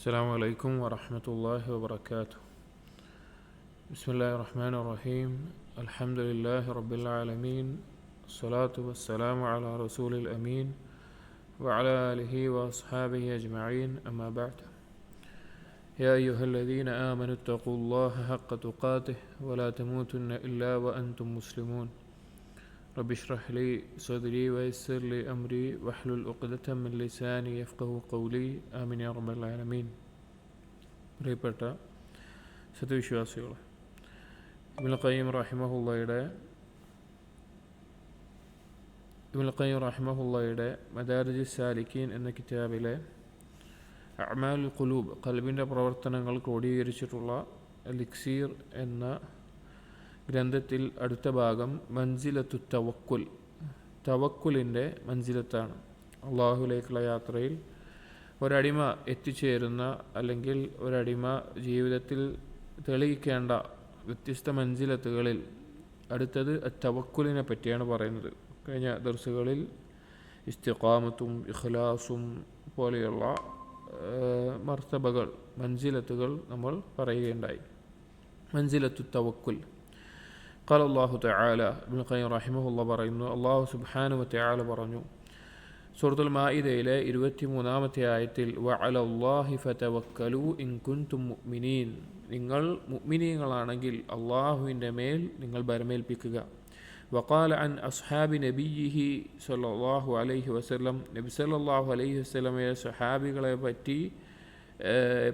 السلام عليكم ورحمة الله وبركاته. بسم الله الرحمن الرحيم. الحمد لله رب العالمين، الصلاة والسلام على رسول الأمين وعلى آله وأصحابه أجمعين، أما بعد. يا أيها الذين آمنوا اتقوا الله حق تقاته ولا تموتن إلا وأنتم مسلمون. رب اشرح لي صدري ويسر لي أمري واحلل عقدة من لساني يفقهوا قولي آمين يا رب العالمين. പ്രിയപ്പെട്ട സത്യവിശ്വാസികൾ, ഇബ്നുൽ ഖയ്യിം റഹിമഹുള്ളയുടെ മദാരിജ് സാലിക്കീൻ എന്ന കിതാബിലെ അഅ്മാലുൽ ഖുലൂബ്, ഖൽബിൻ്റെ പ്രവർത്തനങ്ങൾ ക്രോഡീകരിച്ചിട്ടുള്ള എലിക്സീർ എന്ന ഗ്രന്ഥത്തിൽ അടുത്ത ഭാഗം മൻസിലത്തു തവക്കുൽ, തവക്കുലിൻ്റെ മൻസിലത്താണ്. അള്ളാഹുലേക്കുള്ള യാത്രയിൽ ഒരടിമ എത്തിച്ചേരുന്ന അല്ലെങ്കിൽ ഒരടിമ ജീവിതത്തിൽ തെളിയിക്കേണ്ട വ്യത്യസ്ത മൻസിലത്തുകളിൽ അടുത്തത് തവക്കുലിനെ പറ്റിയാണ് പറയുന്നത്. കഴിഞ്ഞ ദർസുകളിൽ ഇസ്തിഖാമത്തും ഇഖ്ലാസും പോലെയുള്ള മർത്തബകൾ, മൻസിലത്തുകൾ നമ്മൾ പറയുകയുണ്ടായി. മൻസിലത്തു തവക്കുൽ. ഖാല അല്ലാഹു തആല, ഇബ്നുൽ ഖയ്യിം റഹിമഹുല്ലാഹ് പറയുന്നു, അല്ലാഹു സുബ്ഹാനഹു വ തആല പറഞ്ഞു സൂറത്തുൽ മാഇദയിലെ 23-ാമത്തെ ആയത്തിൽ, വഅലല്ലാഹി ഫതവക്കലൂ ഇൻ കുൻതും മുഅ്മിനീൻ, നിങ്ങൾ മുഅ്മിനീങ്ങളാണെങ്കിൽ അല്ലാഹുവിൻ്റെ മേൽ നിങ്ങൾ ഭരമേൽപ്പിക്കുക. വഖാല അൻ അസ്ഹാബി നബിയിഹി സ്വല്ലല്ലാഹു അലൈഹി വസല്ലം, നബി സല്ലല്ലാഹു അലൈഹി വസല്ലമയെ സ്വഹാബികളെ പറ്റി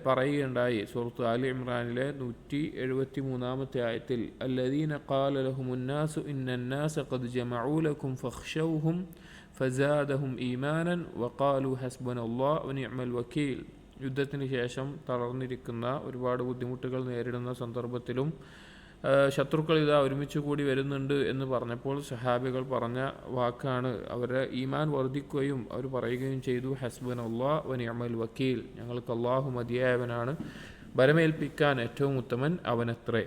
പറയുകയുണ്ടായി. സൂറത്ത് ആലി ഇമ്രാനിലെ 173-ാമത്തെ ആയത്തിൽ, അല്ലദീന ഖാല ലഹുമുന്നാസു ഇന്നന്നാസ ഖദ് ജമഊ ലക്കും ഫഖ്ശൗഹും ഫസാദഹും ഈമാനൻ വഖാലു ഹസ്ബുനല്ലാഹു വനിഅമൽ വക്കീൽ. യുദ്ധത്തിന് ശേഷം തളർന്നിരിക്കുന്ന, ഒരുപാട് ബുദ്ധിമുട്ടുകൾ നേരിടുന്ന സന്ദർഭത്തിലും ശത്രുക്കൾ ഇതാ ഒരുമിച്ച് കൂടി വരുന്നുണ്ട് എന്ന് പറഞ്ഞപ്പോൾ സഹാബികൾ പറഞ്ഞ വാക്കാണ്, അവരുടെ ഈമാൻ വർദ്ധിക്കുകയും അവർ പറയുകയും ചെയ്തു, ഹസ്ബുനല്ലാഹു വനിഅമൽ വക്കീൽ, ഞങ്ങൾക്ക് അല്ലാഹു മതിയായവനാണ്, ഭരമേൽപ്പിക്കാൻ ഏറ്റവും ഉത്തമൻ അവനത്രേ.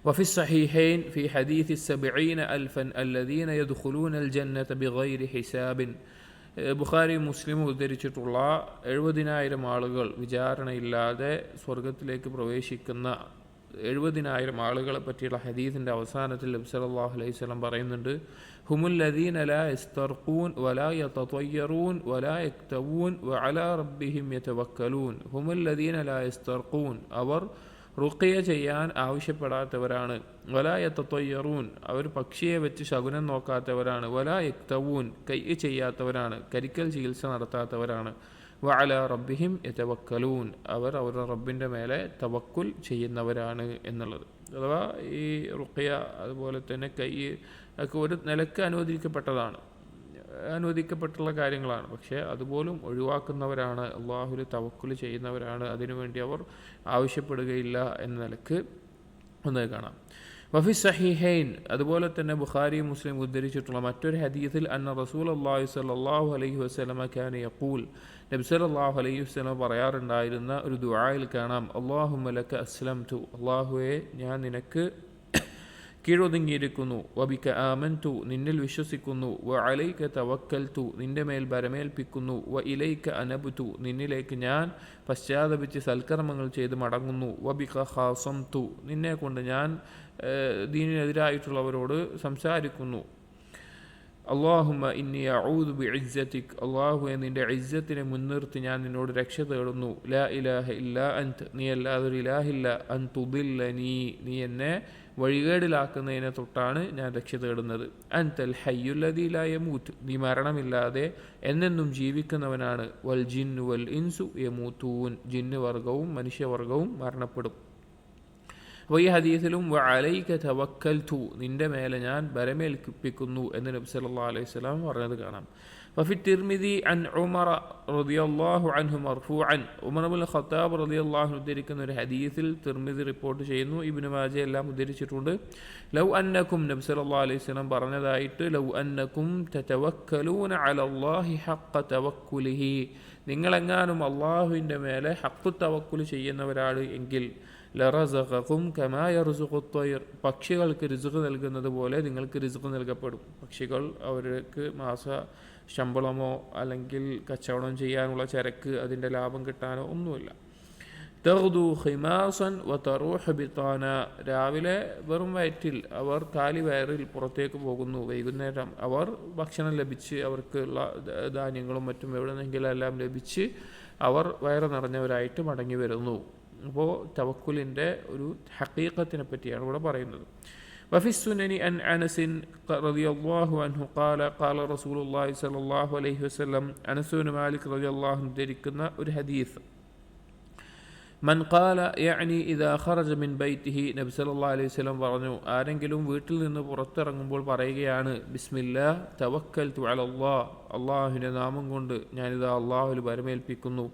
وفي الصحيحين في حديث 70,000 الذين يدخلون الجنة بغير حساب, ബുഖാരി മുസ്ലിം ഉദ്ധരിച്ചിട്ടുള്ള 70,000 ആളുകൾ വിചാരണയില്ലാതെ സ്വർഗത്തിലേക്ക് പ്രവേശിക്കുന്ന 70,000 ആളുകളെ പറ്റിയുള്ള ഹദീസിൻ്റെ അവസാനത്തിൽ നബി സല്ലല്ലാഹു അലൈഹി വസല്ലം പറയുന്നുണ്ട്, ഹുമുല്ലദീന ലാ യസ്തർഖൂൻ വലാ യതതയ്യറൂൻ വലാ യക്തവൂൻ വഅലാ റബ്ബിഹിം യതവക്കലൂൻ. ഹുമുല്ലദീന ലാ യസ്തർഖൂൻ, അവർ റുഖിയ ചെയ്യാൻ ആവശ്യപ്പെടാത്തവരാണ്. വലാ യതതയ്യറൂൻ, അവർ പക്ഷിയെ വെച്ച് ശകുനം നോക്കാത്തവരാണ്. വലാ യക്തവൂൻ, കൈ ചെയ്യാത്തവരാണ്, കരിക്കൽ ചികിത്സ നടത്താത്തവരാണ്. വഅലാ റബ്ബിഹിം യതവക്കലൂൻ, അവർ അവരുടെ റബ്ബിൻ്റെ മേലെ തവക്കുൽ ചെയ്യുന്നവരാണ് എന്നുള്ളത്. അഥവാ ഈ റുഖിയ അതുപോലെ തന്നെ കൈ ഒക്കെ ഒരു നിലക്ക് അനുവദിക്കപ്പെട്ടുള്ള കാര്യങ്ങളാണ്. പക്ഷേ അതുപോലും ഒഴിവാക്കുന്നവരാണ്, അള്ളാഹുവിൽ തവക്കുൽ ചെയ്യുന്നവരാണ്, അതിനുവേണ്ടി അവർ ആവശ്യപ്പെടുകയില്ല എന്ന നിലക്ക് ഒന്ന് കാണാം. വഫി സഹീഹൈൻ, അതുപോലെ തന്നെ ബുഖാരി മുസ്ലിം ഉദ്ധരിച്ചിട്ടുള്ള മറ്റൊരു ഹദീസിൽ, അന്ന റസൂലുള്ളാഹി സ്വല്ലല്ലാഹു അലൈഹി വസല്ലമ കാന യഖൂൽ, നബി സല്ലല്ലാഹു അലൈഹി വസല്ലം പറയാറുണ്ടായിരുന്ന ഒരു ദുആയിൽ കാണാം, അല്ലാഹുമ്മ ലക അസ്ലംതു, അല്ലാഹുവേ ഞാൻ നിനക്ക് കീഴൊതുങ്ങിയിരിക്കുന്നു. വബിക ആമൻതു, നിന്നിൽ വിശ്വസിക്കുന്നു. വ അലൈക തവക്കൽതു, നിന്റെ മേൽ ഭരമേൽപ്പിക്കുന്നു. വ ഇലൈക അനബ്തു, നിന്നിലേക്ക് ഞാൻ പശ്ചാത്തപിച്ച് സൽക്കർമ്മങ്ങൾ ചെയ്ത് മടങ്ങുന്നു. വബിക ഖാസംതു, നിന്നെ കൊണ്ട് ഞാൻ ദീനിനെതിരായിട്ടുള്ളവരോട് സംസാരിക്കുന്നു. അല്ലാഹുമ്മ ഇന്നി അഊദു ബിഇസ്സതിക്, അല്ലാഹുവേ നിന്റെ ഇസ്സത്തിനെ മുൻനിർത്തി ഞാൻ നിന്നോട് രക്ഷ തേടുന്നു. ലാ ഇലാഹ ഇല്ലാ അൻത്, നീ അല്ലാതൊരു ഇലാഹില്ല. അൻ തുദില്ലനീ, നീ എന്നെ വഴികേടിലാക്കുന്നതിനെ തൊട്ടാണ് ഞാൻ രക്ഷ തേടുന്നത്. അൻതൽ ഹയ്യുല്ലദീ ലാ യമൂത്ത്, നീ മരണമില്ലാതെ എന്നെന്നും ജീവിക്കുന്നവനാണ്. വൽ ജിന്നു വൽ ഇൻസു യമൂത്തൂൻ, ജിന്ന് വർഗവും മനുഷ്യവർഗവും മരണപ്പെടും. ഈ ഹദീസിലും വ അലൈക തവക്കൽതു, നിന്റെ മേലെ ഞാൻ ഭരമേൽപ്പിക്കുന്നു എന്ന് നബി സല്ലല്ലാഹു അലൈഹി വസല്ലം പറഞ്ഞത് കാണാം. വഫി തിർമിദി അൻ ഉമർ റളിയല്ലാഹു അൻഹു മർഫൂഅൻ, ഉമർ ഇബ്നുൽ ഖത്താബ് റളിയല്ലാഹു അൻഹു ഉദ്ധരിക്കുന്ന ഒരു ഹദീസിൽ തിർമിദി റിപ്പോർട്ട് ചെയ്യുന്നു, ഇബ്നു മാജ എല്ലാം ഉദ്ധരിച്ചിട്ടുണ്ട്. ലൗ അന്നകും, നബി സല്ലല്ലാഹു അലൈഹി വസല്ലം പറഞ്ഞതായിട്ട്, ലൗ അന്നകും തതവക്കലൂന അലല്ലാഹി ഹഖ്ഖ തവക്കുലിഹി, നിങ്ങളെങ്ങാനും അള്ളാഹുവിൻ്റെ മേലെ ഹഖ്ഖു തവക്കുൽ ചെയ്യുന്നവരാണ് എങ്കിൽ, ലറസഖകും കമാ യർസുഖു ത്വയ്ർ, പക്ഷികൾക്ക് റിസ്ഖ് നൽകുന്നത് പോലെ നിങ്ങൾക്ക് റിസ്ഖ് നൽകപ്പെടും. പക്ഷികൾ അവർക്ക് ശമ്പളമോ അല്ലെങ്കിൽ കച്ചവടം ചെയ്യാനുള്ള ചരക്ക് അതിൻ്റെ ലാഭം കിട്ടാനോ ഒന്നുമില്ല. തഗ്ദു ഖിമാസൻ വതറൂഹ് ബിതാന, രാവിലെ വെറും വയറ്റിൽ അവർ കാലി വയറിൽ പുറത്തേക്ക് പോകുന്നു, വൈകുന്നേരം അവർ ഭക്ഷണം ലഭിച്ച് അവർക്കുള്ള ധാന്യങ്ങളും മറ്റും എവിടെ നിന്നെങ്കിലും എല്ലാം ലഭിച്ച് അവർ വയറ് നിറഞ്ഞവരായിട്ട് മടങ്ങി വരുന്നു. അപ്പോൾ തവക്കുലിൻ്റെ ഒരു ഹഖീഖത്തിനെ പറ്റിയാണ് ഇവിടെ പറയുന്നത്. وفي السنن عن أنس رضي الله عنه قال قال رسول الله صلى الله عليه وسلم, أنس بن مالك رضي الله عنه ധരിക്കുന്ന ഒരു ഹദീസ്, മൻ ഖാല യഅനി ഇദാ ഖറജ മിൻ ബൈതിഹി, നബി സല്ലല്ലാഹു അലൈഹി വസല്ലം പറഞ്ഞു, ആരെങ്കിലും വീട്ടിൽ നിന്ന് പുറത്തിറങ്ങുമ്പോൾ പറയുകയാണ് ബിസ്മില്ലാഹ് തവക്കൽതു അലല്ലാഹ്, അള്ളാഹുവിൻ്റെ നാമം കൊണ്ട് ഞാനിതാ അള്ളാഹുവിൽ ഭരമേൽപ്പിക്കുന്നു,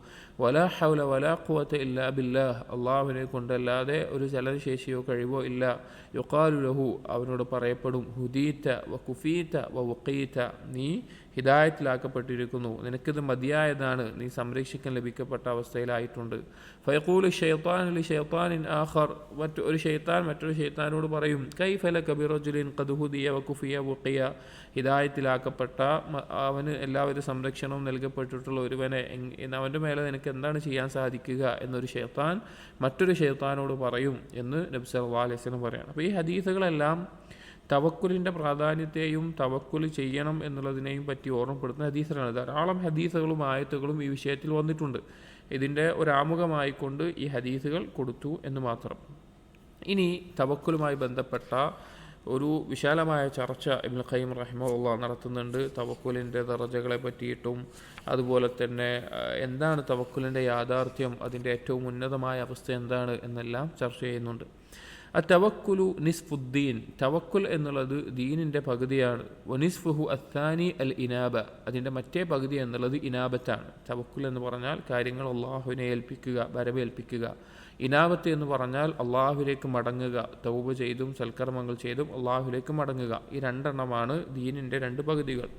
വലാ ഹൗല വലാ ഖുവത ഇല്ലാ ബില്ലാഹ്, അള്ളാഹുവിനെ കൊണ്ടല്ലാതെ ഒരു ചലനശേഷിയോ കഴിവോ ഇല്ല, യുഖാലു ലഹു, അവനോട് പറയപ്പെടും, ഹുദീത വ കുഫീത വ വഖീത, നീ ഹിദായത്തിലാക്കപ്പെട്ടിരിക്കുന്നു, നിനക്കിത് മതിയായതാണ്, നീ സംരക്ഷിക്കാൻ ലഭിക്കപ്പെട്ട അവസ്ഥയിലായിട്ടുണ്ട്. ഫയഖൂലു ശൈത്താനു ലി ശൈത്താനിൻ ആഖർ, ഒരു ശൈത്താൻ മറ്റൊരു ശൈത്താനോട് പറയും, കൈഫ ലക ബിറജുലിൻ ഖദ് ഹുദിയ വ കുഫിയ വഖിയ, ഹിദായത്തിലാക്കപ്പെട്ട അവന് എല്ലാവിധ സംരക്ഷണവും നൽകപ്പെട്ടിട്ടുള്ള ഒരുവനെ അവൻ്റെ മേലെ നിനക്ക് എന്താണ് ചെയ്യാൻ സാധിക്കുക എന്നൊരു ശൈത്താൻ മറ്റൊരു ശൈത്താനോട് പറയും എന്ന് നബി സല്ലല്ലാഹു അലൈഹി വസല്ലം പറയാണ്. അപ്പോൾ ഈ ഹദീസുകളെല്ലാം തവക്കുലിൻ്റെ പ്രാധാന്യത്തെയും തവക്കുൽ ചെയ്യണം എന്നുള്ളതിനെയും പറ്റി ഓർമ്മപ്പെടുത്തുന്ന ഹദീസുകളാണ്. ധാരാളം ഹദീസുകളും ആയത്തുകളും ഈ വിഷയത്തിൽ വന്നിട്ടുണ്ട്. ഇതിൻ്റെ ഒരാമുഖമായിക്കൊണ്ട് ഈ ഹദീസുകൾ കൊടുത്തു എന്ന് മാത്രം. ഇനി തവക്കുലുമായി ബന്ധപ്പെട്ട ഒരു വിശാലമായ ചർച്ച ഇബ്നുൽ ഖയ്യിം റഹിമഹുല്ലാഹ് നടത്തുന്നുണ്ട്. തവക്കുലിൻ്റെ ദറജകളെ പറ്റിയിട്ടും അതുപോലെ തന്നെ എന്താണ് തവക്കുലിൻ്റെ യാഥാർത്ഥ്യം, അതിൻ്റെ ഏറ്റവും ഉന്നതമായ അവസ്ഥ എന്താണ് എന്നെല്ലാം ചർച്ച ചെയ്യുന്നുണ്ട്. അത്തവക്കുലു നിസ്ഫുദ്ദീൻ, തവക്കുൽ എന്നുള്ളത് ദീനിൻ്റെ പകുതിയാണ്. വനിസ്ഫുഹു അത്താനി അൽ ഇനാബ, അതിൻ്റെ മറ്റേ പകുതി എന്നുള്ളത് ഇനാബത്താണ്. തവക്കുൽ എന്ന് പറഞ്ഞാൽ കാര്യങ്ങൾ അള്ളാഹുവിനെ ഏൽപ്പിക്കുക, വരവേൽപ്പിക്കുക. ഇനാബത്ത് എന്ന് പറഞ്ഞാൽ അള്ളാഹുവിലേക്ക് മടങ്ങുക, തൗബ ചെയ്തും സൽക്കർമ്മങ്ങൾ ചെയ്തും അള്ളാഹുവിലേക്ക് മടങ്ങുക. ഈ രണ്ടെണ്ണമാണ് ദീനിൻ്റെ രണ്ട് പകുതികൾ.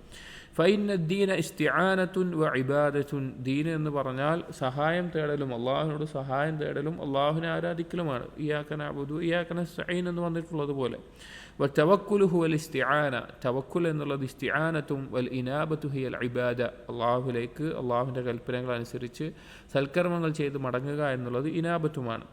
ഫൈന ദീന ഇസ്തിആനത്തുൻ വ ഇബാദത്തുൻ, ദീൻ എന്ന് പറഞ്ഞാൽ സഹായം തേടലും അള്ളാഹുവിനോട് സഹായം തേടലും അള്ളാഹുവിനെ ആരാധിക്കലുമാണ്. ഇയ്യാക നഅ്ബുദു ഇയ്യാക നസ്തഈൻ എന്ന് വന്നിട്ടുള്ളത് പോലെ. വ തവക്കുലു ഹുവൽ ഇസ്തിആന, തവക്കുൽ എന്നുള്ളത് ഇസ്തിആനത്തും വൽ ഇനാബത്തു ഹിയൽ ഇബാദ, അള്ളാഹുവിലേക്ക് അള്ളാഹുവിൻ്റെ കൽപ്പനകൾ അനുസരിച്ച് സൽക്കർമ്മങ്ങൾ ചെയ്ത് മടങ്ങുക എന്നുള്ളത് ഇനാബത്തുമാണ്.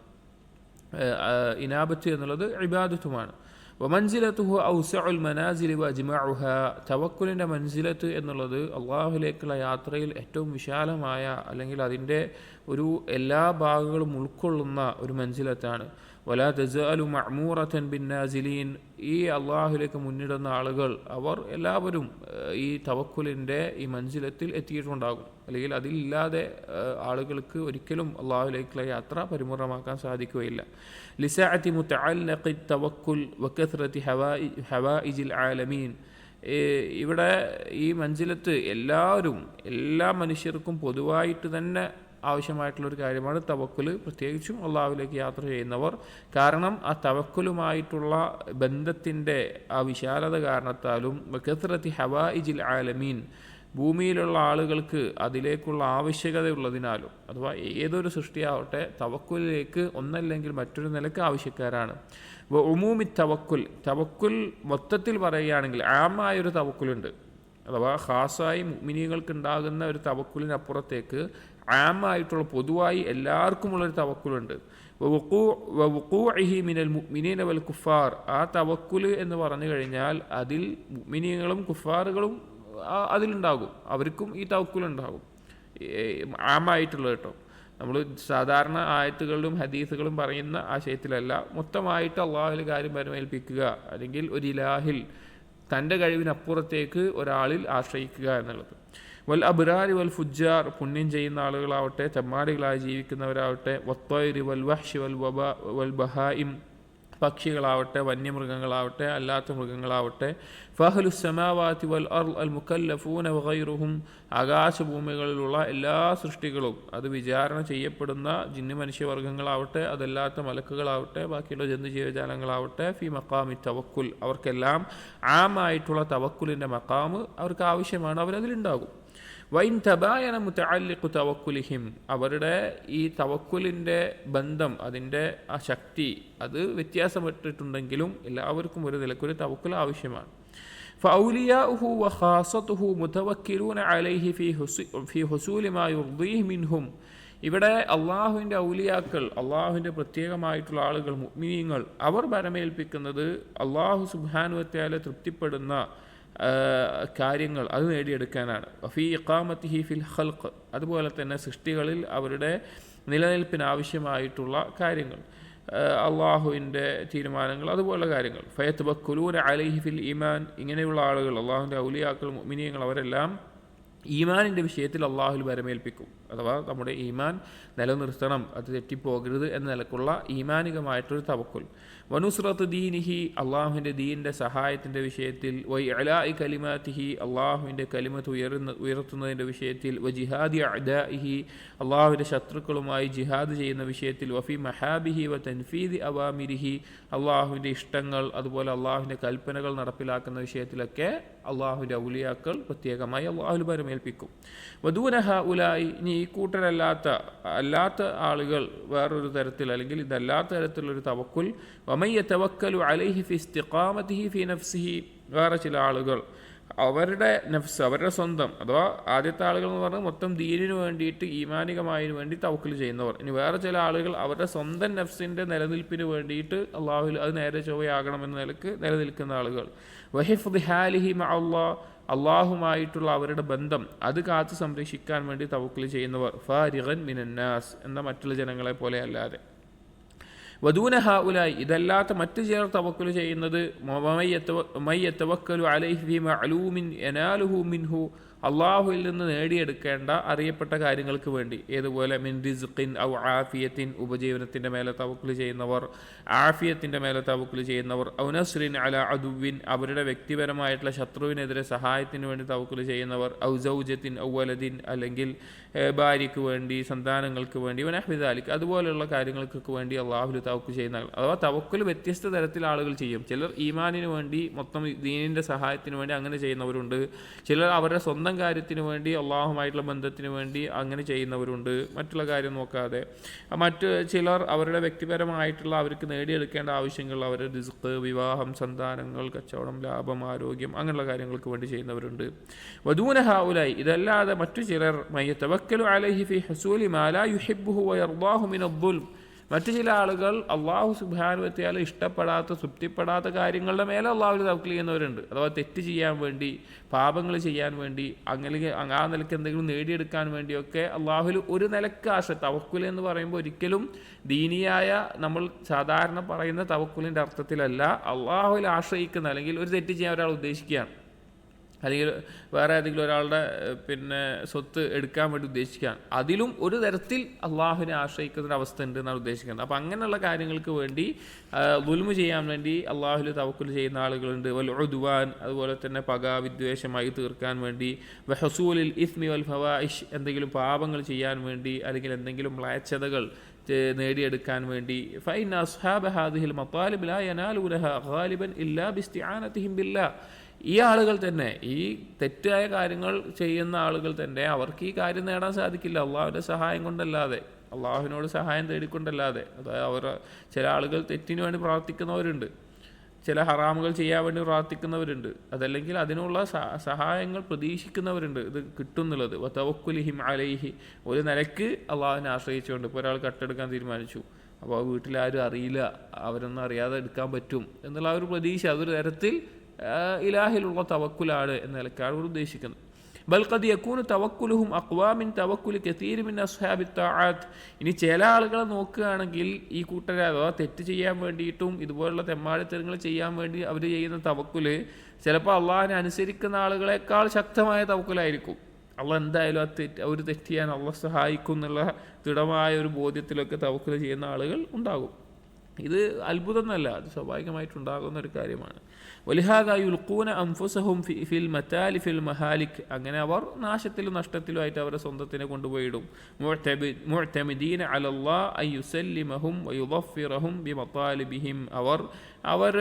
ഇനാബത്ത് എന്നുള്ളത് ഇബാദത്തുമാണ്. വമൻസിലത്തുഹു ഔസഉൽ മനാസിലി വഅജ്മഉഹ, തവക്കുലിൻ്റെ മൻസിലത്ത് എന്നുള്ളത് അള്ളാഹുവിലേക്കുള്ള യാത്രയിൽ ഏറ്റവും വിശാലമായ അല്ലെങ്കിൽ അതിൻ്റെ ഒരു എല്ലാ ഭാഗങ്ങളും ഉൾക്കൊള്ളുന്ന ഒരു മൻസിലത്താണ്. വലാ തസാലു മഅ്മൂറതൻ ബിന്നാസിലീൻ, ഈ അള്ളാഹുവിലേക്ക് മുന്നിടുന്ന ആളുകൾ അവർ എല്ലാവരും ഈ തവക്കുലിൻ്റെ ഈ മൻസിലത്തിൽ എത്തിയിട്ടുണ്ടാകും. അല്ലെങ്കിൽ അതിലില്ലാതെ ആളുകൾക്ക് ഒരിക്കലും അള്ളാഹുവിലേക്കുള്ള യാത്ര പരിപൂർണമാക്കാൻ സാധിക്കുകയില്ല. ലിസഅതി മുതഅല്ലഖി തവക്കുൽ വകസ്റതി ഹവായിജിൽ ആലമീൻ, ഇവിടെ ഈ മൻസിലത്ത് എല്ലാ മനുഷ്യർക്കും പൊതുവായിട്ട് തന്നെ ആവശ്യമായിട്ടുള്ളൊരു കാര്യമാണ് തവക്കുൽ, പ്രത്യേകിച്ചും അള്ളാഹുവിലേക്ക് യാത്ര ചെയ്യുന്നവർ. കാരണം ആ തവക്കുലുമായിട്ടുള്ള ബന്ധത്തിൻ്റെ ആ വിശാലത കാരണത്താലും വകസ്റതി ഹവായിജിൽ ആലമീൻ, ഭൂമിയിലുള്ള ആളുകൾക്ക് അതിലേക്കുള്ള ആവശ്യകതയുള്ളതിനാലും, അഥവാ ഏതൊരു സൃഷ്ടിയാവട്ടെ തവക്കുലിലേക്ക് ഒന്നല്ലെങ്കിൽ മറ്റൊരു നിലക്ക് ആവശ്യക്കാരാണ്. ഉമൂമി തവക്കുൽ, തവക്കുൽ മൊത്തത്തിൽ പറയുകയാണെങ്കിൽ ആമായൊരു തവക്കുലുണ്ട്, അഥവാ ഖാസായി മുഅ്മിനീങ്ങൾക്ക് ഉണ്ടാകുന്ന ഒരു തവക്കുലിനപ്പുറത്തേക്ക് ആമായിട്ടുള്ള പൊതുവായി എല്ലാവർക്കുമുള്ളൊരു തവക്കുലുണ്ട്. വഖൂഇഹി മിനൽ മുഅ്മിനീന വൽ കുഫാർ, ആ തവക്കുൽ എന്ന് പറഞ്ഞു കഴിഞ്ഞാൽ അതിൽ മുഅ്മിനീങ്ങളും കുഫാറുകളും അതിലുണ്ടാകും, അവർക്കും ഈ തവക്കുലുണ്ടാകും, ആമായിട്ടുള്ളത് കേട്ടോ. നമ്മൾ സാധാരണ ആയത്തുകളിലും ഹദീസുകളും പറയുന്ന ആശയത്തിലല്ല, മൊത്തമായിട്ട് അള്ളാഹുവിൽ കാര്യം പരമേൽപ്പിക്കുക, അല്ലെങ്കിൽ ഒരു ഇലാഹിൽ തൻ്റെ കഴിവിനപ്പുറത്തേക്ക് ഒരാളിൽ ആശ്രയിക്കുക എന്നുള്ളത്. വൽ അബ്റാരി വൽ ഫുജ്ജാർ, പുണ്യം ചെയ്യുന്ന ആളുകളാവട്ടെ തെമ്മാടികളായി ജീവിക്കുന്നവരാവട്ടെ, വത്തൈരി വൽ വഹ്ശി വൽ ബഹായിം, പക്ഷികളാവട്ടെ വന്യമൃഗങ്ങളാവട്ടെ അല്ലാത്ത മൃഗങ്ങളാവട്ടെ, ഫഹ്ലു സമാവാതി വൽ അർള് അൽ മുകല്ലഫൂന വഗൈറുഹും, ആകാശഭൂമികളിലുള്ള എല്ലാ സൃഷ്ടികളും, അത് വിചാരണ ചെയ്യപ്പെടുന്ന ജിന്ന് മനുഷ്യവർഗ്ഗങ്ങളാവട്ടെ അതല്ലാത്ത മലക്കുകളാവട്ടെ ബാക്കിയുള്ള ജന്തു ജീവജാലങ്ങളാവട്ടെ, ഫി മഖാമി തവക്കുൽ, അവർക്കെല്ലാം ആമായിട്ടുള്ള തവക്കുലിൻ്റെ മഖാമ് അവർക്ക് ആവശ്യമാണ്, അവരതിലുണ്ടാകും. വൈൻ തബായന മുതഅല്ലിഖു തവക്കുലിഹിം, അവരുടെ ഈ തവക്കുലിൻ്റെ ബന്ധം, അതിൻ്റെ ആ ശക്തി അത് വ്യത്യാസപ്പെട്ടിട്ടുണ്ടെങ്കിലും എല്ലാവർക്കും ഒരു നിലക്കൊരു തവക്കുൽ ആവശ്യമാണ്. فأولياؤه وخاصته متوكلون عليه في حصول ما يرضيه منهم. ഇവിടെ അള്ളാഹുവിൻ്റെ ഔലിയാക്കൾ, അള്ളാഹുവിൻ്റെ പ്രത്യേകമായിട്ടുള്ള ആളുകൾ, മുഅ്മിനീങ്ങൾ, അവർ ഭരമേൽപ്പിക്കുന്നത് അള്ളാഹു സുബ്ഹാനഹു വ തആല തൃപ്തിപ്പെടുന്ന കാര്യങ്ങൾ അത് നേടിയെടുക്കാനാണ്. ഫീ ഇഖാമത്തിഹി ഫിൽ ഖൽഖ്, അതുപോലെ തന്നെ സൃഷ്ടികളിൽ അവരുടെ നിലനിൽപ്പിന് ആവശ്യമായിട്ടുള്ള കാര്യങ്ങൾ, അള്ളാഹുവിൻ്റെ തീരുമാനങ്ങൾ, അതുപോലെ കാര്യങ്ങൾ. ഫയതവക്കലൂന അലൈഹി ഫിൽ ഈമാൻ, ഇങ്ങനെയുള്ള ആളുകൾ, അള്ളാഹുവിൻ്റെ ഔലിയാക്കൾ, മുഅ്മിനീങ്ങൾ, അവരെല്ലാം ഈമാനിൻ്റെ വിഷയത്തിൽ അള്ളാഹുൽ ഭരമേൽപ്പിക്കും. അഥവാ നമ്മുടെ ഈമാൻ നിലനിർത്തണം, അത് തെറ്റിപ്പോകരുത് എന്ന നിലക്കുള്ള ഈമാനികമായിട്ടൊരു തവക്കുൽ. വനുസ്രത്ത് ദീനിഹി, അള്ളാഹുവിൻ്റെ ദീനിൻ്റെ സഹായത്തിൻ്റെ വിഷയത്തിൽ. വൈ അലാഇ കലിമാത്തിഹി, അള്ളാഹുവിൻ്റെ കലിമത്ത് ഉയർത്തുന്നതിൻ്റെ വിഷയത്തിൽ. വ ജിഹാദി അഅദാഇഹി, അള്ളാഹുവിൻ്റെ ശത്രുക്കളുമായി ജിഹാദ് ചെയ്യുന്ന വിഷയത്തിൽ. വഫി മഹാബിഹി വ തൻഫീദി അവാമിരിഹി, അള്ളാഹുവിൻ്റെ ഇഷ്ടങ്ങൾ അതുപോലെ അള്ളാഹുവിൻ്റെ കൽപ്പനകൾ നടപ്പിലാക്കുന്ന വിഷയത്തിലൊക്കെ അള്ളാഹുവിൻ്റെ ഔലിയാക്കൾ പ്രത്യേകമായി അള്ളാഹുൽ ഭരമേൽപ്പിക്കും. വദൂന ഹഉലായി, ഇനി ഈ അല്ലാത്ത ആളുകൾ വേറൊരു തരത്തിൽ, അല്ലെങ്കിൽ ഇതല്ലാത്ത തരത്തിലുള്ളൊരു തവക്കുൽ. വമൻ യതവക്കലു അലൈഹി ഫി ഇസ്തിഖാമതിഹി ഫി നഫ്സിഹി, വേറെ ചില ആളുകൾ അവരുടെ നഫ്സ്, അവരുടെ സ്വന്തം, അഥവാ ആദ്യത്തെ ആളുകൾ എന്ന് പറഞ്ഞാൽ മൊത്തം ദീനിനു വേണ്ടിയിട്ട് ഈമാനികമായതിനു വേണ്ടി തവക്കുൽ ചെയ്യുന്നവർ. ഇനി വേറെ ചില ആളുകൾ അവരുടെ സ്വന്തം നഫ്സിൻ്റെ നിലനിൽപ്പിന് വേണ്ടിയിട്ട് അള്ളാഹുൽ അത് നേരെ ചൊവ്വയാകണമെന്ന നിലക്ക് നിലനിൽക്കുന്ന ആളുകൾ. വഹിഫ്ദി ഹാലിഹി മഅല്ലാഹ്, അള്ളാഹുമായിട്ടുള്ള അവരുടെ ബന്ധം അത് കാത്തു സംരക്ഷിക്കാൻ വേണ്ടി തവക്കുൽ ചെയ്യുന്നവർ. ഫാരിഗൻ മിനന്നാസ്, എന്ന മറ്റുള്ള ജനങ്ങളെ പോലെ അല്ലാതെ. വദൂന ഹഉലായി, ഇതല്ലാത്ത മറ്റു ചിലർ തവക്കുൽ ചെയ്യുന്നത്. മൻ യതവക്കലു അലൈഹി ഫീ മഅലൂമിൻ യനാലുഹു മിൻഹു, അള്ളാഹുവിൽ നിന്ന് നേടിയെടുക്കേണ്ട അറിയപ്പെട്ട കാര്യങ്ങൾക്ക് വേണ്ടി. ഏതുപോലെ മിൻ റിസ്ഖിൻ ഔ ആഫിയത്തിൻ, ഉപജീവനത്തിൻ്റെ മേലെ തവക്കുൽ ചെയ്യുന്നവർ, ആഫിയത്തിൻ്റെ മേലെ തവക്കുൽ ചെയ്യുന്നവർ. ഔ നസ്രിൻ അല അദുവിൻ, അവരുടെ വ്യക്തിപരമായിട്ടുള്ള ശത്രുവിനെതിരെ സഹായത്തിന് വേണ്ടി തവക്കുൽ ചെയ്യുന്നവർ. ഔ സൗജത്തിൻ ഔ വലദിൻ, അല്ലെങ്കിൽ ഭാര്യയ്ക്ക് വേണ്ടി, സന്താനങ്ങൾക്ക് വേണ്ടി. വനഹ്വി ദാലിക്, അതുപോലെയുള്ള കാര്യങ്ങൾക്കൊക്കെ വേണ്ടി അള്ളാഹുൽ തവക്കുൽ ചെയ്യുന്ന ആളുകൾ. അഥവാ തവക്കുൽ വ്യത്യസ്ത തരത്തിൽ ആളുകൾ ചെയ്യും. ചിലർ ഈമാനിന് വേണ്ടി, മൊത്തം ദീനിൻ്റെ സഹായത്തിന് വേണ്ടി അങ്ങനെ ചെയ്യുന്നവരുണ്ട്. ചിലർ അവരുടെ സ്വന്തം കാര്യത്തിന് വേണ്ടി, അള്ളാഹുമായിട്ടുള്ള ബന്ധത്തിന് വേണ്ടി അങ്ങനെ ചെയ്യുന്നവരുണ്ട്, മറ്റുള്ള കാര്യം നോക്കാതെ. മറ്റ് ചിലർ അവരുടെ വ്യക്തിപരമായിട്ടുള്ള അവർക്ക് നേടിയെടുക്കേണ്ട ആവശ്യങ്ങൾ, അവരുടെ റിസ്ക്, വിവാഹം, സന്താനങ്ങൾ, കച്ചവടം, ലാഭം, ആരോഗ്യം, അങ്ങനെയുള്ള കാര്യങ്ങൾക്ക് വേണ്ടി ചെയ്യുന്നവരുണ്ട്. വദൂന ഹഉലായി, ഇതല്ലാതെ മറ്റു ചിലർ മയ്യതവക്കലു അലൈഹി ഫി ഹുസൂലി മാ ലാ യുഹിബ്ബുഹു വയർദാഹു മിനദ്ദുൽം, മറ്റു ചില ആളുകൾ അള്ളാഹു സുബ്ഹാനഹു വ തആല ഇഷ്ടപ്പെടാത്ത, തൃപ്തിപ്പെടാത്ത കാര്യങ്ങളുടെ മേലെ അള്ളാഹുവിൽ തവക്കുൽ ചെയ്യുന്നവരുണ്ട്. അഥവാ തെറ്റ് ചെയ്യാൻ വേണ്ടി, പാപങ്ങൾ ചെയ്യാൻ വേണ്ടി, അങ്ങനെ ആ നിലയ്ക്ക് എന്തെങ്കിലും നേടിയെടുക്കാൻ വേണ്ടിയൊക്കെ അള്ളാഹുവിൽ ഒരു നിലക്ക് തവക്കുൽ എന്ന് പറയുമ്പോൾ ഒരിക്കലും ദീനിയായ നമ്മൾ സാധാരണ പറയുന്ന തവക്കുലിൻ്റെ അർത്ഥത്തിലല്ല. അള്ളാഹുവിൽ ആശ്രയിക്കുന്ന, അല്ലെങ്കിൽ ഒരു തെറ്റ് ചെയ്യാൻ ഒരാൾ ഉദ്ദേശിക്കുകയാണ്, അല്ലെങ്കിൽ വേറെ ഏതെങ്കിലും ഒരാളുടെ സ്വത്ത് എടുക്കാൻ വേണ്ടി ഉദ്ദേശിക്കുകയാണ്, അതിലും ഒരു തരത്തിൽ അള്ളാഹുവിനെ ആശ്രയിക്കുന്ന അവസ്ഥ ഉണ്ട് എന്നാണ് ഉദ്ദേശിക്കുന്നത്. അപ്പോൾ അങ്ങനെയുള്ള കാര്യങ്ങൾക്ക് വേണ്ടി, ദുൽമ് ചെയ്യാൻ വേണ്ടി അള്ളാഹുൽ തവക്കുൽ ചെയ്യുന്ന ആളുകളുണ്ട്. വൽ ഉദ്വാൻ, അതുപോലെ തന്നെ പക, വിദ്വേഷമായി തീർക്കാൻ വേണ്ടി. വഹസൂലിൽ ഇസ്മി വൽ ഫവായിഷ്, എന്തെങ്കിലും പാപങ്ങൾ ചെയ്യാൻ വേണ്ടി, അല്ലെങ്കിൽ എന്തെങ്കിലും മ്ലേച്ഛതകൾ നേടിയെടുക്കാൻ വേണ്ടി. ഫൈന അസ്ഹാബ ഹാദിഹിൽ മത്താലിബ് ലാ യനാലൂനഹ ഗാലിബൻ ഇല്ലാ ബിസ്തിആനതിഹിം ബില്ലാഹ്, ഈ ആളുകൾ തന്നെ, ഈ തെറ്റായ കാര്യങ്ങൾ ചെയ്യുന്ന ആളുകൾ തന്നെ, അവർക്ക് ഈ കാര്യം നേടാൻ സാധിക്കില്ല അള്ളാഹുവിൻ്റെ സഹായം കൊണ്ടല്ലാതെ, അള്ളാഹുവിനോട് സഹായം തേടിക്കൊണ്ടല്ലാതെ. അതായത് അവർ, ചില ആളുകൾ തെറ്റിന് വേണ്ടി പ്രാർത്ഥിക്കുന്നവരുണ്ട്, ചില ഹറാമുകൾ ചെയ്യാൻ വേണ്ടി പ്രാർത്ഥിക്കുന്നവരുണ്ട്, അതല്ലെങ്കിൽ അതിനുള്ള സഹായങ്ങൾ പ്രതീക്ഷിക്കുന്നവരുണ്ട്, ഇത് കിട്ടുന്നുള്ളത്. വതവക്കുലിഹിം അലൈഹി, ഒരു നിലയ്ക്ക് അള്ളാഹുവിനെ ആശ്രയിച്ചുകൊണ്ട്. ഇപ്പോൾ ഒരാൾ കട്ടെടുക്കാൻ തീരുമാനിച്ചു, അപ്പോൾ വീട്ടിലാരും അറിയില്ല, അവരൊന്നും അറിയാതെ എടുക്കാൻ പറ്റും എന്നുള്ള ഒരു പ്രതീക്ഷ, അതൊരു തരത്തിൽ ഇലാഹിലുള്ള തവക്കുലാണ് എന്ന നിലക്കാണ് അവർ ഉദ്ദേശിക്കുന്നത്. ബൽ ഖദ് യകൂനു തവക്കുലുഹും അഖ്വാ മിൻ തവക്കുലി കസീർ മിൻ അസ്ഹാബി തആത്ത്, ഇനി ചില ആളുകളെ നോക്കുകയാണെങ്കിൽ ഈ കൂട്ടരെ, അഥവാ തെറ്റ് ചെയ്യാൻ വേണ്ടിയിട്ടും ഇതുപോലുള്ള തെമ്മാടിത്തരങ്ങൾ ചെയ്യാൻ വേണ്ടി അവർ ചെയ്യുന്ന തവക്കുല് ചിലപ്പോൾ അള്ളാഹിനെ അനുസരിക്കുന്ന ആളുകളെക്കാൾ ശക്തമായ തവക്കുലായിരിക്കും. അള്ളാഹ് എന്തായാലും ഒരു തെറ്റ് ചെയ്യാൻ അള്ളാഹ് സഹായിക്കും എന്നുള്ള ദൃഢമായ ഒരു ബോധ്യത്തിലൊക്കെ തവക്കുൽ ചെയ്യുന്ന ആളുകൾ ഉണ്ടാകും. ഇത് അത്ഭുതമൊന്നുമല്ല, അത് സ്വാഭാവികമായിട്ടുണ്ടാകുന്ന ഒരു കാര്യമാണ്. വലിഹാദാ യുൽഖൂന അൻഫുസഹും ഫിൽ മതാലി ഫിൽ മഹാലിക്, അങ്ങനെ അവർ നാശത്തിലും നഷ്ടത്തിലുമായിട്ട് അവരെ സ്വന്തത്തിനെ കൊണ്ടുപോയിടും. മുഅ്തമിദീന അലല്ലാഹ് അൻ യുസല്ലിമഹും വയുദഫിറഹും ബിമതാലിബിഹിം, അവർ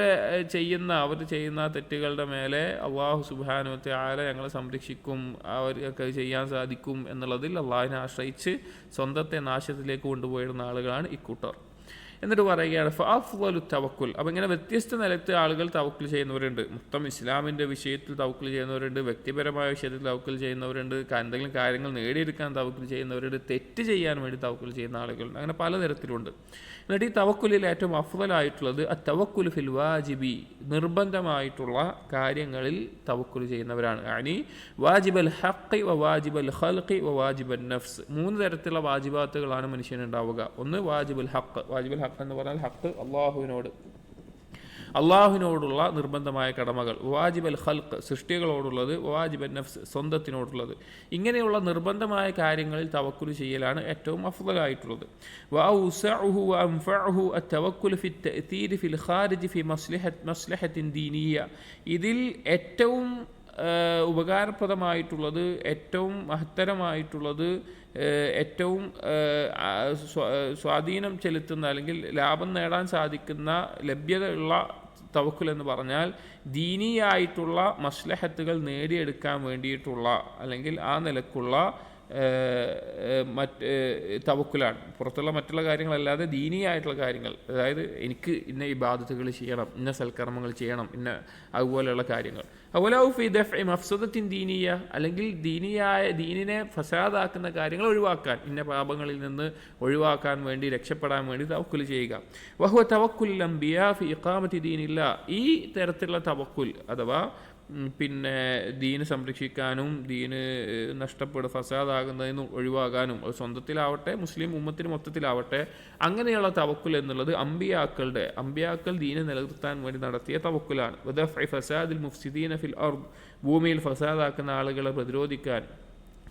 ചെയ്യുന്ന തെറ്റുകളുടെ മേലെ അള്ളാഹു സുബ്ഹാനഹു വ തആല ഞങ്ങളെ സംരക്ഷിക്കും, അവർക്ക് ചെയ്യാൻ സാധിക്കും എന്നുള്ളതിൽ അള്ളാഹിനെ ആശ്രയിച്ച് സ്വന്തത്തെ നാശത്തിലേക്ക് കൊണ്ടുപോയിടുന്ന ആളുകളാണ് ഇക്കൂട്ടർ. എന്നിട്ട് പറയുകയാണ് ഫഅഫ്ളലു തവക്കുൽ. അപ്പോൾ ഇങ്ങനെ വ്യത്യസ്ത നിലത്ത് ആളുകൾ തവക്കുൽ ചെയ്യുന്നവരുണ്ട്. മൊത്തം ഇസ്ലാമിൻ്റെ വിഷയത്തിൽ തവക്കുൽ ചെയ്യുന്നവരുണ്ട്, വ്യക്തിപരമായ വിഷയത്തിൽ തവക്കുൽ ചെയ്യുന്നവരുണ്ട്, എന്തെങ്കിലും കാര്യങ്ങൾ നേടിയെടുക്കാൻ തവക്കുൽ ചെയ്യുന്നവരുണ്ട്, തെറ്റ് ചെയ്യാൻ വേണ്ടി തവക്കുൽ ചെയ്യുന്ന ആളുകളുണ്ട്. അങ്ങനെ പലതരത്തിലുണ്ട്. എന്നിട്ട് ഈ തവക്കുലിൽ ഏറ്റവും അഫ്ളലായിട്ടുള്ളത് തവക്കുൽ ഫിൽ വാജിബി, നിർബന്ധമായിട്ടുള്ള കാര്യങ്ങളിൽ തവക്കുൽ ചെയ്യുന്നവരാണ്. അനി വാജിബൽ ഹഖ് വ വാജിബൽ ഖൽഖി വ വാജിബൻ നഫ്സ്. 3 തരത്തിലുള്ള വാജിബാത്തുകളാണ് മനുഷ്യനുണ്ടാവുക. ഒന്ന് വാജിബുൽ ഹഖ്. വാജിബുൽ ഹഖ് എന്ന് പറഞ്ഞാൽ ഹഖ് അള്ളാഹുവിനോടുള്ള നിർബന്ധമായ കടമകൾ. വാജിബൽ ഖൽഖ് സൃഷ്ടികളോടുള്ളത്. വാജിബൻ നഫ്സ് സ്വന്തത്തിനോടുള്ളത്. ഇങ്ങനെയുള്ള നിർബന്ധമായ കാര്യങ്ങളിൽ തവക്കുൽ ചെയ്യലാണ് ഏറ്റവും അഫ്ളലായിട്ടുള്ളത്. വഔസഉഹു വഅൻഫഉഹു അത്തവക്കുൽ ഫി തഅതീർ ഫിൽ ഖാരിജ് ഫി മസ്ലഹത്തിൻ ദീനിയ. ഇതിൽ ഏറ്റവും ഉപകാരപ്രദമായിട്ടുള്ളത്, ഏറ്റവും മഹത്തരമായിട്ടുള്ളത്, ഏറ്റവും സ്വാധീനം ചെലുത്തുന്ന അല്ലെങ്കിൽ ലാഭം നേടാൻ സാധിക്കുന്ന ലഭ്യത ഉള്ള തവക്കുൽ എന്ന് പറഞ്ഞാൽ ദീനിയായിട്ടുള്ള മസ്ലഹത്തുകൾ നേടിയെടുക്കാൻ വേണ്ടിയിട്ടുള്ള അല്ലെങ്കിൽ ആ നിലക്കുള്ള തവക്കുലാണ്. പുറത്തുള്ള മറ്റുള്ള കാര്യങ്ങളല്ലാതെ ദീനിയായിട്ടുള്ള കാര്യങ്ങൾ, അതായത് എനിക്ക് ഇന്ന ഇബാദത്തുകൾ ചെയ്യണം, ഇന്ന സൽക്കർമ്മങ്ങൾ ചെയ്യണം, ഇന്ന അതുപോലെയുള്ള കാര്യങ്ങൾ. അതുപോലെ ഫി ദഫ്ഇ മഫ്സദത്തിൻ ദീനിയ, അല്ലെങ്കിൽ ദീനിനെ ഫസാദാക്കുന്ന കാര്യങ്ങൾ ഒഴിവാക്കാൻ, ഇന്ന പാപങ്ങളിൽ നിന്ന് ഒഴിവാക്കാൻ വേണ്ടി, രക്ഷപ്പെടാൻ വേണ്ടി തവക്കുൽ ചെയ്യുക. വഹുവ തവക്കുൽ അംബിയാ ഫി ഇഖാമത്തി ദീനില്ലാ. ഈ തരത്തിലുള്ള തവക്കുൽ അഥവാ പിന്നെ ദീന് സംരക്ഷിക്കാനും ദീന് ഫസാദാകുന്നതിന് ഒഴിവാകാനും, അത് സ്വന്തത്തിലാവട്ടെ മുസ്ലിം ഉമ്മത്തിന് മൊത്തത്തിലാവട്ടെ, അങ്ങനെയുള്ള തവക്കുൽ എന്നുള്ളത് അമ്പിയാക്കൾ ദീനെ നിലനിർത്താൻ വേണ്ടി നടത്തിയ തവക്കുലാണ്. വദഫ്ഇ ഫസാദിൽ മുഫ്സിദീന ഫിൽ അർദ്, ഭൂമിയിൽ ഫസാദാക്കുന്ന ആളുകളെ പ്രതിരോധിക്കാൻ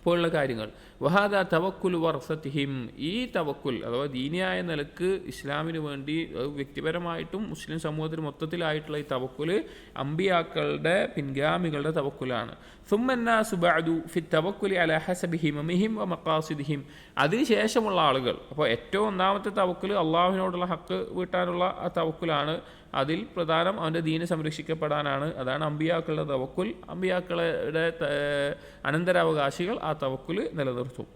പോലുള്ള കാര്യങ്ങൾ. വഹാദ തവക്കുൽ വറസത്തിഹിം. ഈ തവക്കുൽ അഥവാ ദീനിയായ നിലക്ക് ഇസ്ലാമിന് വേണ്ടി വ്യക്തിപരമായിട്ടും മുസ്ലിം സമൂഹത്തിന് മൊത്തത്തിലായിട്ടുള്ള ഈ തവക്കുല് അമ്പിയാക്കളുടെ പിൻഗാമികളുടെ തവക്കുലാണ്. സുമ്മന്നാസു ബഅദു ഫി തവക്കുലി അലാ ഹസബി ഹിമമിഹിം വ മഖാസിദിഹിം. അതിനുശേഷമുള്ള ആളുകൾ, അപ്പോൾ ഏറ്റവും ഒന്നാമത്തെ തവക്കുല് അള്ളാഹുവിനോടുള്ള ഹക്ക് വീട്ടാനുള്ള ആ തവക്കുലാണ്. അതിൽ പ്രധാനം അവൻ്റെ ദീന് സംരക്ഷിക്കപ്പെടാനാണ്. അതാണ് അമ്പിയാക്കളുടെ തവക്കുൽ. അമ്പിയാക്കളുടെ അനന്തരാവകാശികൾ ആ തവക്കുല് നിലനിർത്തും.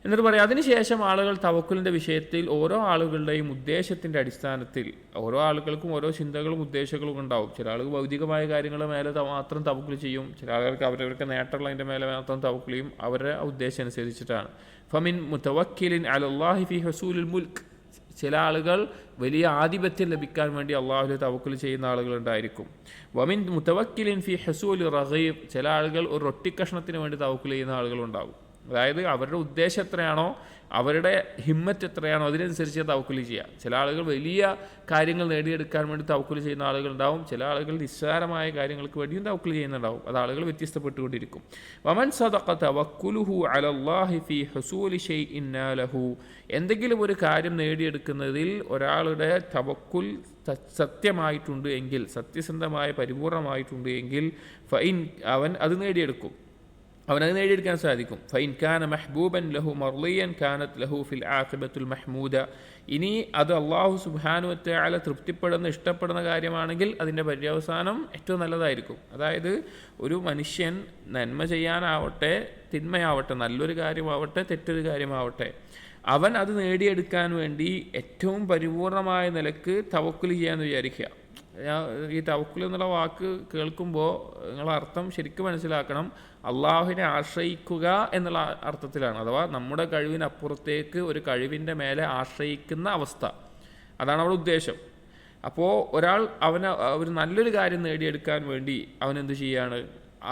എന്നിട്ട് പറയാം, അതിനുശേഷം ആളുകൾ തവക്കുലിൻ്റെ വിഷയത്തിൽ ഓരോ ആളുകളുടെയും ഉദ്ദേശത്തിൻ്റെ അടിസ്ഥാനത്തിൽ, ഓരോ ആളുകൾക്കും ഓരോ ചിന്തകളും ഉദ്ദേശങ്ങളും ഉണ്ടാവും. ചില ആളുകൾ ഭൗതികമായ കാര്യങ്ങളുടെ മേലെ മാത്രം തവക്കുൽ ചെയ്യും, ചില ആളുകൾക്ക് അവരവർക്ക് നേട്ടമുള്ളതിൻ്റെ മേലെ മാത്രം തവക്കുൽ ചെയ്യും. അവരുടെ ഉദ്ദേശം അനുസരിച്ചിട്ടാണ്. ഫമിൻ മുതവക്കിലിൻ അലല്ലാഹി ഫി ഹുസൂലിൽ മുൽക്ക്. ചില ആളുകൾ വലിയ ആധിപത്യം ലഭിക്കാൻ വേണ്ടി അള്ളാഹുവിൽ തവക്കുൽ ചെയ്യുന്ന ആളുകളുണ്ടായിരിക്കും. വമിൻ മുതവക്കിലിൻ ഫി ഹുസൂലി റഗീബ്. ചില ആളുകൾ ഒരു റൊട്ടിക്കഷ്ണത്തിന് വേണ്ടി തവക്കുൽ ചെയ്യുന്ന ആളുകളുണ്ടാകും. അതായത് അവരുടെ ഉദ്ദേശം എത്രയാണോ, അവരുടെ ഹിമ്മത്ത് എത്രയാണോ അതിനനുസരിച്ച് തവക്കുൽ ചെയ്യുക. ചില ആളുകൾ വലിയ കാര്യങ്ങൾ നേടിയെടുക്കാൻ വേണ്ടി തവക്കുൽ ചെയ്യുന്ന ആളുകളുണ്ടാവും. ചില ആളുകൾ നിസ്സാരമായ കാര്യങ്ങൾക്ക് വേണ്ടിയും തവക്കുൽ ചെയ്യുന്നുണ്ടാവും. അത് ആളുകൾ വ്യത്യസ്തപ്പെട്ടുകൊണ്ടിരിക്കും. വമൻ സദഖ തവക്കുലുഹു അലല്ലാഹി ഫി ഹുസൂലി ഷൈഇൻ നാലഹു. എന്തെങ്കിലും ഒരു കാര്യം നേടിയെടുക്കുന്നതിൽ ഒരാളുടെ തവക്കുൽ സത്യമായിട്ടുണ്ട് എങ്കിൽ, സത്യസന്ധമായ പരിപൂർണമായിട്ടുണ്ട് എങ്കിൽ, ഫൈൻ അവൻ അത് നേടിയെടുക്കും, അവനത് നേടിയെടുക്കാൻ സാധിക്കും. ഫൈൻ കാന മെഹബൂബൻ ലഹു മർലിയൻ കാനത്ത് ലഹു ഫിൽ ആഖിബത്തുൽ മഹ്മൂദ. ഇനി അത് അള്ളാഹു സുബ്ഹാനഹു വ തആല തൃപ്തിപ്പെടുന്ന ഇഷ്ടപ്പെടുന്ന കാര്യമാണെങ്കിൽ അതിൻ്റെ പര്യവസാനം ഏറ്റവും നല്ലതായിരിക്കും. അതായത് ഒരു മനുഷ്യൻ നന്മ ചെയ്യാനാവട്ടെ തിന്മയാവട്ടെ, നല്ലൊരു കാര്യമാവട്ടെ തെറ്റൊരു കാര്യമാവട്ടെ, അവൻ അത് നേടിയെടുക്കാൻ വേണ്ടി ഏറ്റവും പരിപൂർണമായ നിലക്ക് തവക്കുൽ ചെയ്യാമെന്ന് വിചാരിക്കുക. ഈ തവക്കുൽ എന്നുള്ള വാക്ക് കേൾക്കുമ്പോൾ നിങ്ങൾ അർത്ഥം ശരിക്കും മനസ്സിലാക്കണം. അള്ളാഹുവിനെ ആശ്രയിക്കുക എന്നുള്ള അർത്ഥത്തിലാണ്. അഥവാ നമ്മുടെ കഴിവിനപ്പുറത്തേക്ക് ഒരു കഴിവിൻ്റെ മേലെ ആശ്രയിക്കുന്ന അവസ്ഥ, അതാണ് അവിടെ ഉദ്ദേശം. അപ്പോൾ ഒരാൾ ഒരു നല്ലൊരു കാര്യം നേടിയെടുക്കാൻ വേണ്ടി അവനെന്ത് ചെയ്യാണ്?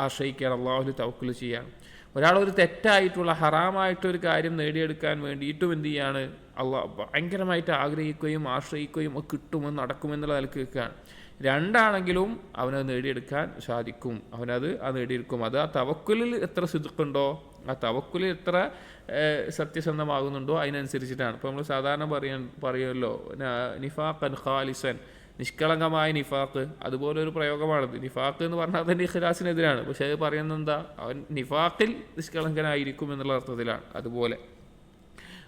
ആശ്രയിക്കുകയാണ്, അള്ളാഹുവിൽ തവക്കുൽ ചെയ്യാണ്. ഒരാൾ ഒരു തെറ്റായിട്ടുള്ള ഹറാമായിട്ടൊരു കാര്യം നേടിയെടുക്കാൻ വേണ്ടിയിട്ടും എന്ത് ചെയ്യാണ്? ഭയങ്കരമായിട്ട് ആഗ്രഹിക്കുകയും ആശ്രയിക്കുകയും കിട്ടുമെന്ന് നടക്കുമെന്നുള്ള നിലക്ക് വെക്കുകയാണ്. രണ്ടാണെങ്കിലും അവനത് നേടിയെടുക്കാൻ സാധിക്കും, അവനത് നേടിയെടുക്കും. അത് ആ തവക്കുലിൽ എത്ര സിദ്ഖുണ്ടോ, ആ തവക്കുലിൽ എത്ര സത്യസന്ധമാകുന്നുണ്ടോ അതിനനുസരിച്ചിട്ടാണ്. ഇപ്പോൾ നമ്മൾ സാധാരണ പറയുമല്ലോ നിഫാഖൻ ഖാലിസൻ, നിഷ്കളങ്കമായ നിഫാഖ്. അതുപോലെ ഒരു പ്രയോഗമാണത്. നിഫാഖ് എന്ന് പറഞ്ഞാൽ തന്നെ ഇഖ്ലാസിനെതിരാണ്. പക്ഷെ അത് പറയുന്നത് എന്താ? അവൻ നിഫാഖിൽ നിഷ്കളങ്കനായിരിക്കും എന്നുള്ള അർത്ഥത്തിലാണ്. അതുപോലെ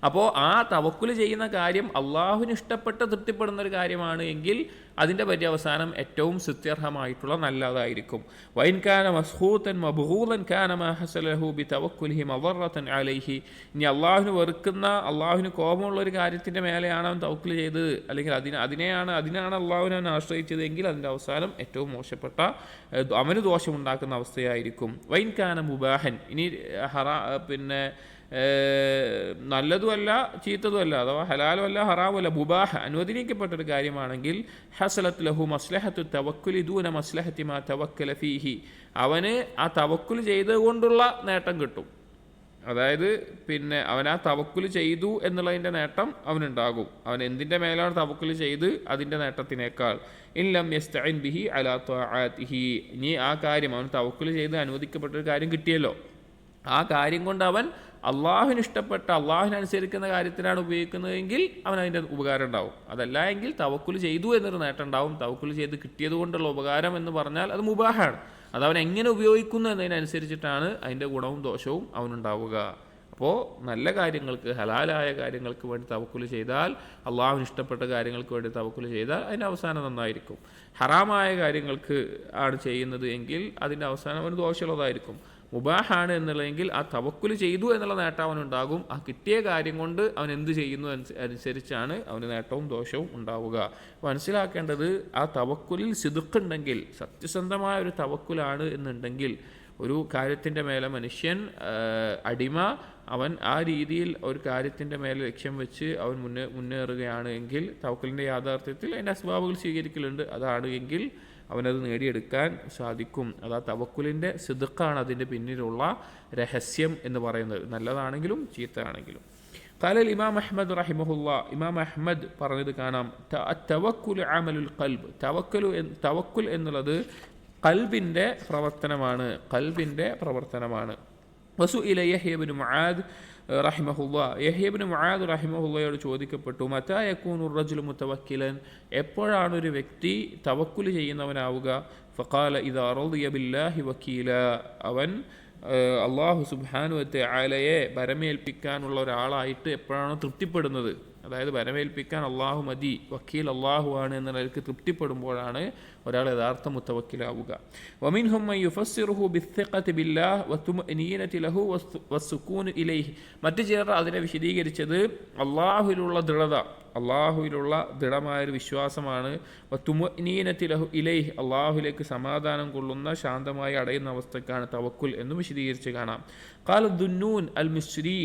അപ്പോൾ ആ തവക്കുൽ ചെയ്യുന്ന കാര്യം അള്ളാഹുവിന് ഇഷ്ടപ്പെട്ട തൃപ്തിപ്പെടുന്ന ഒരു കാര്യമാണ് എങ്കിൽ അതിൻ്റെ പര്യവസാനം ഏറ്റവും സ്തുത്യർഹമായിട്ടുള്ള നല്ലതായിരിക്കും. വൈൻ കാന മസ്ഹൂതൻ മബ്ഹൂലൻ കാന മാ ഹസലഹു ബി തവക്കുലിഹി മദറത്തൻ അലൈഹി. ഇനി അള്ളാഹുവിന് വെറുക്കുന്ന, അള്ളാഹുവിന് കോപമുള്ള ഒരു കാര്യത്തിൻ്റെ മേലെയാണ് അവൻ തവക്കുൽ ചെയ്തത്, അല്ലെങ്കിൽ അതിനാണ് അള്ളാഹുവിനെ അവൻ ആശ്രയിച്ചത് എങ്കിൽ അതിൻ്റെ അവസാനം ഏറ്റവും മോശപ്പെട്ട, അവന് ദോഷമുണ്ടാക്കുന്ന അവസ്ഥയായിരിക്കും. വൈൻ കാന മുബാഹൻ, ഇനി നല്ലതുമല്ല ചീത്തതുമല്ല, അഥവാ ഹലാലുമല്ല ഹറാമുമല്ല, മുബാഹ അനുവദനീക്കപ്പെട്ടൊരു കാര്യമാണെങ്കിൽ ഹസലത്ത് ലഹു മസ്ലഹത്തു തവക്കുലി ദൂന മസ്ലഹത്തി മാ തവക്കല ഫീഹി, അവന് ആ തവക്കുൽ ചെയ്തുകൊണ്ടുള്ള നേട്ടം കിട്ടും. അതായത് അവൻ ആ തവക്കുൽ ചെയ്തു എന്നുള്ളതിൻ്റെ നേട്ടം അവനുണ്ടാകും. അവൻ എന്തിൻ്റെ മേലാണ് തവക്കുൽ ചെയ്ത് അതിൻ്റെ നേട്ടത്തിനേക്കാൾ. ഇല്ലം യസ്തഇൻ ബിഹി അലാ ത്വആതിഹി, ഇനി ആ കാര്യം അവൻ തവക്കുൽ ചെയ്ത് അനുവദിക്കപ്പെട്ടൊരു കാര്യം കിട്ടിയല്ലോ, ആ കാര്യം കൊണ്ട് അവൻ അള്ളാഹുവിന് ഇഷ്ടപ്പെട്ട, അള്ളാഹുവിനനുസരിക്കുന്ന കാര്യത്തിനാണ് ഉപയോഗിക്കുന്നതെങ്കിൽ അവൻ അതിൻ്റെ ഉപകാരം ഉണ്ടാവും. അതല്ല എങ്കിൽ തവക്കുൽ ചെയ്തു എന്നൊരു നേട്ടം ഉണ്ടാവും. തവക്കുൽ ചെയ്ത് കിട്ടിയത് കൊണ്ടുള്ള ഉപകാരം എന്ന് പറഞ്ഞാൽ അത് മുബാഹാണ്. അത് അവൻ എങ്ങനെ ഉപയോഗിക്കുന്നു എന്നതിനനുസരിച്ചിട്ടാണ് അതിൻ്റെ ഗുണവും ദോഷവും അവനുണ്ടാവുക. അപ്പോൾ നല്ല കാര്യങ്ങൾക്ക്, ഹലാലായ കാര്യങ്ങൾക്ക് വേണ്ടി തവക്കുൽ ചെയ്താൽ, അള്ളാഹുവിന് ഇഷ്ടപ്പെട്ട കാര്യങ്ങൾക്ക് വേണ്ടി തവക്കുൽ ചെയ്താൽ അതിൻ്റെ അവസാനം നന്നായിരിക്കും. ഹറാമായ കാര്യങ്ങൾക്ക് ആണ് ചെയ്യുന്നത് എങ്കിൽ അതിൻ്റെ അവസാനം അവന് ദോഷമുള്ളതായിരിക്കും. മുബാഹാണ് എന്നുള്ളതെങ്കിൽ ആ തവക്കുൽ ചെയ്തു എന്നുള്ള നേട്ടം അവനുണ്ടാകും. ആ കിട്ടിയ കാര്യം കൊണ്ട് അവൻ എന്ത് ചെയ്യുന്നു അനുസരിച്ചാണ് അവന് നേട്ടവും ദോഷവും ഉണ്ടാവുക. മനസ്സിലാക്കേണ്ടത്, ആ തവക്കുലിൽ സിദ്ഖുണ്ടെങ്കിൽ, സത്യസന്ധമായ ഒരു തവക്കുലാണ് എന്നുണ്ടെങ്കിൽ, ഒരു കാര്യത്തിൻ്റെ മേലെ മനുഷ്യൻ അടിമ, അവൻ ആ രീതിയിൽ ഒരു കാര്യത്തിൻ്റെ മേലെ ലക്ഷ്യം വെച്ച് അവൻ മുന്നേറുകയാണ് എങ്കിൽ തവക്കുലിൻ്റെ യാഥാർത്ഥ്യത്തിൽ അതിൻ്റെ അസ്ബാബുകൾ സ്വീകരിക്കലുണ്ട്. അതാണ് എങ്കിൽ അവനത് നേടിയെടുക്കാൻ സാധിക്കും. അതാ തവക്കുലിൻ്റെ സിദ്ഖാണ് അതിൻ്റെ പിന്നിലുള്ള രഹസ്യം എന്ന് പറയുന്നത്, നല്ലതാണെങ്കിലും ചീത്തയാണെങ്കിലും. ഖാലൽ ഇമാം അഹ്മദ് റഹിമഹുല്ലാ, ഇമാം അഹ്മദ് പറഞ്ഞത് കാണാം, തവക്കുൽ അമലുൽ ഖൽബ്, തവക്കുൽ എന്നുള്ളത് ഖൽബിൻ്റെ പ്രവർത്തനമാണ്. വസുഇല യഹ്യ ഇബ്നു മുആദ് റഹിമഹുല്ലാ, യഹ്യ ഇബ്നു മുആദ് റഹിമഹുല്ലയോട് ചോദിക്കപ്പെട്ടു, മതാ യകൂനു റജുലു മുതവക്കിലൻ, എപ്പോഴാണ് ഒരു വ്യക്തി തവക്കുൽ ചെയ്യുന്നവനാവുക? ഫഖാല ഇദാ റളിയ ബില്ലാഹി വക്കീല, അവൻ അല്ലാഹു സുബ്ഹാനഹു വ തആലയെ ഭരമേൽപ്പിക്കാനുള്ള ഒരാളായിട്ട് എപ്പോഴാണോ തൃപ്തിപ്പെടുന്നത്, അതായത് ഭരമേൽപ്പിക്കാൻ അള്ളാഹു മതി, വക്കീൽ അള്ളാഹു ആണ് എന്നുള്ളവർക്ക് തൃപ്തിപ്പെടുമ്പോഴാണ് ഒരാൾ യഥാർത്ഥ മുത്തവക്കിലാവുക. വമിൻഹും മൻ യുഫസ്സിറുഹു ബിസ്സിഖതി ബില്ലാഹ് വതുമഅനീനതി ലഹു വസ്സുകൂൻ ഇലൈഹി, മറ്റു ചിലർ അതിനെ വിശദീകരിച്ചത് അള്ളാഹുവിലുള്ള ദൃഢമായൊരു വിശ്വാസമാണ്. വതുമഅനീനതി ലഹു ഇലൈഹി, അള്ളാഹുവിലേക്ക് സമാധാനം കൊള്ളുന്ന, ശാന്തമായി അടയുന്ന അവസ്ഥക്കാണ് തവക്കുൽ എന്ന് വിശദീകരിച്ച് കാണാം. ഖാല ദുന്നൂൻ അൽ മിസ്രി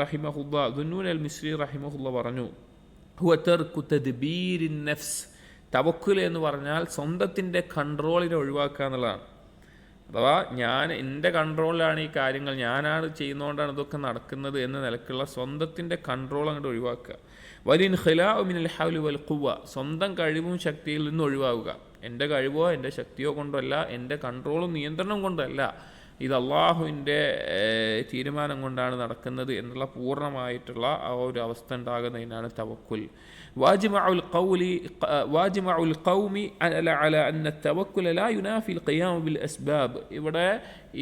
റഹിമഹുല്ലാ, ദുന്നൂൻ അൽ മിസ്രി റഹിമഹുല്ലാ പറഞ്ഞു, ഹുവ തർക്കു തദ്ബീരിൻ നഫ്സ്, തവക്കുൽ എന്ന് പറഞ്ഞാൽ സ്വന്തത്തിൻ്റെ കൺട്രോളിനെ ഒഴിവാക്കുക എന്നുള്ളതാണ്. അഥവാ എൻ്റെ കൺട്രോളിലാണ് ഈ കാര്യങ്ങൾ, ഞാനാണ് ചെയ്യുന്നതുകൊണ്ടാണ് ഇതൊക്കെ നടക്കുന്നത് എന്ന നിലക്കുള്ള സ്വന്തത്തിൻ്റെ കൺട്രോൾ അങ്ങോട്ട് ഒഴിവാക്കുക. വലിൻ ഖിലാഉ മിനൽ ഹൗലി വൽ ഖുവ്വ, സ്വന്തം കഴിവും ശക്തിയിൽ നിന്ന് ഒഴിവാകുക. എൻ്റെ കഴിവോ എൻ്റെ ശക്തിയോ കൊണ്ടല്ല, എൻ്റെ കൺട്രോളും നിയന്ത്രണം കൊണ്ടല്ല, ഇത് അള്ളാഹുവിൻ്റെ തീരുമാനം കൊണ്ടാണ് നടക്കുന്നത് എന്നുള്ള പൂർണ്ണമായിട്ടുള്ള ആ ഒരു അവസ്ഥ ഉണ്ടാകുന്നതിനാണ് തവക്കുൽ. വാജിമഉൽ ഖൗമി അല അന്ന തവക്കുൽ ലാ യുനാഫി അൽ ഖിയാം ബിൽ അസ്ബാബ്, ഇവിടെ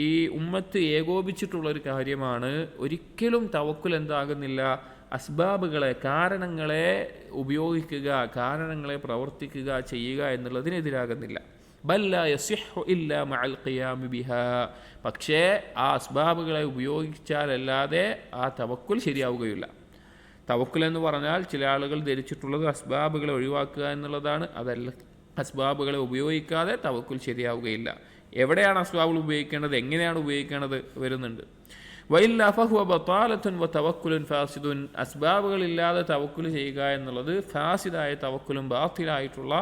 ഈ ഉമ്മത്ത് ഏകോപിച്ചിട്ടുള്ളൊരു കാര്യമാണ്, ഒരിക്കലും തവക്കുൽ എന്താകുന്നില്ല, അസ്ബാബുകളെ, കാരണങ്ങളെ ഉപയോഗിക്കുക, കാരണങ്ങളെ പ്രവർത്തിക്കുക, ചെയ്യുക എന്നുള്ളതിനെതിരാകുന്നില്ല. ബല്ല യസിഹു ഇല്ലാ മഅൽ ഖിയാമി ബിഹാ, പക്ഷേ ആ അസ്ബാബുകളെ ഉപയോഗിച്ചാലല്ലാതെ ആ തവക്കുൽ ശരിയാവുകയില്ല. തവക്കുൽ എന്ന് പറഞ്ഞാൽ ചില ആളുകൾ ധരിച്ചിട്ടുള്ളത് അസ്ബാബുകളെ ഒഴിവാക്കുക എന്നുള്ളതാണ്. അതല്ല, അസ്ബാബുകളെ ഉപയോഗിക്കാതെ തവക്കുൽ ശരിയാവുകയില്ല. എവിടെയാണ് അസ്ബാബുകൾ ഉപയോഗിക്കേണ്ടത്, എങ്ങനെയാണ് ഉപയോഗിക്കേണ്ടത് വരുന്നുണ്ട്. വഇല്ലാ ഫഹുവ ബതാലത്തുൻ വതവക്കുലുൻ ഫാസിദുൻ, അസ്ബാബുകളില്ലാതെ തവക്കുൽ ചെയ്യുക എന്നുള്ളത് ഫാസിദായ തവക്കുലും ബാത്തിലായിട്ടുള്ള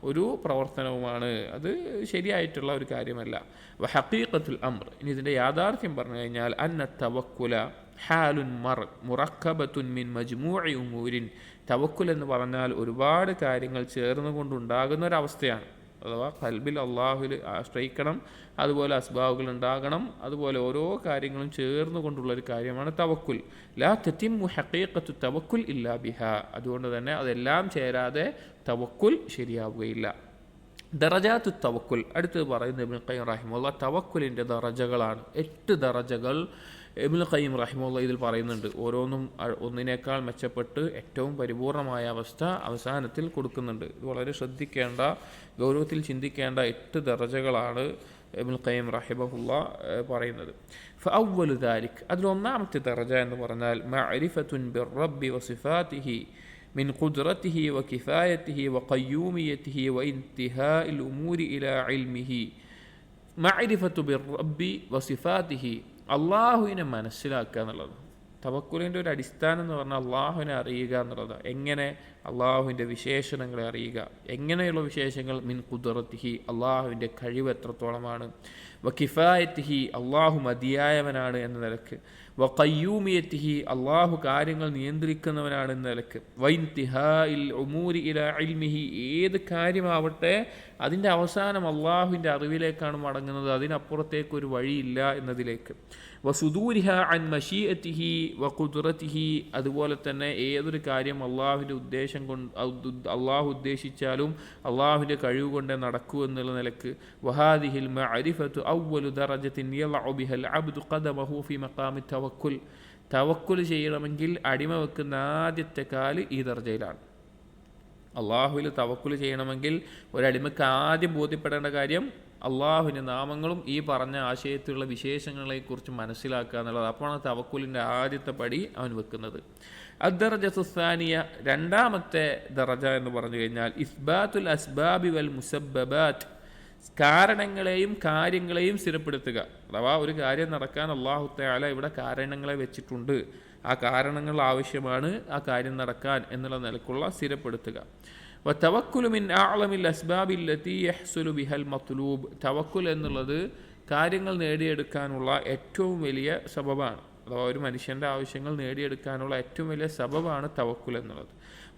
ഒരു പ്രവർത്തനവുമാണ്, അത് ശരിയായിട്ടുള്ള ഒരു കാര്യമല്ല. വഹഖീഖത്തുൽ അംർ, ഇനി ഇതിൻ്റെ യാഥാർത്ഥ്യം പറഞ്ഞു കഴിഞ്ഞാൽ അന്ന തവക്കുല ഹാലുൻ മുറക്കബത്തുൻ മിൻ മജ്മൂഇ ഉമൂരിൻ, തവക്കുൽ എന്ന് പറഞ്ഞാൽ ഒരുപാട് കാര്യങ്ങൾ ചേർന്നുകൊണ്ടുണ്ടാകുന്ന ഒരവസ്ഥയാണ്. അഥവാ ഖൽബിൽ അള്ളാഹുവിൽ ആശ്രയിക്കണം, അതുപോലെ അസ്ബാബുകൾ ഉണ്ടാകണം, അതുപോലെ ഓരോ കാര്യങ്ങളും ചേർന്നുകൊണ്ടുള്ളൊരു കാര്യമാണ് തവക്കുൽ. ലാ തതിമ്മു ഹഖീഖത്തു തവക്കുൽ ഇല്ലാ ബിഹാ, അതുകൊണ്ട് തന്നെ അതെല്ലാം ചേരാതെ തവക്കുൽ ശരിയാവുകയില്ല. ദറജാത്തു തവക്കുൽ, അടുത്തത് പറയുന്നത് ഇബ്നുൽ ഖയ്യിം റഹിമഹുല്ലാഹ് തവക്കുലിൻ്റെ ദറജകളാണ്. 8 ദറജകൾ ഇബ്നുൽ ഖയ്യിം റഹിമഹുല്ലാഹ് ഇതിൽ പറയുന്നുണ്ട്, ഓരോന്നും ഒന്നിനേക്കാൾ മെച്ചപ്പെട്ട് ഏറ്റവും പരിപൂർണമായ അവസ്ഥ അവസാനത്തിൽ കൊടുക്കുന്നുണ്ട്. ഇത് വളരെ ശ്രദ്ധിക്കേണ്ട, ഗൗരവത്തിൽ ചിന്തിക്കേണ്ട 8 ദറജകളാണ് ഇബ്നുൽ ഖയ്യിം റഹിമഹുല്ലാഹ് പറയുന്നത്. ഫഅവ്വലു ദാലിക്, അതിലൊന്നാമത്തെ ദറജ എന്ന് പറഞ്ഞാൽ മഅരിഫത്തുൻ ബിർറബ്ബി വസിഫാതിഹി من قدرته وكفايته وقيوميته وانتهاء الأمور إلى علمه. معرفة بالرب وصفاته, അള്ളാഹുവിനെ മനസ്സിലാക്കുക എന്നുള്ളത് തവക്കുലിൻ്റെ ഒരു അടിസ്ഥാനം എന്ന് പറഞ്ഞാൽ അള്ളാഹുവിനെ അറിയുക എന്നുള്ളത്. എങ്ങനെ? അള്ളാഹുവിൻ്റെ വിശേഷണങ്ങളെ അറിയുക. എങ്ങനെയുള്ള വിശേഷങ്ങൾ? മിൻ ഖുദ്റത്തിഹി, അള്ളാഹുവിൻ്റെ കഴിവ് എത്രത്തോളമാണ്. വ കിഫായത്തിഹി, അള്ളാഹു മതിയായവനാണ് എന്ന നിലക്ക്. വ ഖയ്യൂമിയത്തിഹി, അള്ളാഹു കാര്യങ്ങൾ നിയന്ത്രിക്കുന്നവനാണ് എന്ന നിലക്ക്. വ ഇന്തിഹാഇൽ ഉമൂരി ഇലാ ഇൽമിഹി, ഏത് കാര്യമാവട്ടെ അതിൻ്റെ അവസാനം അള്ളാഹുവിൻ്റെ അറിവിലേക്കാണ് മടങ്ങുന്നത്, അതിനപ്പുറത്തേക്കൊരു വഴിയില്ല എന്നതിലേക്ക്. വസുദൂരിഹ അൻ മശീഅത്തിഹി വഖുദ്റത്തിഹി, അതുപോലെ തന്നെ ഏതൊരു കാര്യം അള്ളാഹുവിൻ്റെ ഉദ്ദേശം കൊണ്ട് അള്ളാഹു ഉദ്ദേശിച്ചാലും അള്ളാഹുവിൻ്റെ കഴിവ് കൊണ്ട് നടക്കൂ എന്നുള്ള നിലക്ക്. വഹാദിഹിൽ മഅരിഫത്തു അവ്വലു ദറജത്തിൻ യളഉ ബിഹൽ അബ്ദു ഖദമഹു ഫി മഖാമി തവക്കുൽ. തവക്കുൽ ചെയ്യണമെങ്കിൽ അടിമ വെക്കുന്ന ആദ്യത്തെ കാല് ഈ ദർജയിലാണ്. അള്ളാഹുവിൽ തവക്കുൽ ചെയ്യണമെങ്കിൽ ഒരടിമക്ക് ആദ്യം ബോധ്യപ്പെടേണ്ട കാര്യം അള്ളാഹുവിൻ്റെ നാമങ്ങളും ഈ പറഞ്ഞ ആശയത്തിലുള്ള വിശേഷങ്ങളെക്കുറിച്ച് മനസ്സിലാക്കുക എന്നുള്ളത്. അപ്പോഴാണ് തവക്കുലിൻ്റെ ആദ്യത്തെ പടി അവൻ വെക്കുന്നത്. അദ്ദറജത്തു സാനിയ, രണ്ടാമത്തെ ദറജ എന്ന് പറഞ്ഞു കഴിഞ്ഞാൽ ഇസ്ബാത്തുൽ അസ്ബാബി വൽ മുസബ്ബബാത്ത്, കാരണങ്ങളെയും കാര്യങ്ങളെയും സ്ഥിരപ്പെടുത്തുക. അഥവാ ഒരു കാര്യം നടക്കാൻ അല്ലാഹു തആല ഇവിടെ കാരണങ്ങളെ വെച്ചിട്ടുണ്ട്, ആ കാരണങ്ങൾ ആവശ്യമാണ് ആ കാര്യം നടക്കാൻ എന്നുള്ള നിലക്കുള്ള സ്ഥിരപ്പെടുത്തുക. വതവക്കുലു മിൻ അഅ്ലമിൽ അസ്ബാബി അല്ലതി യഹ്സുലു ബിഹൽ മത്ലൂബ്, തവക്കുൽ എന്നുള്ളത് കാര്യങ്ങൾ നേടിയെടുക്കാനുള്ള ഏറ്റവും വലിയ സബബാണ്. അഥവാ ഒരു മനുഷ്യൻ്റെ ആവശ്യങ്ങൾ നേടിയെടുക്കാനുള്ള ഏറ്റവും വലിയ സബബാണ് തവക്കുൽ എന്നുള്ളത്.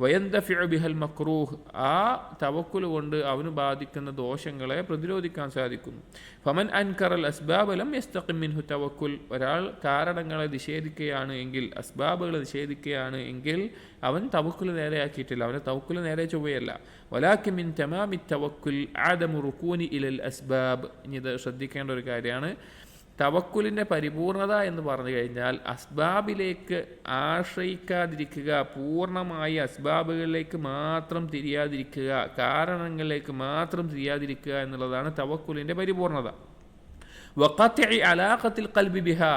വയന്തഫിഉ ബിഹൽ മക്രൂഹ്, ആ തവക്കുൽ കൊണ്ട് അവന് ബാധിക്കുന്ന ദോഷങ്ങളെ പ്രതിരോധിക്കാൻ സാധിക്കുന്നു. ഫമൻ അൻകറൽ അസ്ബാബ് ലം യസ്തഖിം മിൻഹു തവക്കുൽ, ഒരാൾ കാരണങ്ങളെ നിഷേധിക്കുകയാണ് എങ്കിൽ, അസ്ബാബുകളെ നിഷേധിക്കുകയാണ് എങ്കിൽ അവൻ തവക്കുൽ നേരെയാക്കിയിട്ടില്ല, അവൻ്റെ തവക്കുൽ നേരെ ചൊവ്വയല്ല. വലാകിൻ മിൻ തമാമി തവക്കുൽ ആദമു റുകൂനി ഇലൽ അസ്ബാബ്. ഇനി ഇത് ശ്രദ്ധിക്കേണ്ട ഒരു കാര്യമാണ്. തവക്കുലിൻ്റെ പരിപൂർണത എന്ന് പറഞ്ഞു കഴിഞ്ഞാൽ അസ്ബാബിലേക്ക് ആശ്രയിക്കാതിരിക്കുക, പൂർണ്ണമായി അസ്ബാബുകളിലേക്ക് മാത്രം തിരിയാതിരിക്കുക, കാരണങ്ങളിലേക്ക് മാത്രം തിരിയാതിരിക്കുക എന്നുള്ളതാണ് തവക്കുലിൻ്റെ പരിപൂർണത. വഖത്ഇ അലാഖത്തിൽ ഖൽബി ബിഹാ,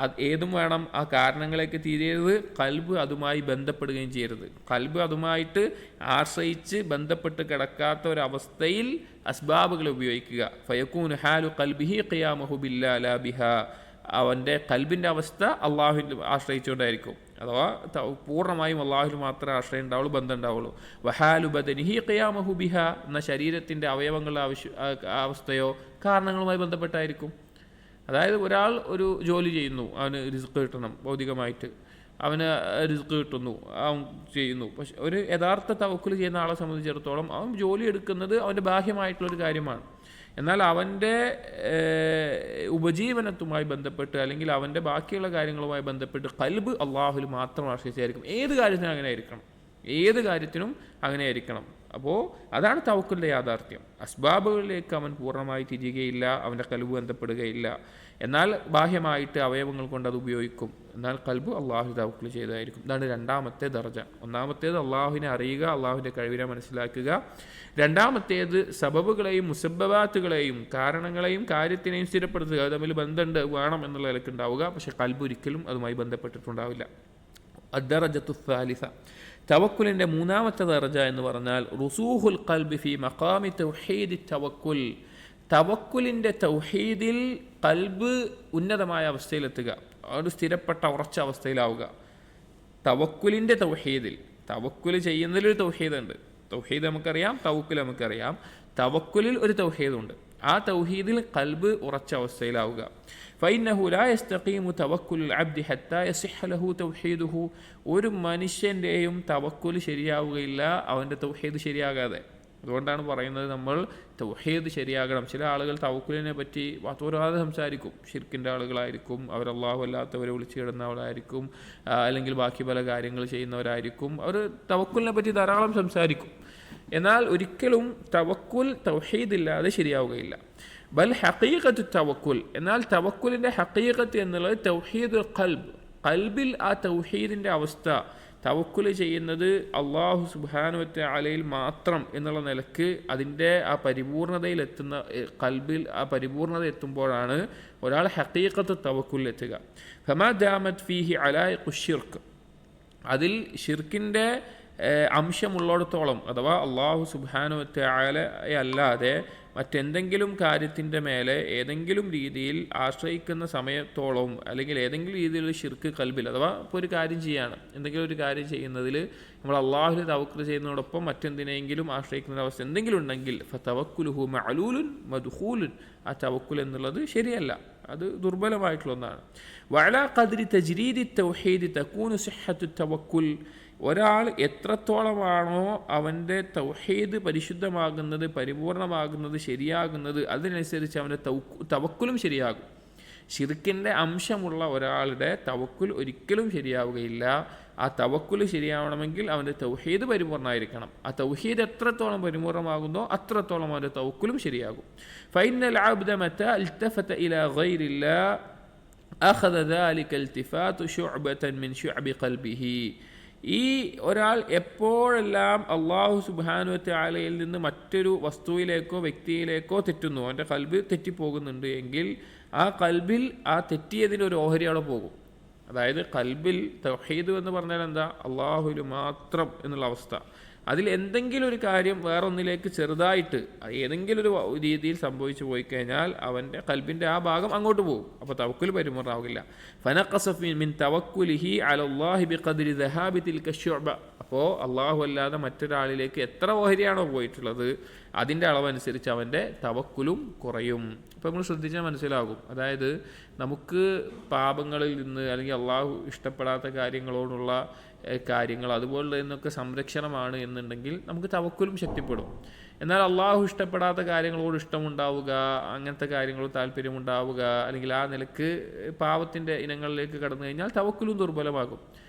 അത് ഏതും വേണം, ആ കാരണങ്ങളേക്ക് തിരിയരുത്, കൽബ് അതുമായി ബന്ധപ്പെടുകയും ചെയ്യരുത്. കൽബ് അതുമായിട്ട് ആശ്രയിച്ച് ബന്ധപ്പെട്ട് കിടക്കാത്ത ഒരവസ്ഥയിൽ അസ്ബാബുകളെ ഉപയോഗിക്കുക. ഫയകൂനു ഹാലു ഖൽബിഹി ഖിയാമഹു ബില്ലാ ലാ ബിഹാ, അവൻ്റെ കൽബിൻ്റെ അവസ്ഥ അള്ളാഹുവിൽ ആശ്രയിച്ചുകൊണ്ടായിരിക്കും. അഥവാ പൂർണ്ണമായും അള്ളാഹുവിൽ മാത്രമേ ആശ്രയം ഉണ്ടാവുള്ളൂ, ബന്ധം ഉണ്ടാവുള്ളൂ. വഹാലു ബദനിഹി ഖിയാമഹു ബിഹാ, എന്ന ശരീരത്തിൻ്റെ അവയവങ്ങളുടെ അവസ്ഥയോ കാരണങ്ങളുമായി ബന്ധപ്പെട്ടായിരിക്കും. അതായത് ഒരാൾ ഒരു ജോലി ചെയ്യുന്നു, അവന് റിസ്ക് കിട്ടണം, ഭൗതികമായിട്ട് അവന് റിസ്ക് കിട്ടുന്നു, അവൻ ചെയ്യുന്നു. പക്ഷെ ഒരു യഥാർത്ഥ തവക്കുൽ ചെയ്യുന്ന ആളെ സംബന്ധിച്ചിടത്തോളം അവൻ ജോലി എടുക്കുന്നത് അവൻ്റെ ബാഹ്യമായിട്ടുള്ളൊരു കാര്യമാണ്. എന്നാൽ അവൻ്റെ ഉപജീവനത്തുമായി ബന്ധപ്പെട്ട് അല്ലെങ്കിൽ അവൻ്റെ ബാക്കിയുള്ള കാര്യങ്ങളുമായി ബന്ധപ്പെട്ട് ഖൽബ് അള്ളാഹുവിൽ മാത്രം ആശ്രയിച്ചായിരിക്കും. ഏത് കാര്യത്തിനും അങ്ങനെ ആയിരിക്കണം, ഏത് കാര്യത്തിനും അങ്ങനെ ആയിരിക്കണം. അപ്പോൾ അതാണ് തവക്കുലിൻ്റെ യാഥാർത്ഥ്യം. അസ്ബാബുകളിലേക്ക് അവൻ പൂർണ്ണമായി തിരിയുകയില്ല, അവൻ്റെ ഖൽബ് ബന്ധപ്പെടുകയില്ല. എന്നാൽ ബാഹ്യമായിട്ട് അവയവങ്ങൾ കൊണ്ട് അത് ഉപയോഗിക്കും. എന്നാൽ ഖൽബ് അള്ളാഹു തവക്കുൽ ചെയ്തതായിരിക്കും. ഇതാണ് രണ്ടാമത്തെ ദർജ. ഒന്നാമത്തേത് അള്ളാഹുവിനെ അറിയുക, അള്ളാഹുവിൻ്റെ കഴിവിനെ മനസ്സിലാക്കുക. രണ്ടാമത്തേത് സബബുകളെയും മുസബ്ബബാത്തുകളെയും കാരണങ്ങളെയും കാര്യത്തിനെയും സ്ഥിരപ്പെടുത്തുക. അത് തമ്മിൽ ബന്ധമുണ്ട്, വേണം എന്നുള്ള നിലക്ക് ഉണ്ടാവുക. പക്ഷെ ഖൽബ് ഒരിക്കലും അതുമായി ബന്ധപ്പെട്ടിട്ടുണ്ടാവില്ല. അദ്ദറജത്തു സാലിസ, തവക്കുലിൻ്റെ മൂന്നാമത്തെ ദർജ എന്ന് പറഞ്ഞാൽ റുസൂഹുൽ ഖൽബി ഫി മഖാമി തൗഹീദി തവക്കുൽ, തവക്കുലിൻ്റെ തൗഹീദിൽ ഖൽബ് ഉന്നതമായ അവസ്ഥയിലെത്തുക, ഒരു സ്ഥിരപ്പെട്ട ഉറച്ച അവസ്ഥയിലാവുക. തവക്കുലിൻ്റെ തൗഹീദിൽ, തവക്കുൽ ചെയ്യുന്നതിലൊരു തൗഹീദുണ്ട്. തൗഹീദ് നമുക്കറിയാം, തവക്കുൽ നമുക്കറിയാം. തവക്കുലിൽ ഒരു തൗഹീദുണ്ട്. ആ തൗഹീദിൽ ഖൽബ് ഉറച്ച അവസ്ഥയിലാവുക. ഫഇന്നഹു ലാ യസ്തഖീമു തവക്കുലുൽ അബ്ദി ഹത്താ യസിഹ ലഹു തൗഹീദുഹു, ഒരു മനുഷ്യൻ്റെയും തവക്കുൽ ശരിയാവുകയില്ല അവൻ്റെ തൗഹീദ് ശരിയാകാതെ. അതുകൊണ്ടാണ് പറയുന്നത് നമ്മൾ തൗഹീദ് ശരിയാകണം. ചില ആളുകൾ തവക്കുലിനെ പറ്റി വാത്തോരാതെ സംസാരിക്കും. ഷിർക്കിൻ്റെ ആളുകളായിരിക്കും, അവർ അള്ളാഹു അല്ലാത്തവരെ വിളിച്ചു കിടന്നവരായിരിക്കും, അല്ലെങ്കിൽ ബാക്കി പല കാര്യങ്ങൾ ചെയ്യുന്നവരായിരിക്കും. അവർ തവക്കുലിനെ പറ്റി ധാരാളം സംസാരിക്കും. എന്നാൽ ഒരിക്കലും തവക്കുൽ തൗഹീദില്ലാതെ ശരിയാവുകയില്ല. ബൽ ഹഖീഖത്തു തവക്കുൽ, എന്നാൽ തവക്കുലിൻ്റെ ഹഖീഖത്ത് എന്നുള്ളത് തൗഹീദുൽ ഖൽബ്, ഖൽബിൽ ആ തൗഹീദിൻ്റെ അവസ്ഥ, തവക്കുൽ ചെയ്യുന്നത് അള്ളാഹു സുബ്ഹാനഹു വ തആലയിൽ മാത്രം എന്നുള്ള നിലക്ക് അതിൻ്റെ ആ പരിപൂർണതയിലെത്തുന്ന ഖൽബിൽ ആ പരിപൂർണത എത്തുമ്പോഴാണ് ഒരാൾ ഹഖീഖത്തു തവക്കുൽ എത്തുക. ഫമാ ദാമത് ഫീഹി അലായിഖു ശിർക്ക്, അതിൽ ഷിർക്കിൻ്റെ അംശമുള്ളിടത്തോളം, അഥവാ അള്ളാഹു സുബ്ഹാനഹു വ തആലയെ അല്ലാതെ മറ്റെന്തെങ്കിലും കാര്യത്തിൻ്റെ മേലെ ഏതെങ്കിലും രീതിയിൽ ആശ്രയിക്കുന്ന സമയത്തോളം, അല്ലെങ്കിൽ ഏതെങ്കിലും രീതിയിലുള്ള ഷിർക്ക് ഖൽബിൽ, അഥവാ ഇപ്പോൾ ഒരു കാര്യം ചെയ്യാണ്, എന്തെങ്കിലും ഒരു കാര്യം ചെയ്യുന്നതിൽ നമ്മൾ അള്ളാഹുവിനെ തവക്കുൽ ചെയ്യുന്നതോടൊപ്പം മറ്റെന്തിനെങ്കിലും ആശ്രയിക്കുന്ന അവസ്ഥ എന്തെങ്കിലും ഉണ്ടെങ്കിൽ ഫതവക്കുലുഹു മഅലൂലുൻ മദ്ഖൂലുൻ, ആ തവക്കുൽ എന്നുള്ളത് ശരിയല്ല, അത് ദുർബലമായിട്ടുള്ള ഒന്നാണ്. വഅലാ ഖദ്രി തജ്രീദി തൗഹീദ് തകൂനു സിഹ്ഹത്തു തവക്കുൽ, ഒരാൾ എത്രത്തോളമാണോ അവൻ്റെ തൗഹീദ് പരിശുദ്ധമാകുന്നത്, പരിപൂർണമാകുന്നത്, ശരിയാകുന്നത്, അതിനനുസരിച്ച് അവൻ്റെ തവക്കുലും ശരിയാകും. ശിർക്കിൻ്റെ അംശമുള്ള ഒരാളുടെ തവക്കുൽ ഒരിക്കലും ശരിയാവുകയില്ല. ആ തവക്കുൽ ശരിയാവണമെങ്കിൽ അവൻ്റെ തൗഹീദ് പരിപൂർണ്ണമായിരിക്കണം. ആ തൗഹീദ് എത്രത്തോളം പരിപൂർണമാകുന്നോ അത്രത്തോളം അവൻ്റെ തവക്കുലും ശരിയാകും. ഫൈനൽ അബ്ദ മതാ ഇൽതഫത ഇലാ ഗൈരില്ലാഹ് അഖദ ദാലിക ഇൽതിഫാതു ശുഅബതൻ മിൻ ശുഅബി ഖൽബിഹി, ഈ ഒരാൾ എപ്പോഴെല്ലാം അള്ളാഹു സുബ്ഹാനഹു വ തആലയിൽ നിന്ന് മറ്റൊരു വസ്തുവിലേക്കോ വ്യക്തിയിലേക്കോ തെറ്റുന്നു, അവൻ്റെ ഖൽബ് തെറ്റിപ്പോകുന്നുണ്ട് എങ്കിൽ ആ ഖൽബിൽ ആ തെറ്റിയതിൻ്റെ ഒരു ഓഹരി അവിടെ പോകും. അതായത് ഖൽബിൽ തൗഹീദ് എന്ന് പറഞ്ഞാൽ എന്താ, അള്ളാഹുവിൽ മാത്രം എന്നുള്ള അവസ്ഥ. അതിൽ എന്തെങ്കിലും ഒരു കാര്യം വേറൊന്നിലേക്ക് ചെറുതായിട്ട് ഏതെങ്കിലും ഒരു രീതിയിൽ സംഭവിച്ചു പോയി കഴിഞ്ഞാൽ അവൻ്റെ ഖൽബിൻ്റെ ആ ഭാഗം അങ്ങോട്ട് പോകും. അപ്പോൾ തവക്കുൽ പരിപൂർണ്ണമാകില്ല. ഫനഖസ മിൻ തവക്കുലിഹി അലല്ലാഹി ബിഖദ്രി ദഹാബി തിൽക ശുഅബ, അപ്പോൾ അള്ളാഹു അല്ലാതെ മറ്റൊരാളിലേക്ക് എത്ര ഓഹരിയാണോ പോയിട്ടുള്ളത് അതിൻ്റെ അളവനുസരിച്ച് അവൻ്റെ തവക്കുലും കുറയും. ഇപ്പോൾ നമ്മൾ ശ്രദ്ധിച്ചാൽ മനസ്സിലാകും. അതായത് നമുക്ക് പാപങ്ങളിൽ നിന്ന് അല്ലെങ്കിൽ അള്ളാഹു ഇഷ്ടപ്പെടാത്ത കാര്യങ്ങളോടുള്ള കാര്യങ്ങൾ അതുപോലെ നിന്നൊക്കെ സംരക്ഷണമാണ് എന്നുണ്ടെങ്കിൽ നമുക്ക് തവക്കുലും ശക്തിപ്പെടും. എന്നാൽ അള്ളാഹു ഇഷ്ടപ്പെടാത്ത കാര്യങ്ങളോട് ഇഷ്ടമുണ്ടാവുക, അങ്ങനത്തെ കാര്യങ്ങളോട് താല്പര്യമുണ്ടാവുക, അല്ലെങ്കിൽ ആ നിലക്ക് പാപത്തിൻ്റെ ഇനങ്ങളിലേക്ക് കടന്നു കഴിഞ്ഞാൽ തവക്കുലും ദുർബലമാകും.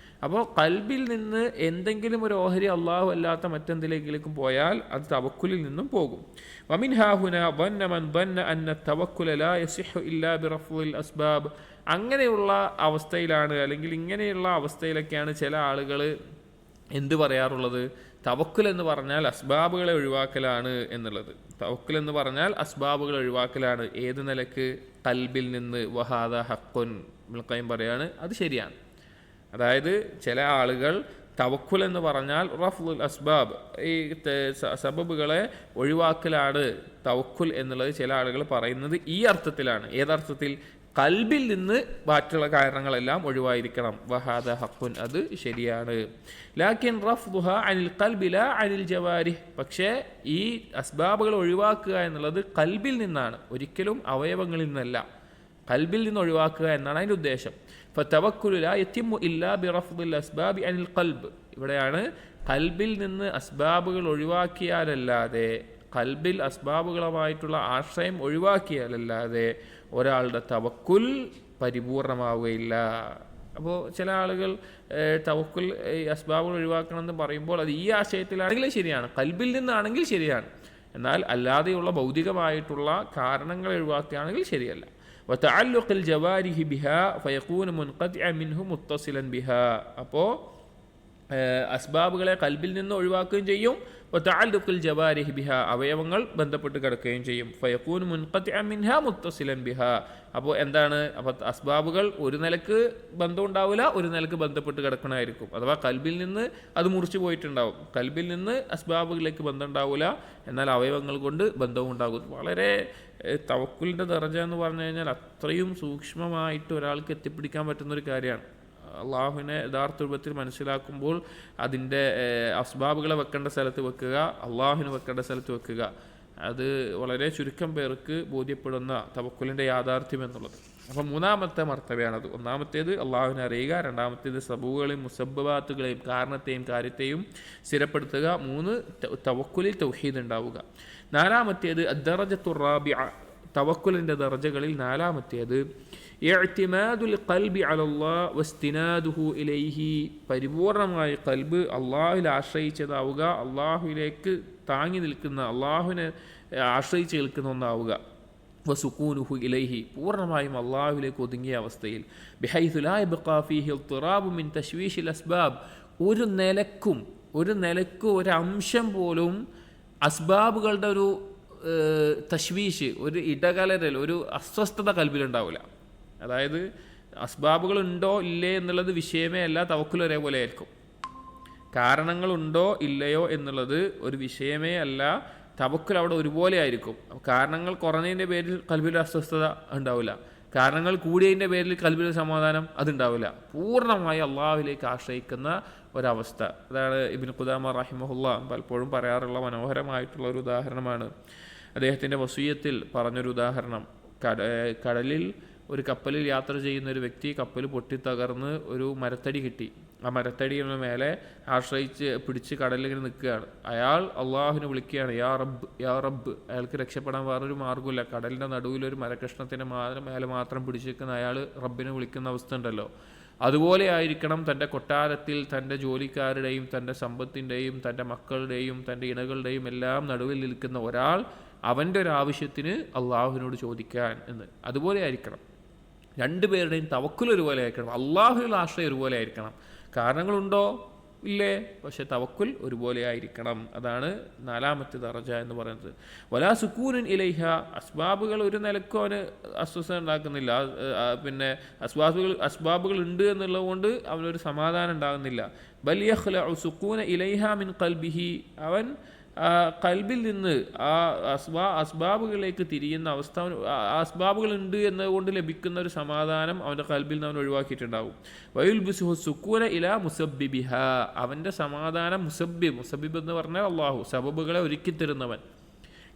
അപ്പോൾ ഖൽബിൽ നിന്ന് എന്തെങ്കിലും ഒരു ഓഹരി അള്ളാഹു അല്ലാത്ത മറ്റെന്തിലേക്കും പോയാൽ അത് തവക്കുലിൽ നിന്നും പോകും. വമിൻ ഹാഹുന ظن من ظن أن التوكل لا يصح إلا برفع الأسباب, അങ്ങനെയുള്ള അവസ്ഥയിലാണ് അല്ലെങ്കിൽ ഇങ്ങനെയുള്ള അവസ്ഥയിലൊക്കെയാണ് ചില ആളുകൾ എന്ത് പറയാറുള്ളത്, തവക്കുൽ എന്ന് പറഞ്ഞാൽ അസ്ബാബുകളെ ഒഴിവാക്കലാണ് എന്നുള്ളത്. തവക്കുൽ എന്ന് പറഞ്ഞാൽ അസ്ബാബുകൾ ഒഴിവാക്കലാണ്. ഏത് നിലക്ക്? ഖൽബിൽ നിന്ന്. വഹാദ ഹഖ്ഖുൻ, ഇബ്നുൽ ഖയ്യിം പറയാണ് അത് ശരിയാണ്. അതായത് ചില ആളുകൾ തവക്കുൽ എന്ന് പറഞ്ഞാൽ റഫ്ലുൽ അസ്ബാബ്, ഈ സബബുകളെ ഒഴിവാക്കലാണ് തവക്കുൽ എന്നുള്ളത് ചില ആളുകൾ പറയുന്നത് ഈ അർത്ഥത്തിലാണ്. ഏതർത്ഥത്തിൽ? ഖൽബിൽ നിന്ന് മറ്റുള്ള കാരണങ്ങളെല്ലാം ഒഴിവായിരിക്കണം. വഹാദ ഹഖ്ഖുൻ, അത് ശരിയാണ്. ലാക്കിൻ റഫ്ദുഹ അനിൽ ഖൽബി ലാ അനിൽ ജവാരിഹ്, പക്ഷേ ഈ അസ്ബാബുകൾ ഒഴിവാക്കുക എന്നുള്ളത് ഖൽബിൽ നിന്നാണ്, ഒരിക്കലും അവയവങ്ങളിൽ നിന്നല്ല. ഖൽബിൽ നിന്ന് ഒഴിവാക്കുക എന്നാണ് അതിൻ്റെ ഉദ്ദേശം. ഫതവക്കുലു ലാ യതിമ്മു ഇല്ലാ ബിറഫ്ദിൽ അസ്ബാബി അനിൽ ഖൽബ്, ഇവിടെയാണ് ഖൽബിൽ നിന്ന് അസ്ബാബുകൾ ഒഴിവാക്കിയാലല്ലാതെ, ഖൽബിൽ അസ്ബാബുകളുമായിട്ടുള്ള ആശ്രയം ഒഴിവാക്കിയാലല്ലാതെ ഒരാളുടെ തവക്കുൽ പരിപൂർണമാവുകയില്ല. അപ്പോൾ ചില ആളുകൾ തവക്കുൽ അസ്ബാബുകൾ ഒഴിവാക്കണമെന്ന് പറയുമ്പോൾ അത് ഈ ആശയത്തിലാണെങ്കിൽ ശരിയാണ്, ഖൽബിൽ നിന്നാണെങ്കിൽ ശരിയാണ്. എന്നാൽ അല്ലാതെയുള്ള ഭൗതികമായിട്ടുള്ള കാരണങ്ങൾ ഒഴിവാക്കുകയാണെങ്കിൽ ശരിയല്ല. وتعلق الجوارح بها فيكون منقطعا منه متصلا بها, അപ്പോൾ അസ്ബാബുകളെ ഖൽബിൽ നിന്ന് ഒഴിവാക്കുകയും ചെയ്യും. وتعلق الجوارح بها, അവയവങ്ങൾ ബന്ധപ്പെട്ട് കിടക്കുകയും ചെയ്യും. فيكون منقطعا منها متصلا بها, അപ്പോൾ എന്താണ്? അപ്പോൾ അസ്ബാബുകൾ ഒരു നിലക്ക് ബന്ധം ഉണ്ടാവില്ല, ഒരു നിലക്ക് ബന്ധപ്പെട്ട് കിടക്കണമായിരിക്കും. അഥവാ ഖൽബിൽ നിന്ന് അത് മുറിച്ചു പോയിട്ടുണ്ടാവും. ഖൽബിൽ നിന്ന് അസ്ബാബുകളിലേക്ക് ബന്ധം ഉണ്ടാവില്ല, എന്നാൽ അവയവങ്ങൾ കൊണ്ട് ബന്ധവും ഉണ്ടാകും. വളരെ തവക്കുലിൻ്റെ ദർജ എന്ന് പറഞ്ഞു കഴിഞ്ഞാൽ അത്രയും സൂക്ഷ്മമായിട്ട് ഒരാൾക്ക് എത്തിപ്പിടിക്കാൻ പറ്റുന്നൊരു കാര്യമാണ്. അള്ളാഹുവിനെ യഥാർത്ഥ രൂപത്തിൽ മനസ്സിലാക്കുമ്പോൾ അതിൻ്റെ അസ്ബാബുകളെ വെക്കേണ്ട സ്ഥലത്ത് വെക്കുക, അള്ളാഹുവിനെ വെക്കേണ്ട സ്ഥലത്ത് വെക്കുക. അത് വളരെ ചുരുക്കം പേർക്ക് ബോധ്യപ്പെടുന്ന തവക്കുലിൻ്റെ യാഥാർത്ഥ്യം എന്നുള്ളത്. അപ്പം മൂന്നാമത്തെ മർത്തബയാണത്. ഒന്നാമത്തേത് അള്ളാഹുവിനെ അറിയുക, രണ്ടാമത്തേത് സബബുകളെയും മുസബ്ബബാത്തുകളെയും കാരണത്തെയും കാര്യത്തെയും സ്ഥിരപ്പെടുത്തുക, മൂന്ന് തവക്കുലിൽ തൗഹീദ് ഉണ്ടാവുക. നാലാമത്തേത് അദ്ദറജത്തുർ റാബിഅ, തവക്കുലിൻ്റെ ദർജകളിൽ നാലാമത്തേത് ഇഅ്തിമാദുൽ ഖൽബി അലല്ലാഹ് വസ്തിനാദുഹു ഇലൈഹി, പരിപൂർണമായ ഖൽബ് അള്ളാഹുവിൽ ആശ്രയിച്ചതാവുക, അള്ളാഹുവിലേക്ക് താങ്ങി നിൽക്കുന്ന, അള്ളാഹുവിനെ ആശ്രയിച്ച് നിൽക്കുന്ന ഒന്നാവുക. വസുക്കൂനുഹു ഇലൈഹി, പൂർണ്ണമായും അള്ളാഹുവിലേക്ക് ഒതുങ്ങിയ അവസ്ഥയിൽ, ബിഹൈസു ലാ യബ്ഖാ ഫീഹി ഇൽത്തിറാബു മിൻ തശ്വീഷിൽ അസ്ബാബ്, ഒരു നിലക്കും ഒരു അംശം പോലും അസ്ബാബുകളുടെ ഒരു തശ്വീഷ്, ഒരു ഇടകലരൽ, ഒരു അസ്വസ്ഥത കൽബിലുണ്ടാവില്ല. അതായത് അസ്ബാബുകളുണ്ടോ ഇല്ലേ എന്നുള്ളത് വിഷയമേ അല്ല, തവക്കുൽ ഒരേപോലെ ആയിരിക്കും. കാരണങ്ങളുണ്ടോ ഇല്ലയോ എന്നുള്ളത് ഒരു വിഷയമേ അല്ല, തവക്കുൽ അവിടെ ഒരുപോലെ ആയിരിക്കും. കാരണങ്ങൾ കുറഞ്ഞതിൻ്റെ പേരിൽ കൽബിൽ അസ്വസ്ഥത ഉണ്ടാവില്ല, കാരണങ്ങൾ കൂടിയതിൻ്റെ പേരിൽ കൽബിൽ സമാധാനം അതുണ്ടാവില്ല. പൂർണ്ണമായി അള്ളാഹുവിലേക്ക് ആശ്രയിക്കുന്ന ഒരവസ്ഥ. അതാണ് ഇബ്നു ഖുദാമ റഹിമഹുല്ലാ പലപ്പോഴും പറയാറുള്ള മനോഹരമായിട്ടുള്ള ഒരു ഉദാഹരണമാണ്. അദ്ദേഹത്തിൻ്റെ വസിയ്യത്തിൽ പറഞ്ഞൊരു ഉദാഹരണം, കടലിൽ ഒരു കപ്പലിൽ യാത്ര ചെയ്യുന്ന ഒരു വ്യക്തി, കപ്പൽ പൊട്ടിത്തകർന്ന് ഒരു മരത്തടി കിട്ടി. ആ മരത്തടിയുടെ മേലെ ആശ്രയിച്ച് പിടിച്ച് കടലിങ്ങനെ നിൽക്കുകയാണ്. അയാൾ അള്ളാഹുവിനെ വിളിക്കുകയാണ്, യാ റബ്ബ് യാ റബ്ബ്. അയാൾക്ക് രക്ഷപ്പെടാൻ വേറൊരു മാർഗ്ഗമില്ല. കടലിൻ്റെ നടുവിലൊരു മരകഷ്ണത്തിൻ്റെ മേലെ മാത്രം പിടിച്ച് നിൽക്കുന്ന അയാൾ റബ്ബിനെ വിളിക്കുന്ന അവസ്ഥ ഉണ്ടല്ലോ. അതുപോലെ ആയിരിക്കണം തൻ്റെ കൊട്ടാരത്തിൽ തൻ്റെ ജോലിക്കാരുടെയും തൻ്റെ സമ്പത്തിൻ്റെയും തൻ്റെ മക്കളുടെയും തൻ്റെ ഇണകളുടെയും എല്ലാം നടുവിൽ നിൽക്കുന്ന ഒരാൾ അവൻ്റെ ഒരു ആവശ്യത്തിന് അള്ളാഹുവിനോട് ചോദിക്കാൻ എന്ന്. അതുപോലെ ആയിരിക്കണം രണ്ടുപേരുടെയും തവക്കുൽ ഒരുപോലെ ആയിരിക്കണം, അള്ളാഹുവിനുള്ള ആശ്രയം ഒരുപോലെ ആയിരിക്കണം. കാരണങ്ങളുണ്ടോ ഇല്ലേ, പക്ഷെ തവക്കുൽ ഒരുപോലെ ആയിരിക്കണം. അതാണ് നാലാമത്തെ ദറജ എന്ന് പറയുന്നത്. വലാ സുക്കൂനുൻ ഇലൈഹ, അസ്ബാബുകൾ ഒരു നിലക്കും അവന് അസ്വസ്ഥത ഉണ്ടാക്കുന്നില്ല. പിന്നെ അസ്ബാബുകൾ ഉണ്ട് എന്നുള്ളത് കൊണ്ട് അവനൊരു സമാധാനം ഉണ്ടാകുന്നില്ല. ബൽ യഖ്ലഉ സുക്കൂന ഇലൈഹ മിൻ ഖൽബിഹി, അവൻ കൽബിൽ നിന്ന് ആ അസ്ബാബുകളിലേക്ക് തിരിയുന്ന അവസ്ഥ, അസ്ബാബുകൾ ഉണ്ട് എന്നതുകൊണ്ട് ലഭിക്കുന്ന ഒരു സമാധാനം അവൻ്റെ കൽബിൽ നിന്ന് അവൻ ഒഴിവാക്കിയിട്ടുണ്ടാവും. വയുൽബിസുഹു സുക്കൂന ഇലാ മുസബ്ബിബിഹ, അവൻ്റെ സമാധാനം മുസബ്ബിബ് എന്ന് പറഞ്ഞാൽ അള്ളാഹു, സബബുകളെ ഒരുക്കിത്തരുന്നവൻ,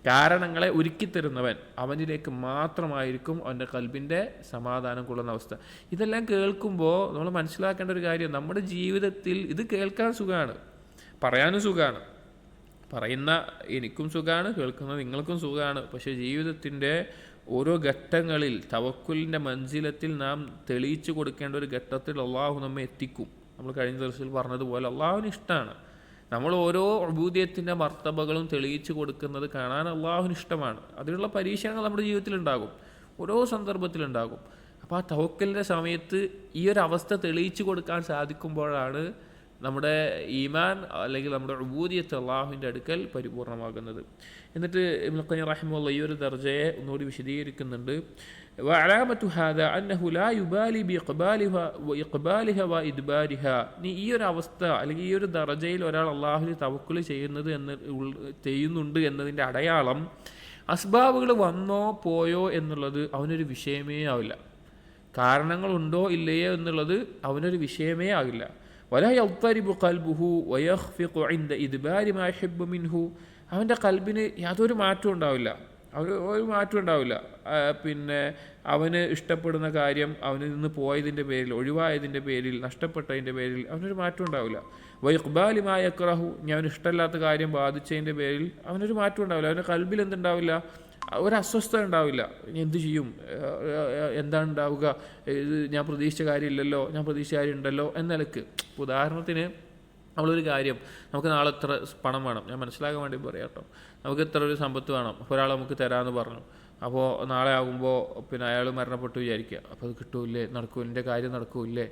കാരണങ്ങളെ ഒരുക്കിത്തരുന്നവൻ, അവനിലേക്ക് മാത്രമായിരിക്കും അവൻ്റെ കൽബിൻ്റെ സമാധാനം കൊള്ളുന്ന അവസ്ഥ. ഇതെല്ലാം കേൾക്കുമ്പോൾ നമ്മൾ മനസ്സിലാക്കേണ്ട ഒരു കാര്യം, നമ്മുടെ ജീവിതത്തിൽ ഇത് കേൾക്കാൻ സുഖമാണ്, പറയാനും സുഖമാണ്, പറയുന്ന എനിക്കും സുഖമാണ്, കേൾക്കുന്ന നിങ്ങൾക്കും സുഖമാണ്. പക്ഷേ ജീവിതത്തിൻ്റെ ഓരോ ഘട്ടങ്ങളിൽ തവക്കുലിൻ്റെ മൻസിലത്തിൽ നാം തെളിയിച്ചു കൊടുക്കേണ്ട ഒരു ഘട്ടത്തിൽ അള്ളാഹു നമ്മെ എത്തിക്കും. നമ്മൾ കഴിഞ്ഞ ദിവസത്തിൽ പറഞ്ഞതുപോലെ അള്ളാഹുവിന് ഇഷ്ടമാണ് നമ്മൾ ഓരോ ഉബൂദിയത്തിൻ്റെ മർത്തബകളും തെളിയിച്ചു കൊടുക്കുന്നത് കാണാൻ അള്ളാഹുവിന് ഇഷ്ടമാണ്. അതിനുള്ള പരീക്ഷണങ്ങൾ നമ്മുടെ ജീവിതത്തിലുണ്ടാകും, ഓരോ സന്ദർഭത്തിലുണ്ടാകും. അപ്പോൾ ആ തവക്കലിൻ്റെ സമയത്ത് ഈ ഒരു അവസ്ഥ തെളിയിച്ചു കൊടുക്കാൻ സാധിക്കുമ്പോഴാണ് നമ്മുടെ ഈമാൻ അല്ലെങ്കിൽ നമ്മുടെ ഉബൂദിയത്ത് അള്ളാഹുവിൻ്റെ അടുക്കൽ പരിപൂർണമാകുന്നത്. എന്നിട്ട് ഇബ്നു ഖയ്യിം റഹിമഹുല്ലാഹ് ഈ ഒരു ദർജയെ ഒന്നുകൂടി വിശദീകരിക്കുന്നുണ്ട്. വഅലാമത്തു ഹാദാ അന്നഹു ലാ യുബാലി ബിഇഖ്ബാലിഹ വഇദ്ബാരിഹ, നീ ഈ ഒരു അവസ്ഥ അല്ലെങ്കിൽ ഈ ഒരു ദർജയിൽ ഒരാൾ അള്ളാഹുവിൽ തവക്കുൽ ചെയ്യുന്നുണ്ട് എന്നതിൻ്റെ അടയാളം അസ്ബാബുകൾ വന്നോ പോയോ എന്നുള്ളത് അവനൊരു വിഷയമേ ആവില്ല, കാരണങ്ങളുണ്ടോ ഇല്ലയോ എന്നുള്ളത് അവനൊരു വിഷയമേ ആകില്ല. വലാ യദ്തരിബു ഖൽബുഹു വയഖ്ഫിഖു ഇൻദ ഇദ്ബാരി മാ യുഹിബ്ബു മിൻഹു, അവൻ്റെ കൽബിന് യാതൊരു മാറ്റവും ഉണ്ടാവില്ല. പിന്നെ അവന് ഇഷ്ടപ്പെടുന്ന കാര്യം അവനിൽ നിന്ന് പോയതിൻ്റെ പേരിൽ, ഒഴിവായതിൻ്റെ പേരിൽ, നഷ്ടപ്പെട്ടതിൻ്റെ പേരിൽ അവനൊരു മാറ്റം ഉണ്ടാവില്ല. വഇഖ്ബാലി മാ യക്റഹു, ഞാൻ ഇഷ്ടമില്ലാത്ത കാര്യം ബാധിച്ചതിൻ്റെ പേരിൽ അവനൊരു മാറ്റം ഉണ്ടാവില്ല. അവൻ്റെ കൽബിൽ എന്തുണ്ടാവില്ല, ഒരസ്വസ്ഥത ഉണ്ടാവില്ല. എന്ത് ചെയ്യും, എന്താണ് ഉണ്ടാവുക, ഇത് ഞാൻ പ്രതീക്ഷിച്ച കാര്യമില്ലല്ലോ, ഞാൻ പ്രതീക്ഷിച്ച കാര്യം ഉണ്ടല്ലോ എന്ന നിലക്ക്. ഉദാഹരണത്തിന് നമ്മളൊരു കാര്യം, നമുക്ക് നാളെ എത്ര പണം വേണം, ഞാൻ മനസ്സിലാക്കാൻ വേണ്ടി പറയാം കേട്ടോ, നമുക്ക് ഇത്ര ഒരു സമ്പത്ത് വേണം, അപ്പോൾ ഒരാൾ നമുക്ക് തരാമെന്ന് പറഞ്ഞു. അപ്പോൾ നാളെ ആകുമ്പോൾ പിന്നെ അയാൾ മരണപ്പെട്ടു വിചാരിക്കുക, അപ്പോൾ അത് കിട്ടൂല്ലേ, എൻ്റെ കാര്യം നടക്കൂല്ലേ,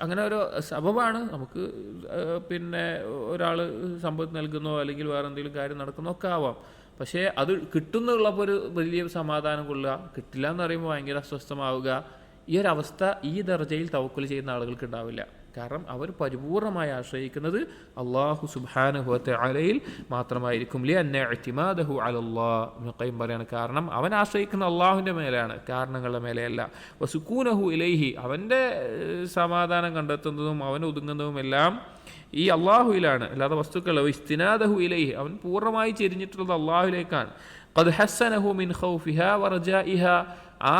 അങ്ങനെ ഒരു സബബാണ് നമുക്ക്. പിന്നെ ഒരാൾ സമ്പത്ത് നൽകുന്നോ അല്ലെങ്കിൽ വേറെ എന്തെങ്കിലും കാര്യം നടക്കുന്നോ ഒക്കെ ആവാം. പക്ഷേ അത് കിട്ടുന്നുള്ളപ്പോൾ ഒരു വലിയ സമാധാനം കൊള്ളുക, കിട്ടില്ല എന്ന് പറയുമ്പോൾ ഭയങ്കര അസ്വസ്ഥമാവുക, ഈ ഒരവസ്ഥ ഈ ദർജയിൽ തവക്കുൽ ചെയ്യുന്ന ആളുകൾക്ക് ഉണ്ടാവില്ല. കാരണം അവർ പരിപൂർണമായി ആശ്രയിക്കുന്നത് അള്ളാഹു സുബ്ഹാനഹു വ തആലയിൽ മാത്രമായിരിക്കും. ലിഅന്ന ഇഅ്തിമാദഹു അലല്ലാഹ്, ഇബ്നു ഖയ്യിം പറയാണ്, കാരണം അവൻ ആശ്രയിക്കുന്ന അള്ളാഹുവിൻ്റെ മേലെയാണ്, കാരണങ്ങളുടെ മേലെയല്ല. വസുക്കൂനഹു ഇലൈഹി, അവൻ്റെ സമാധാനം കണ്ടെത്തുന്നതും അവൻ ഒതുങ്ങുന്നതും എല്ലാം ഈ അള്ളാഹുവിലാണ്, അല്ലാതെ വസ്തുക്കൾ. ഇസ്തിനാദഹു ഇലൈഹി, അവൻ പൂർണ്ണമായി ചെരിഞ്ഞിട്ടുള്ളത് അള്ളാഹുവിലേക്കാണ്. ഖദ് ഹസ്സനഹു മിൻ ഖൗഫിഹാ വറജാഇഹാ, ആ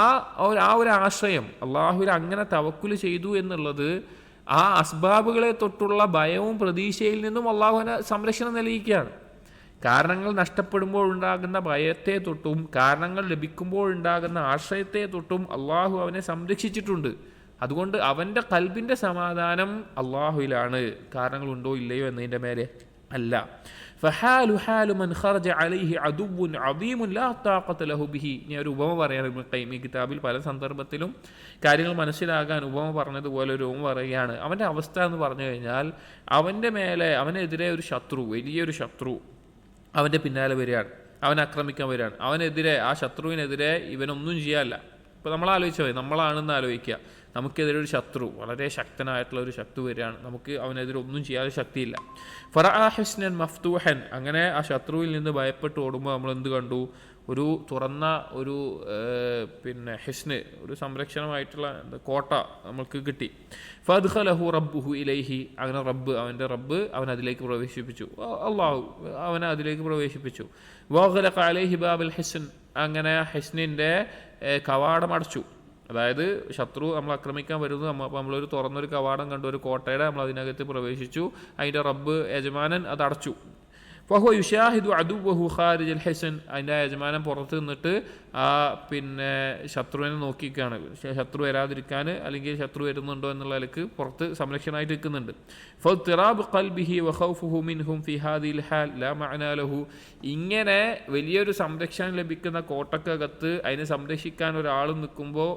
ഒരു ആശ്രയം അള്ളാഹുവിൽ അങ്ങനെ തവക്കുൽ ചെയ്തു എന്നുള്ളത് ആ അസ്ബാബുകളെ തൊട്ടുള്ള ഭയവും പ്രതീക്ഷയിൽ നിന്നും അള്ളാഹുവിനെ സംരക്ഷണം നൽകിക്കുകയാണ്. കാരണങ്ങൾ നഷ്ടപ്പെടുമ്പോൾ ഉണ്ടാകുന്ന ഭയത്തെ തൊട്ടും കാരണങ്ങൾ ലഭിക്കുമ്പോൾ ഉണ്ടാകുന്ന ആശ്രയത്തെ തൊട്ടും അള്ളാഹു അവനെ സംരക്ഷിച്ചിട്ടുണ്ട്. അതുകൊണ്ട് അവൻ്റെ കൽബിൻ്റെ സമാധാനം അള്ളാഹുവിലാണ്, കാരണങ്ങളുണ്ടോ ഇല്ലയോ എന്നതിൻ്റെ മേലെ. അല്ല. ഫഹാലു ഹാലു മൻ ഖറജ അലൈഹി അദുവ്വുൻ അദീമുൻ ലാ താഖത ലഹു ബിഹി. ഞാൻ ഒരു ഉപമ പറയാണ് ഇബ്നു ഖയ്യിം ഈ കിതാബിൽ പല സന്ദർഭത്തിലും കാര്യങ്ങൾ മനസ്സിലാകാൻ ഉപമ പറഞ്ഞതുപോലെ ഒരു ഉപമ പറയുകയാണ്. അവൻ്റെ അവസ്ഥ എന്ന് പറഞ്ഞു കഴിഞ്ഞാൽ അവൻ്റെ മേലെ അവനെതിരെ ഒരു ശത്രു, വലിയൊരു ശത്രു അവൻ്റെ പിന്നാലെ വരികയാണ്, അവനെ ആക്രമിക്കാൻ വരികയാണ്. അവനെതിരെ, ആ ശത്രുവിനെതിരെ ഇവനൊന്നും ചെയ്യാനില്ല. ഇപ്പോൾ നമ്മൾ ആലോചിച്ചാൽ മതി, നമ്മളാണെന്ന് ആലോചിക്കുക, നമുക്കെതിരെ ഒരു ശത്രു, വളരെ ശക്തനായിട്ടുള്ള ഒരു ശത്രു വരികയാണ്, നമുക്ക് അവനെതിരെ ഒന്നും ചെയ്യാൻ ശക്തിയില്ല. ഫറഅ ഹിസ്നൻ മഫ്തൂഹൻ, അങ്ങനെ ആ ശത്രുവിൽ നിന്ന് ഭയപ്പെട്ട് ഓടുമ്പോൾ നമ്മൾ എന്ത് കണ്ടു? ഒരു തുറന്ന ഒരു ഹിസ്ന്, ഒരു സംരക്ഷണമായിട്ടുള്ള കോട്ട നമ്മൾക്ക് കിട്ടി. ഫദ്ഖലഹു റബ്ബുഹു ഇലൈഹി, അങ്ങനെ അവൻ്റെ റബ്ബ് അവനതിലേക്ക് പ്രവേശിപ്പിച്ചു, അള്ളാഹു അവനെ അതിലേക്ക് പ്രവേശിപ്പിച്ചു. വഗ്ലഖ അലൈഹി ബാബൽ ഹിസ്ൻ, അങ്ങനെ ഹിസ്നിൻ്റെ കവാടം അടച്ചു. അതായത് ശത്രു നമ്മൾ ആക്രമിക്കാൻ വരുന്നത് നമ്മളൊരു തുറന്നൊരു കവാടം കണ്ടു, ഒരു കോട്ടയുടെ, നമ്മൾ അതിനകത്ത് പ്രവേശിച്ചു, അതിൻ്റെ റബ്ബ് യജമാനൻ അത് അടച്ചു. ഫഹുവ യുശാഹിദു അദുവഹു ഖാരിജൽ ഹിസൻ, അതിൻ്റെ യജമാനൻ പുറത്ത് നിന്നിട്ട് ആ ശത്രുവിനെ നോക്കിക്കാണ്, ശത്രു വരാതിരിക്കാൻ, അല്ലെങ്കിൽ ശത്രു വരുന്നുണ്ടോ എന്നുള്ള നിലക്ക് പുറത്ത് സംരക്ഷണമായിട്ട് നിൽക്കുന്നുണ്ട്. ഫദ്തിറാബ് ഖൽബിഹി വഖൗഫുഹു മിൻഹും ഫി ഹാദിൽ ഹാൽ ലാ മഅനാ ലഹു, ഇങ്ങനെ വലിയൊരു സംരക്ഷണം ലഭിക്കുന്ന കോട്ടക്കകത്ത് അതിനെ സംരക്ഷിക്കാൻ ഒരാൾ നിൽക്കുമ്പോൾ,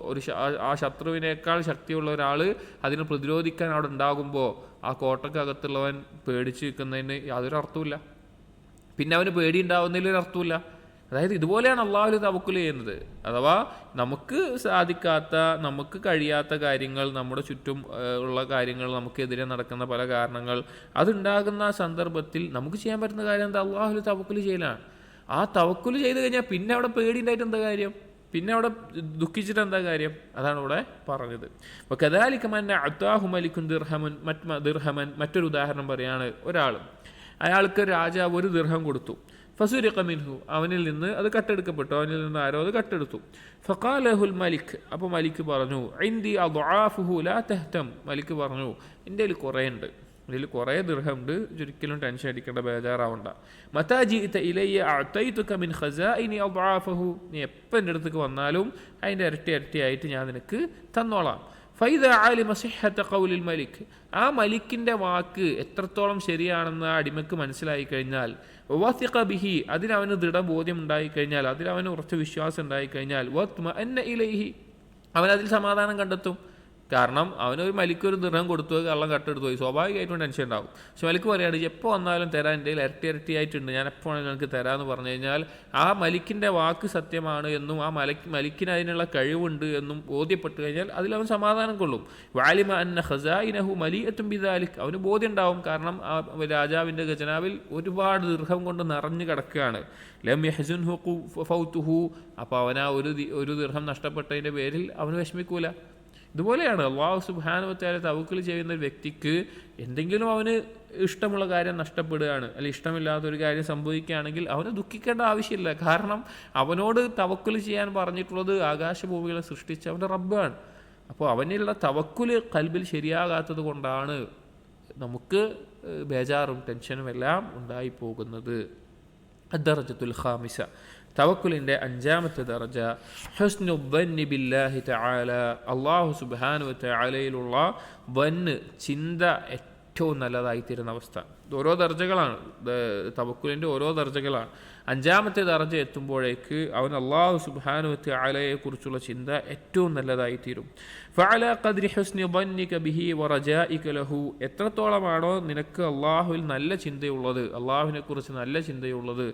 ആ ശത്രുവിനേക്കാൾ ശക്തിയുള്ള ഒരാൾ അതിനെ പ്രതിരോധിക്കാൻ അവിടെ ഉണ്ടാകുമ്പോൾ ആ കോട്ടക്കകത്തുള്ളവൻ പേടിച്ച് നിൽക്കുന്നതിന് യാതൊരു അർത്ഥമില്ല, പിന്നെ അവന് പേടി ഉണ്ടാവുന്നതിൽ ഒരു അർത്ഥമില്ല. അതായത് ഇതുപോലെയാണ് അള്ളാഹുൽ തവക്കുൽ ചെയ്യുന്നത്. അഥവാ നമുക്ക് സാധിക്കാത്ത, നമുക്ക് കഴിയാത്ത കാര്യങ്ങൾ, നമ്മുടെ ചുറ്റും ഉള്ള കാര്യങ്ങൾ, നമുക്കെതിരെ നടക്കുന്ന പല കാരണങ്ങൾ, അതുണ്ടാകുന്ന സന്ദർഭത്തിൽ നമുക്ക് ചെയ്യാൻ പറ്റുന്ന കാര്യം എന്താ? അള്ളാഹുൽ തവക്കുൽ ചെയ്യലാണ്. ആ തവക്കുൽ ചെയ്ത് കഴിഞ്ഞാൽ പിന്നെ അവിടെ പേടി ഉണ്ടായിട്ട് എന്താ കാര്യം? പിന്നെ അവിടെ ദുഃഖിച്ചിട്ട് എന്താ കാര്യം? അതാണ് ഇവിടെ പറഞ്ഞത്. അപ്പോൾ കദാലിക മൻ അതാഹു മലിക്കുൻ ദിർഹമൻ, മറ്റൊരു ഉദാഹരണം പറയാണ്. അയാൾക്ക് രാജാവ് ഒരു ദിർഹം കൊടുത്തു. ഫസുരിഖ മിൻഹു, അവനിൽ നിന്ന് അത് കട്ടെടുക്കപ്പെട്ടു, അവനിൽ നിന്ന് ആരോ അത് കട്ടെടുത്തു. ഫഖാലഹുൽ മലിക്, അപ്പോൾ മലിക്ക് പറഞ്ഞു, ഇൻദി അദ്ആഫുഹു ലാ തഹ്തം, മലിക്ക് പറഞ്ഞു, എൻ്റെ കയ്യിൽ കുറേ ഉണ്ട്, ഇതിൽ കുറേ ദിർഹമുണ്ട്, ഒരിക്കലും ടെൻഷൻ അടിക്കേണ്ട, ബേജാറാവണ്ട. മതാ ജിഇത ഇലയ്യ അഅതൈതുക മിൻ ഖസാഇനി അദ്ആഫഹു, നീ എപ്പോൾ എൻ്റെ അടുത്തേക്ക് വന്നാലും അതിൻ്റെ ഇരട്ടിയായിട്ട് ഞാൻ നിനക്ക് തന്നോളാം. ഫൈദ ആലിമ സിഹ്ഹത ഖൗലിൽ മലിക്, ആ മലിക്കിൻ്റെ വാക്ക് എത്രത്തോളം ശരിയാണെന്ന് ആ അടിമക്ക് മനസ്സിലായി കഴിഞ്ഞാൽ, വസിഖ ബിഹി, അതിനവന് ദൃഢബോധ്യം ഉണ്ടായിക്കഴിഞ്ഞാൽ, അതിലവന് ഉറച്ച വിശ്വാസം ഉണ്ടായിക്കഴിഞ്ഞാൽ, വത്മഅന്ന ഇലൈഹി, അവനതിൽ സമാധാനം കണ്ടെത്തും. കാരണം അവനൊരു മലിക്കൊരു ദിർഹം കൊടുത്തു, കള്ളം കട്ടെടുത്തു പോയി, സ്വാഭാവികമായിട്ടും ടെൻഷൻ ഉണ്ടാവും. പക്ഷെ മലിക്ക് പറയുകയാണ്, എപ്പോൾ വന്നാലും തരാൻ, എൻ്റെ കയ്യിൽ ഇരട്ടിയായിട്ടുണ്ട്, ഞാൻ എപ്പോൾ വേണമെങ്കിലും എനിക്ക് തരാമെന്ന് പറഞ്ഞു കഴിഞ്ഞാൽ ആ മലിക്കിൻ്റെ വാക്ക് സത്യമാണ് എന്നും ആ മലിക്കിന് അതിനുള്ള കഴിവുണ്ട് എന്നും ബോധ്യപ്പെട്ട് കഴിഞ്ഞാൽ അതിലവൻ സമാധാനം കൊള്ളും. വാലിമ അന്ന ഖസാഇനഹു മലിഅത്തുൻ ബിദാലിക്, അവന് ബോധ്യം ഉണ്ടാവും. കാരണം ആ രാജാവിൻ്റെ ഖജനാവിൽ ഒരുപാട് ദിർഹം കൊണ്ട് നിറഞ്ഞു കിടക്കുകയാണ്. ലം യഹ്സുൻഹു ഫൗതുഹു, അപ്പോൾ അവൻ ആ ഒരു ദിർഹം നഷ്ടപ്പെട്ടതിൻ്റെ പേരിൽ അവന് വിഷമിക്കൂല. ഇതുപോലെയാണ് അല്ലാഹു സുബ്ഹാനഹു വ തആല തവക്കുൽ ചെയ്യുന്ന ഒരു വ്യക്തിക്ക് എന്തെങ്കിലും അവന് ഇഷ്ടമുള്ള കാര്യം നഷ്ടപ്പെടുകയാണ്, അല്ലെങ്കിൽ ഇഷ്ടമില്ലാത്ത ഒരു കാര്യം സംഭവിക്കുകയാണെങ്കിൽ അവന് ദുഃഖിക്കേണ്ട ആവശ്യമില്ല. കാരണം അവനോട് തവക്കുൽ ചെയ്യാൻ പറഞ്ഞിട്ടുള്ളത് ആകാശഭൂമികളെ സൃഷ്ടിച്ച അവൻ്റെ റബ്ബാണ്. അപ്പോൾ അവനുള്ള തവക്കുൽ ഖൽബിൽ ശരിയാകാത്തത് കൊണ്ടാണ് നമുക്ക് ബേജാറും ടെൻഷനും എല്ലാം ഉണ്ടായിപ്പോകുന്നത്. അദ്ദറജത്തുൽ ഖാമിസ, തവക്കുലിൻ്റെ 5ാമത്തെ ദറജ ഹുസ്നു ദന്നി ബില്ലാഹി തആല, അല്ലാഹു സുബ്ഹാനഹു വ തആലയിലുള്ള ദന്ന്, ചിന്ത ഏറ്റവും നല്ലതായിത്തീരുന്ന അവസ്ഥ. ഓരോ ദർജകളാണ്, തവക്കുലിൻ്റെ ഓരോ ദർജകളാണ്. 5ാമത്തെ ദർജ എത്തുമ്പോഴേക്ക് അവൻ അല്ലാഹു സുബ്ഹാനഹു വ തആലയെ കുറിച്ചുള്ള ചിന്ത ഏറ്റവും നല്ലതായിത്തീരും. ഫഅലാ ഖദ്രി ഹുസ്നി ദന്നിക ബിഹി വറജാഇക ലഹു, എത്രത്തോളമാണോ നിനക്ക് അള്ളാഹുവിൽ നല്ല ചിന്തയുള്ളത്, അള്ളാഹുവിനെ കുറിച്ച് നല്ല ചിന്തയുള്ളത്,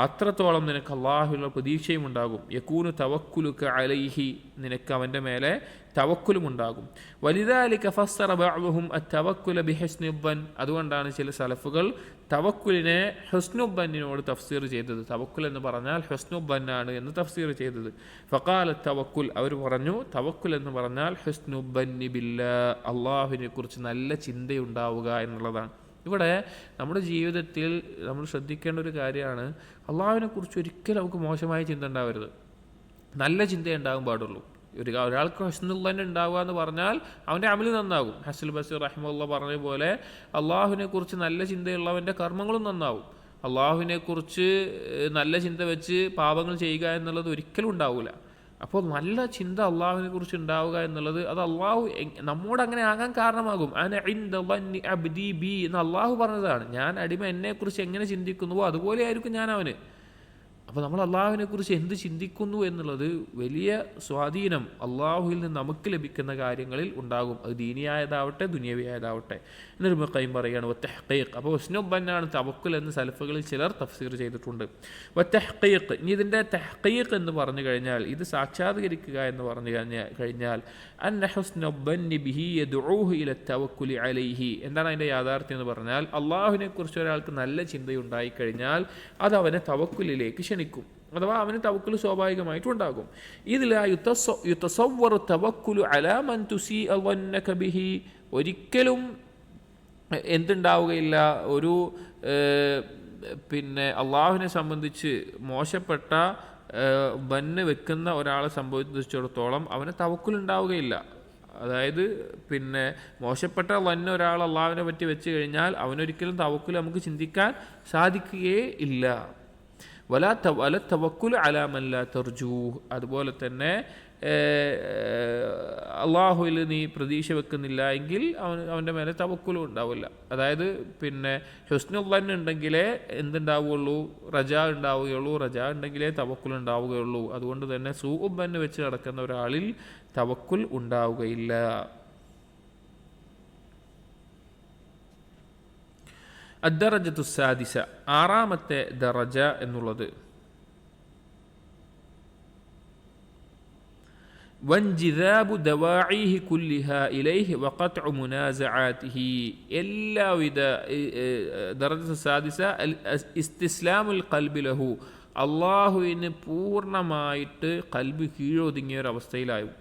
അത്രത്തോളം നിനക്ക് അള്ളാഹുവിലുള്ള പ്രതീക്ഷയും ഉണ്ടാകും. യകൂനു തവക്കുലുക അലൈഹി, നിനക്ക് അവൻ്റെ മേലെ തവക്കുലും ഉണ്ടാകും. വലിദാലിക ഫസ്സറ ബഅ്ദുഹും അത്തവക്കുല ബിഹുസ്നി ദൻ, അതുകൊണ്ടാണ് ചില സലഫുകൾ തവക്കുലിനെ ഹുസ്നുദ്ദന്നിനോട് തഫ്സീർ ചെയ്തത്. തവക്കുൽ എന്ന് പറഞ്ഞാൽ ഹുസ്നുദ്ദന്നാണ് എന്ന് തഫ്സീർ ചെയ്തത്. ഫഖാല തവക്കുൽ, അവർ പറഞ്ഞു തവക്കുൽ എന്ന് പറഞ്ഞാൽ ഹുസ്നുദ്ദന്നി ബില്ലാഹ്, അള്ളാഹുവിനെ കുറിച്ച് നല്ല ചിന്തയുണ്ടാവുക എന്നുള്ളതാണ്. ഇവിടെ നമ്മുടെ ജീവിതത്തിൽ നമ്മൾ ശ്രദ്ധിക്കേണ്ട ഒരു കാര്യമാണ്, അള്ളാഹുവിനെ കുറിച്ച് ഒരിക്കലും നമുക്ക് മോശമായ ചിന്ത ഉണ്ടാവരുത്, നല്ല ചിന്തയെ ഉണ്ടാകാൻ പാടുള്ളൂ. ഒരാൾക്ക് ഹുസ്നുൽ ദൻ ഉണ്ടാവുക എന്ന് പറഞ്ഞാൽ അവൻ്റെ അമല് നന്നാകും. ഹസനുൽ ബസ്രി റഹിമഹുല്ലാഹ് പറഞ്ഞ പോലെ അള്ളാഹുവിനെ കുറിച്ച് നല്ല ചിന്തയുള്ളവൻ്റെ കർമ്മങ്ങളും നന്നാവും. അള്ളാഹുവിനെ കുറിച്ച് നല്ല ചിന്ത വെച്ച് പാപങ്ങൾ ചെയ്യുക എന്നുള്ളത് ഒരിക്കലും ഉണ്ടാവില്ല. അപ്പോൾ നല്ല ചിന്ത അള്ളാഹുവിനെ കുറിച്ച് ഉണ്ടാവുക എന്നുള്ളത് അത് അള്ളാഹു നമ്മോട് അങ്ങനെ ആകാൻ കാരണമാകും. അന ഇൻദ ളന്നി അബ്ദി ബി എന്ന് അള്ളാഹു പറഞ്ഞതാണ്. ഞാൻ അടിമ എന്നെക്കുറിച്ച് എങ്ങനെ ചിന്തിക്കുന്നുവോ അതുപോലെ ആയിരിക്കും ഞാൻ അവന്. അപ്പോൾ നമ്മൾ അള്ളാഹുവിനെ കുറിച്ച് എന്ത് ചിന്തിക്കുന്നു എന്നുള്ളത് വലിയ സ്വാധീനം അള്ളാഹുവിൽ നിന്ന് നമുക്ക് ലഭിക്കുന്ന കാര്യങ്ങളിൽ ഉണ്ടാകും. അത് ദീനിയായതാവട്ടെ ദുനിയവിയായതാവട്ടെ. എന്നൊരു ഖയ്യിം പറയുകയാണ് വത്തഹ്ഖീഖ്. അപ്പോൾ ഹുസ്നുബ്ബന്നാണ് തവക്കുൽ എന്ന് സലഫുകളിൽ ചിലർ തഫ്സീർ ചെയ്തിട്ടുണ്ട്. വത്തഹ്ഖീഖ്, ഇനി ഇതിൻ്റെ തഹ്ഖീഖ് എന്ന് പറഞ്ഞു കഴിഞ്ഞാൽ, ഇത് സാക്ഷാത്കരിക്കുക എന്ന് പറഞ്ഞു കഴിഞ്ഞാൽ അന്ന ഹുസ്നുബ്ബന്നി ബിഹി യദ്ഊഹു ഇല തവക്കുലി അലൈഹി. എന്താണ് അതിൻ്റെ യാഥാർത്ഥ്യം എന്ന് പറഞ്ഞാൽ, അള്ളാഹുവിനെ കുറിച്ച് ഒരാൾക്ക് നല്ല ചിന്തയുണ്ടായി കഴിഞ്ഞാൽ അത് അവനെ തവക്കുലിലേക്ക് ക്ഷണിക്കും. അഥവാ അവന് തവക്കുൽ സ്വാഭാവികമായിട്ടും ഉണ്ടാകും. ഇതിൽ യുതസവ്വറു തവക്കുലു അലാ മൻ തുസീഅ ളന്നക ബിഹി, ഒരിക്കലും എന്തുണ്ടാവുകയില്ല, ഒരു അള്ളാഹുവിനെ സംബന്ധിച്ച് മോശപ്പെട്ട ബന്ന് വെക്കുന്ന ഒരാളെ സംബന്ധിച്ചിടത്തോളം അവന് തവക്കുൽ ഉണ്ടാവുകയില്ല. അതായത് മോശപ്പെട്ട വന്ന ഒരാൾ അള്ളാഹുവിനെ പറ്റി വെച്ച് കഴിഞ്ഞാൽ അവനൊരിക്കലും തവക്കുൽ നമുക്ക് ചിന്തിക്കാൻ സാധിക്കുകയേ ഇല്ല. വല തവക്കുൽ അലാ മൻ ലാ തർജൂഹ്, അതുപോലെ തന്നെ അള്ളാഹുവിൽ നീ പ്രതീക്ഷ വെക്കുന്നില്ല എങ്കിൽ അവൻ്റെ മേലെ തവക്കുലും ഉണ്ടാവില്ല. അതായത് ഹുസ്നുൽ ഉണ്ടെങ്കിലേ എന്തുണ്ടാവുകയുള്ളൂ, റജാ ഉണ്ടാവുകയുള്ളൂ. റജാ ഉണ്ടെങ്കിലേ തവക്കുൽ ഉണ്ടാവുകയുള്ളൂ. അതുകൊണ്ട് തന്നെ സൂഉബ്ബന്ന് വെച്ച് നടക്കുന്ന ഒരാളിൽ തവക്കുൽ ഉണ്ടാവുകയില്ല. അദ്ദറജത്തു സാദിസ, ആറാമത്തെ ദറജ എന്നുള്ളത് വൻജിദാബു ദവാഇഹി കുല്ലിഹ ഇലൈഹി വഖത്ഉ മുനാസഅാതിഹി. എല്ലാവിധ ദറജത്തു സാദിസ ഇസ്തിസ്ലാമുൽ ഖൽബി ലഹു, അള്ളാഹുവിന് പൂർണ്ണമായിട്ട് കൽബ് കീഴൊതുങ്ങിയ ഒരവസ്ഥയിലായും.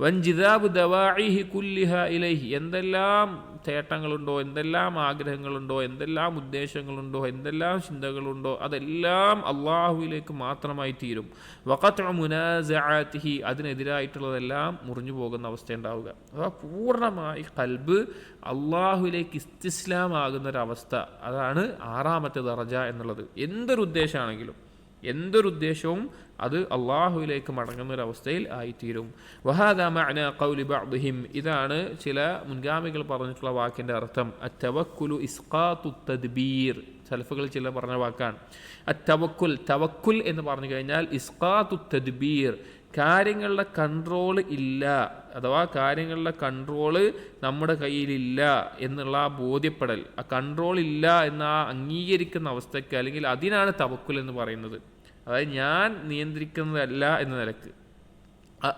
വൻജിദാബു ദവാഇഹി കുല്ലിഹ ഇലൈഹി, എന്തെല്ലാം തേട്ടങ്ങളുണ്ടോ, എന്തെല്ലാം ആഗ്രഹങ്ങളുണ്ടോ, എന്തെല്ലാം ഉദ്ദേശങ്ങളുണ്ടോ, എന്തെല്ലാം ചിന്തകളുണ്ടോ അതെല്ലാം അള്ളാഹുവിലേക്ക് മാത്രമായി തീരും. വഖത്ഉ മുനാസഅാതിഹി, അതിനെതിരായിട്ടുള്ളതെല്ലാം മുറിഞ്ഞു പോകുന്ന അവസ്ഥ ഉണ്ടാവുക. അഥവാ പൂർണ്ണമായി കൽബ് അള്ളാഹുവിലേക്ക് ഇസ്തിസ്ലാം ആകുന്നൊരവസ്ഥ, അതാണ് ആറാമത്തെ ദറജ എന്നുള്ളത്. എന്തൊരു ഉദ്ദേശവും അത് അള്ളാഹുവിലേക്ക് മടങ്ങുന്നൊരവസ്ഥയിൽ ആയിത്തീരും. വഹാദാ മഅനാ ഖൗലി ബഅദിഹിം, ഇതാണ് ചില മുൻഗാമികൾ പറഞ്ഞിട്ടുള്ള വാക്കിൻ്റെ അർത്ഥം. അത്തവക്കുലു ഇസ്ഖാത്തു തദ്ബീർ, സലഫുകൾ ചില പറഞ്ഞ വാക്കാണ് തവക്കുൽ എന്ന് പറഞ്ഞു കഴിഞ്ഞാൽ ഇസ്ഖാത്തു തദ്ബീർ, കാര്യങ്ങളുടെ കൺട്രോൾ ഇല്ല, അഥവാ കാര്യങ്ങളുടെ കൺട്രോള് നമ്മുടെ കയ്യിലില്ല എന്നുള്ള ആ ബോധ്യപ്പെടൽ, ആ കൺട്രോൾ ഇല്ല എന്ന ആ അംഗീകരിക്കുന്ന അവസ്ഥയ്ക്ക്, അല്ലെങ്കിൽ അതിനാണ് തവക്കുൽ എന്ന് പറയുന്നത്. അതായത് ഞാൻ നിയന്ത്രിക്കുന്നതല്ല എന്ന നിലക്ക്,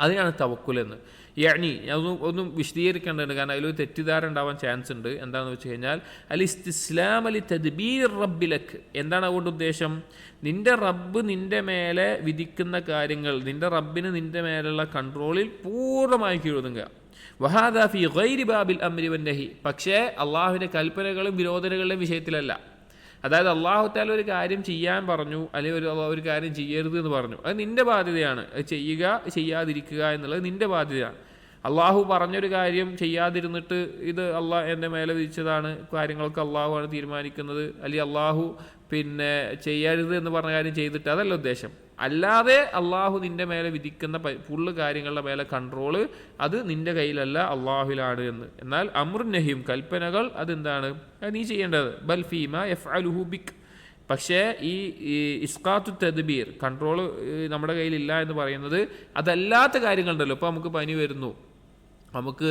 അതിനാണ് തവക്കുൽ എന്ന്. യാനി ഒന്നും വിശദീകരിക്കേണ്ടതുണ്ട്, കാരണം അതിലൊരു തെറ്റിദ്ധാരണ ഉണ്ടാവാൻ ചാൻസ് ഉണ്ട്. എന്താണെന്ന് വെച്ച് കഴിഞ്ഞാൽ അൽ ഇസ്തിസ്ലാം അലി തദ്ബീർ റബ്ബിലക്ക്, എന്താണ് അതുകൊണ്ട് ഉദ്ദേശം? നിന്റെ റബ്ബ് നിന്റെ മേലെ വിധിക്കുന്ന കാര്യങ്ങൾ, നിന്റെ റബ്ബിന് നിന്റെ മേലുള്ള കൺട്രോളിൽ പൂർണ്ണമായി കീഴൊതുങ്ങുക. വഹാദാ ഫി ഗൈരി ബാബിൽ അംരി വന്നഹി, പക്ഷേ അള്ളാഹുവിൻ്റെ കൽപ്പനകളും വിരോധനകളുടെയും വിഷയത്തിലല്ല. അതായത് അള്ളാഹു തആല ഒരു കാര്യം ചെയ്യാൻ പറഞ്ഞു, അല്ലെങ്കിൽ ഒരു കാര്യം ചെയ്യരുത് എന്ന് പറഞ്ഞു, അത് നിന്റെ ബാധ്യതയാണ്. അത് ചെയ്യുക ചെയ്യാതിരിക്കുക എന്നുള്ളത് നിന്റെ ബാധ്യതയാണ്. അള്ളാഹു പറഞ്ഞൊരു കാര്യം ചെയ്യാതിരുന്നിട്ട് ഇത് അള്ളാഹ് എൻ്റെ മേലെ വിധിച്ചതാണ്, കാര്യങ്ങളൊക്കെ അള്ളാഹു ആണ് തീരുമാനിക്കുന്നത്, അല്ലെങ്കിൽ അള്ളാഹു ചെയ്യരുത് എന്ന് പറഞ്ഞ കാര്യം ചെയ്തിട്ട്, അതല്ല ഉദ്ദേശം. അല്ലാതെ അള്ളാഹു നിന്റെ മേലെ വിധിക്കുന്ന ഫുള്ള് കാര്യങ്ങളുടെ മേലെ കൺട്രോള് അത് നിന്റെ കയ്യിലല്ല, അള്ളാഹുവിലാണ് എന്ന്. എന്നാൽ അമ്റുൻ നഹിയും, കൽപ്പനകൾ അതെന്താണ്, നീ ചെയ്യേണ്ടത്. ബൽ ഫീമ യഫ്അലുഹു ബിക്, പക്ഷേ ഈ ഇസ്ഖാത്തു തദ്ബീർ, കൺട്രോള് നമ്മുടെ കയ്യിലില്ല എന്ന് പറയുന്നത് അതല്ലാത്ത കാര്യങ്ങളുണ്ടല്ലോ. ഇപ്പോൾ നമുക്ക് പനി വരുന്നു, നമുക്ക്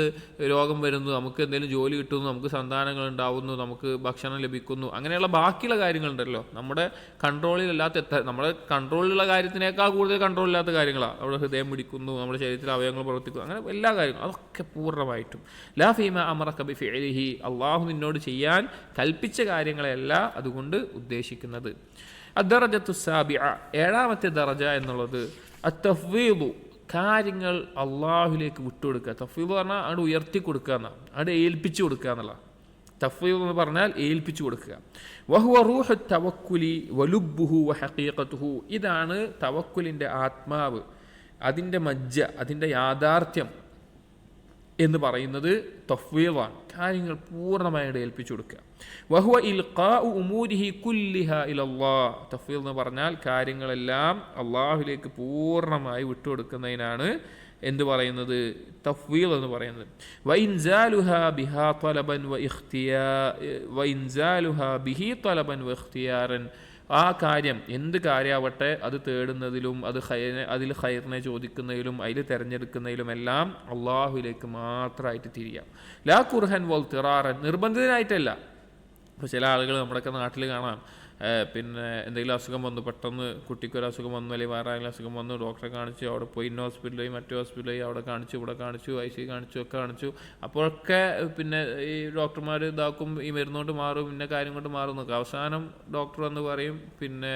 രോഗം വരുന്നു, നമുക്ക് എന്തെങ്കിലും ജോലി കിട്ടുന്നു, നമുക്ക് സന്താനങ്ങൾ ഉണ്ടാവുന്നു, നമുക്ക് ഭക്ഷണം ലഭിക്കുന്നു, അങ്ങനെയുള്ള ബാക്കിയുള്ള കാര്യങ്ങളുണ്ടല്ലോ നമ്മുടെ കൺട്രോളിലല്ലാത്ത. നമ്മുടെ കൺട്രോളിലുള്ള കാര്യത്തിനേക്കാൾ കൂടുതൽ കൺട്രോളില്ലാത്ത കാര്യങ്ങളാണ്. നമ്മുടെ ഹൃദയം പിടിക്കുന്നു, നമ്മുടെ ശരീരത്തിലെ അവയവങ്ങൾ പ്രവർത്തിക്കുന്നു, അങ്ങനെ എല്ലാ കാര്യങ്ങളും, അതൊക്കെ പൂർണ്ണമായിട്ടും ലാ ഫീമ അമറക ബിഫിഇലിഹി, അള്ളാഹു നിന്നോട് ചെയ്യാൻ കൽപ്പിച്ച കാര്യങ്ങളെയല്ല അതുകൊണ്ട് ഉദ്ദേശിക്കുന്നത്. അദ്ദറജത്തു സാബിഅ, ഏഴാമത്തെ ദറജ എന്നുള്ളത് അത്തഫ്വീദു, കാര്യങ്ങൾ അള്ളാഹുലേക്ക് വിട്ടുകൊടുക്കുക. തഫ്വീദ് പറഞ്ഞാൽ അവിടെ ഉയർത്തി കൊടുക്കുക എന്നാണ്, അവിടെ ഏൽപ്പിച്ചു കൊടുക്കുക എന്നുള്ള. തഫ്വീദ് എന്ന് പറഞ്ഞാൽ ഏൽപ്പിച്ചു കൊടുക്കുക. വഹുവ റൂഹു തവക്കുലി വലുബ്ബുഹു വഹഖീഖതുഹു, ഇതാണ് തവക്കുലിൻ്റെ ആത്മാവ്, അതിൻ്റെ മജ്ജ, അതിൻ്റെ യാഥാർത്ഥ്യം എന്ന് പറയുന്നത് തഫ്വീളാണ്. കാര്യങ്ങൾ പൂർണ്ണമായിട്ട് ഏൽപ്പിച്ചു കൊടുക്കുക. വഹുവ ഇൽഖാഉ ഉമൂരിഹി കുല്ലിഹ ഇലല്ലാഹ്. തഫ്വീൾ എന്ന് പറഞ്ഞാൽ കാര്യങ്ങളെല്ലാം അള്ളാഹുവിലേക്ക് പൂർണ്ണമായി വിട്ടുകൊടുക്കുന്നതിനാണ് എന്ത് പറയുന്നത്, തഫ്വീൾ എന്ന് പറയുന്നത്. വഇൻസാലുഹാ ബിഹാ തലബൻ തലബൻ വഇഖ്തിയാറൻ. ആ കാര്യം എന്ത് കാര്യമാവട്ടെ അത് തേടുന്നതിലും അതിൽ ഖൈറിനെ ചോദിക്കുന്നതിലും അതിൽ തിരഞ്ഞെടുക്കുന്നതിലുമെല്ലാം അള്ളാഹുവിലേക്ക് മാത്രമായിട്ട് തിരിയാം. ലാ ഖുർഹൻ വൽ തിറാറൻ, നിർബന്ധിതനായിട്ടല്ല. ഇപ്പോൾ ചില ആളുകൾ നമ്മുടെയൊക്കെ നാട്ടിൽ കാണാം, പിന്നെ എന്തെങ്കിലും അസുഖം വന്നു, പെട്ടെന്ന് കുട്ടിക്കൊരു അസുഖം വന്നു, അല്ലെങ്കിൽ വേറെ ആരെങ്കിലും അസുഖം വന്നു, ഡോക്ടറെ കാണിച്ചു, അവിടെ പോയി ഇന്ന ഹോസ്പിറ്റലായി മറ്റു ഹോസ്പിറ്റലായി, അവിടെ കാണിച്ചു ഇവിടെ കാണിച്ചു ICU കാണിച്ചു ഒക്കെ കാണിച്ചു. അപ്പോഴൊക്കെ പിന്നെ ഈ ഡോക്ടർമാർ ഇതാക്കും, ഈ മരുന്നുകൊണ്ട് മാറും, ഇന്ന കാര്യം കൊണ്ട് മാറും നോക്കുക. അവസാനം ഡോക്ടർ എന്ന് പറയും പിന്നെ